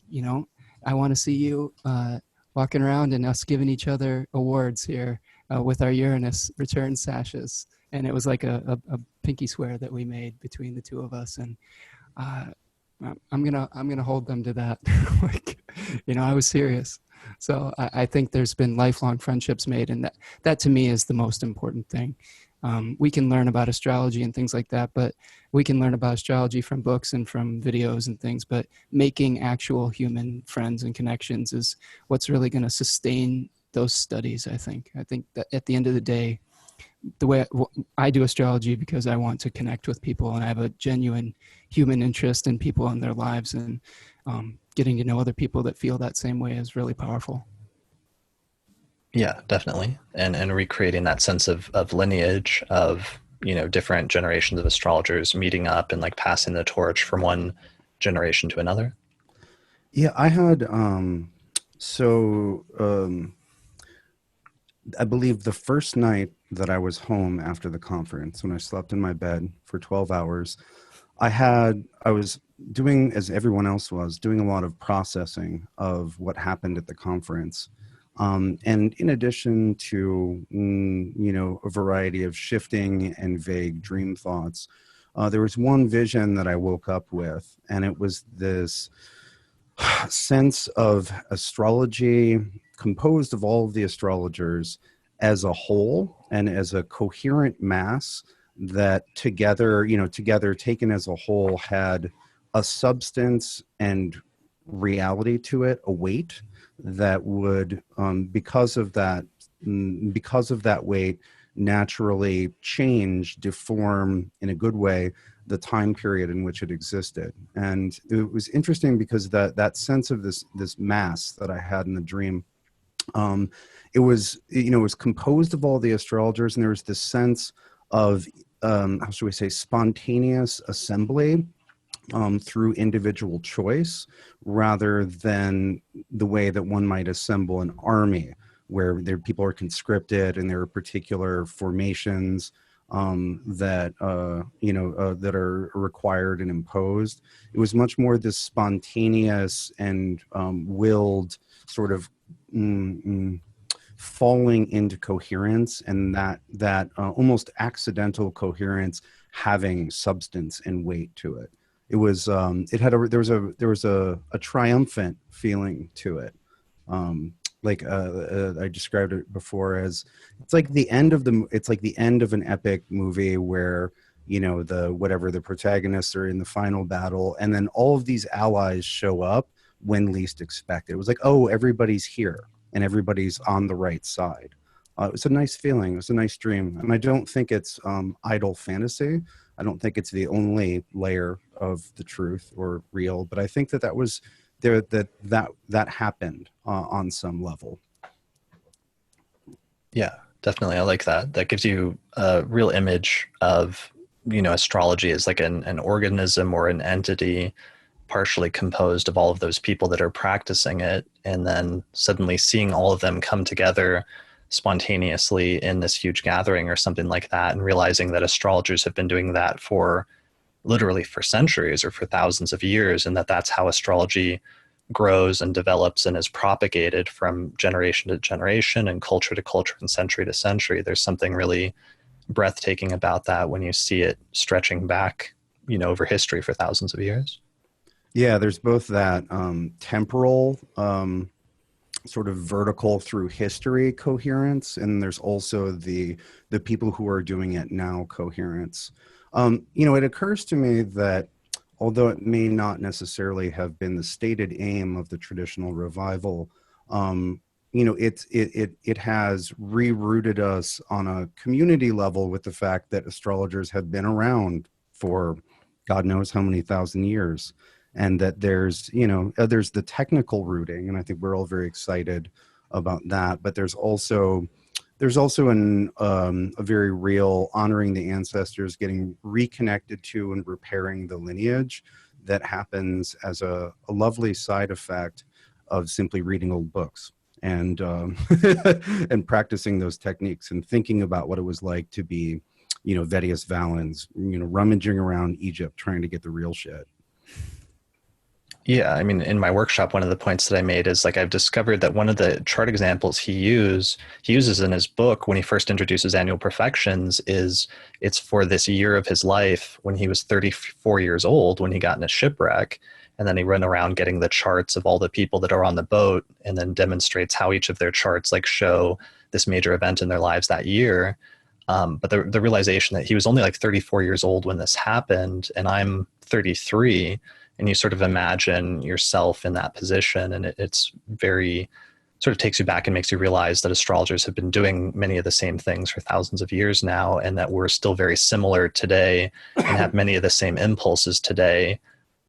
I want to see you walking around and us giving each other awards here with our Uranus return sashes. And it was like a pinky swear that we made between the two of us. And I'm gonna hold them to that. I was serious. So I think there's been lifelong friendships made, and that to me is the most important thing. We can learn about astrology and things like that, but we can learn about astrology from books and from videos and things, but making actual human friends and connections is what's really going to sustain those studies, I think. I think that at the end of the day, the way I do astrology because I want to connect with people, and I have a genuine human interest in people and their lives, and getting to know other people that feel that same way is really powerful. Yeah, definitely. And recreating that sense of lineage of, different generations of astrologers meeting up and like passing the torch from one generation to another. Yeah, I had, I believe the first night that I was home after the conference, when I slept in my bed for 12 hours, I was doing, as everyone else was, doing a lot of processing of what happened at the conference. And in addition to, a variety of shifting and vague dream thoughts, there was one vision that I woke up with, and it was this sense of astrology composed of all of the astrologers as a whole and as a coherent mass that together taken as a whole had a substance and reality to it, a weight that would, because of that weight, naturally change, deform in a good way the time period in which it existed. And it was interesting because that sense of this mass that I had in the dream, it was composed of all the astrologers, and there was this sense of how should we say, spontaneous assembly through individual choice, rather than the way that one might assemble an army, where people are conscripted and there are particular formations that are required and imposed. It was much more this spontaneous and willed sort of falling into coherence, and that almost accidental coherence having substance and weight to it. It was there was a triumphant feeling to it. I described it before as it's like the end of an epic movie where the protagonists are in the final battle, and then all of these allies show up when least expected. It was like, oh, everybody's here and everybody's on the right side. It was a nice feeling. It was a nice dream, and I don't think it's idle fantasy. I don't think it's the only layer of the truth or real, but I think that was there, that happened on some level. Yeah, definitely. I like that. That gives you a real image of, astrology as like an organism or an entity partially composed of all of those people that are practicing it, and then suddenly seeing all of them come together spontaneously in this huge gathering or something like that, and realizing that astrologers have been doing that for literally for centuries or for thousands of years, and that's how astrology grows and develops and is propagated from generation to generation and culture to culture and century to century. There's something really breathtaking about that when you see it stretching back, over history for thousands of years. Yeah, there's both that temporal sort of vertical through history coherence, and there's also the people who are doing it now coherence. It occurs to me that although it may not necessarily have been the stated aim of the traditional revival, it has rerouted us on a community level with the fact that astrologers have been around for God knows how many thousand years, and that there's the technical rooting, and I think we're all very excited about that. But there's also a very real honoring the ancestors, getting reconnected to and repairing the lineage that happens as a lovely side effect of simply reading old books and and practicing those techniques and thinking about what it was like to be, Vettius Valens, rummaging around Egypt trying to get the real shit. Yeah, I mean, in my workshop, one of the points that I made is I've discovered that one of the chart examples he uses in his book when he first introduces annual perfections it's for this year of his life when he was 34 years old when he got in a shipwreck. And then he ran around getting the charts of all the people that are on the boat and then demonstrates how each of their charts show this major event in their lives that year. But the realization that he was only 34 years old when this happened, and I'm 33, and you sort of imagine yourself in that position, and it's very sort of takes you back and makes you realize that astrologers have been doing many of the same things for thousands of years now, and that we're still very similar today and have many of the same impulses today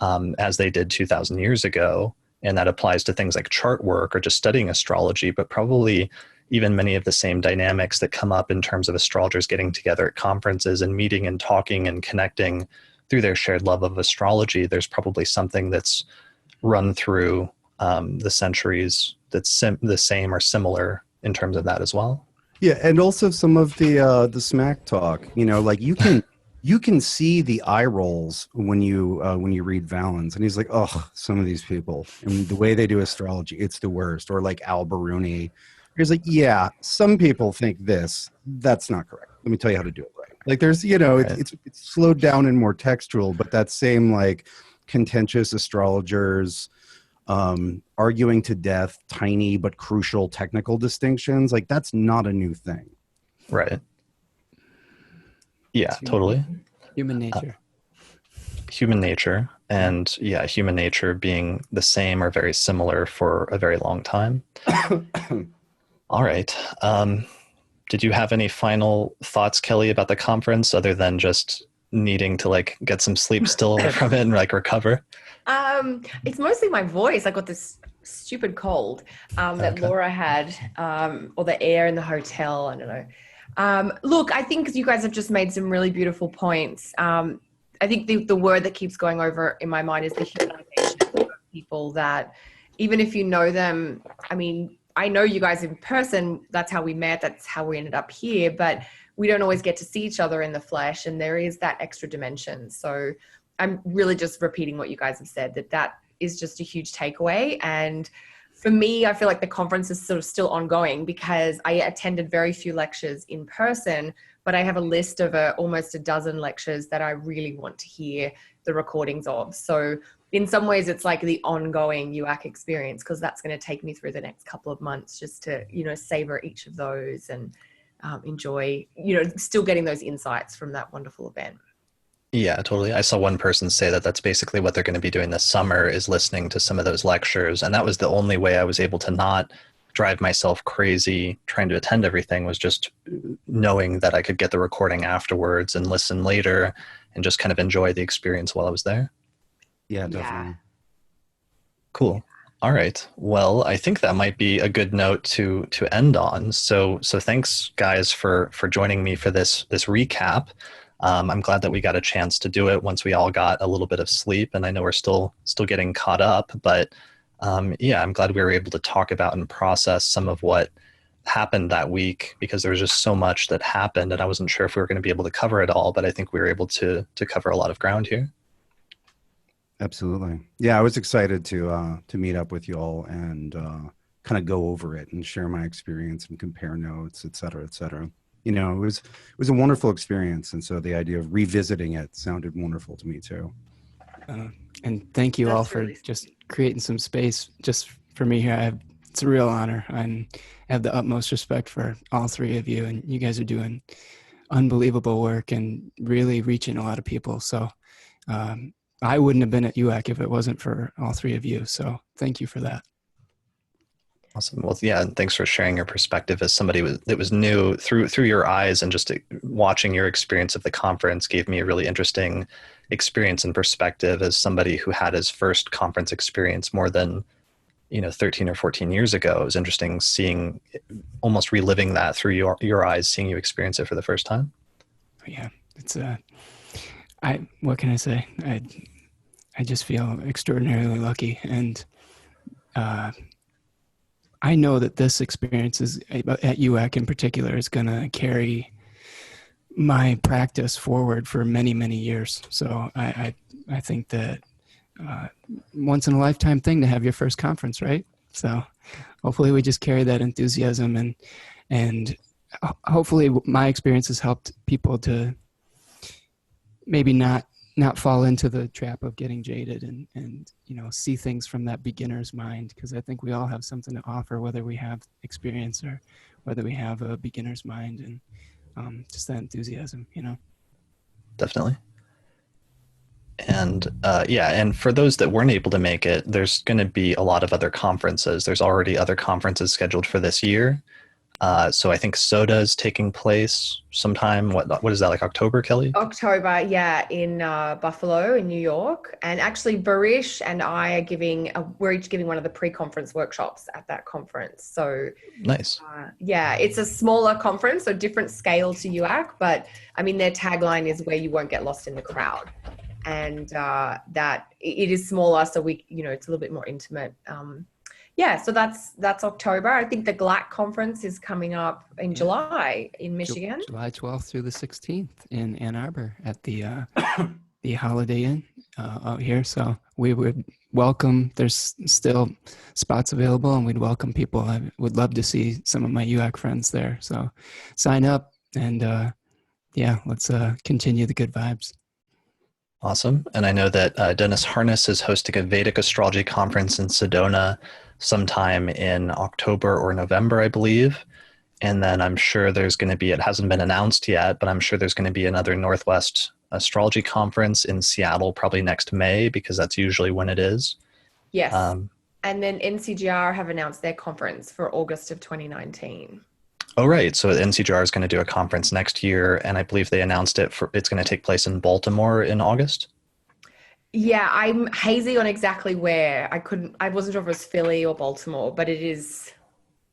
as they did 2,000 years ago. And that applies to things like chart work or just studying astrology, but probably even many of the same dynamics that come up in terms of astrologers getting together at conferences and meeting and talking and connecting through their shared love of astrology. There's probably something that's run through the centuries that's the same or similar in terms of that as well. Yeah, and also some of the smack talk. You can see the eye rolls when you read Valens, and he's like, "Oh, some of these people and the way they do astrology, it's the worst." Or like Al Baruni, he's like, "Yeah, some people think this. That's not correct. Let me tell you how to do it right." There's it's slowed down and more textual, but that same contentious astrologers arguing to death tiny but crucial technical distinctions, that's not a new thing. Right. Yeah, totally. Human nature. Human nature. And yeah, human nature being the same or very similar for a very long time. All right. Did you have any final thoughts, Kelly, about the conference other than just needing to get some sleep still from it and recover? It's mostly my voice. I got this stupid cold that Laura had, or the air in the hotel. I don't know. Look, I think you guys have just made some really beautiful points. I think the word that keeps going over in my mind is the humanization of people, that even if you know them, I mean, I know you guys in person, that's how we met, that's how we ended up here, but we don't always get to see each other in the flesh, and there is that extra dimension. So I'm really just repeating what you guys have said, that is just a huge takeaway. And for me, I feel like the conference is sort of still ongoing because I attended very few lectures in person, but I have a list of almost a dozen lectures that I really want to hear the recordings of. So in some ways, it's like the ongoing UAC experience, because that's going to take me through the next couple of months just to, savor each of those and enjoy, still getting those insights from that wonderful event. Yeah, totally. I saw one person say that that's basically what they're going to be doing this summer, is listening to some of those lectures. And that was the only way I was able to not drive myself crazy trying to attend everything, was just knowing that I could get the recording afterwards and listen later and just kind of enjoy the experience while I was there. Yeah, definitely. Yeah. Cool. All right. Well, I think that might be a good note to end on. So thanks guys for joining me for this recap. I'm glad that we got a chance to do it once we all got a little bit of sleep, and I know we're still getting caught up, but yeah, I'm glad we were able to talk about and process some of what happened that week, because there was just so much that happened and I wasn't sure if we were going to be able to cover it all, but I think we were able to cover a lot of ground here. Absolutely. Yeah, I was excited to meet up with you all and kind of go over it and share my experience and compare notes, et cetera, et cetera. It was a wonderful experience, and so the idea of revisiting it sounded wonderful to me too. And thank you That's all for really just creating some space just for me here. It's a real honor. I have the utmost respect for all three of you, and you guys are doing unbelievable work and really reaching a lot of people. So I wouldn't have been at UAC if it wasn't for all three of you. So thank you for that. Awesome. Well, yeah, and thanks for sharing your perspective as somebody that was new through your eyes, and just watching your experience of the conference gave me a really interesting experience and perspective as somebody who had his first conference experience more than 13 or 14 years ago. It was interesting seeing, almost reliving that through your eyes, seeing you experience it for the first time. Yeah, it's what can I say? I just feel extraordinarily lucky, and I know that this experience at UAC in particular is going to carry my practice forward for many, many years. So I think that once in a lifetime thing to have your first conference, right? So hopefully we just carry that enthusiasm, and hopefully my experience has helped people to maybe not fall into the trap of getting jaded and see things from that beginner's mind, because I think we all have something to offer, whether we have experience or whether we have a beginner's mind, and just that enthusiasm, Definitely. And and for those that weren't able to make it, there's going to be a lot of other conferences. There's already other conferences scheduled for this year. So I think SOTA is taking place sometime. What is that, like October, Kelly? October, yeah, in Buffalo, in New York. And actually, Barish and I are we're each giving one of the pre-conference workshops at that conference. So Nice. It's a smaller conference, so different scale to UAC, but I mean, their tagline is where you won't get lost in the crowd. And that it is smaller, so it's a little bit more intimate. So that's October. I think the GLAC conference is coming up in July in Michigan. July 12th through the 16th in Ann Arbor at the Holiday Inn out here. So we would welcome, there's still spots available, and we'd welcome people. I would love to see some of my UAC friends there. So sign up, and let's continue the good vibes. Awesome. And I know that Dennis Harness is hosting a Vedic Astrology Conference in Sedona sometime in October or November, I believe. And then I'm sure there's going to be, it hasn't been announced yet, but I'm sure there's going to be another Northwest Astrology Conference in Seattle probably next May, because that's usually when it is. Yes. And then NCGR have announced their conference for August of 2019. Oh, right. So NCGR is going to do a conference next year, and I believe they announced it's going to take place in Baltimore in August. Yeah, I'm hazy on exactly where. I wasn't sure if it was Philly or Baltimore, but it is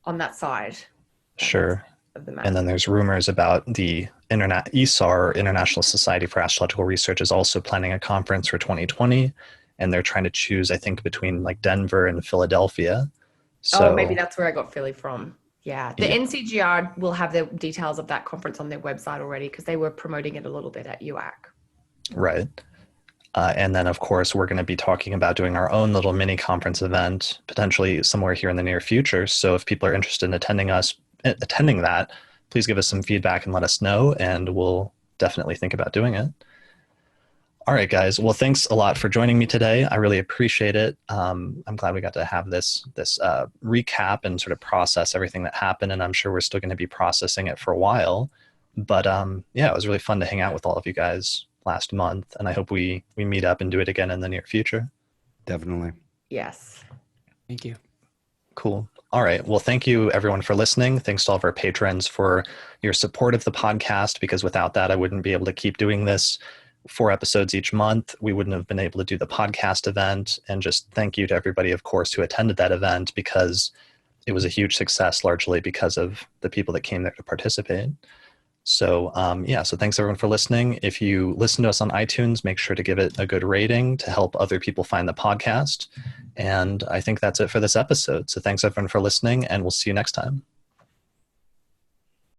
on that side. Sure. Of the map. And then there's rumors about the ISAR, International Society for Astrological Research, is also planning a conference for 2020, and they're trying to choose, I think, between like Denver and Philadelphia. So maybe that's where I got Philly from. Yeah, the NCGR will have the details of that conference on their website already, because they were promoting it a little bit at UAC. Right. And then, of course, we're going to be talking about doing our own little mini conference event, potentially somewhere here in the near future. So if people are interested in attending that, please give us some feedback and let us know, and we'll definitely think about doing it. All right, guys. Well, thanks a lot for joining me today. I really appreciate it. I'm glad we got to have this recap and sort of process everything that happened, and I'm sure we're still going to be processing it for a while. But it was really fun to hang out with all of you guys last month, and I hope we meet up and do it again in the near future. Definitely. Yes. Thank you. Cool. All right. Well, thank you everyone for listening. Thanks to all of our patrons for your support of the podcast, because without that, I wouldn't be able to keep doing this 4 episodes each month. We wouldn't have been able to do the podcast event. And just thank you to everybody, of course, who attended that event, because it was a huge success, largely because of the people that came there to participate. So so thanks everyone for listening. If you listen to us on iTunes, make sure to give it a good rating to help other people find the podcast. And I think that's it for this episode. So thanks everyone for listening, and we'll see you next time.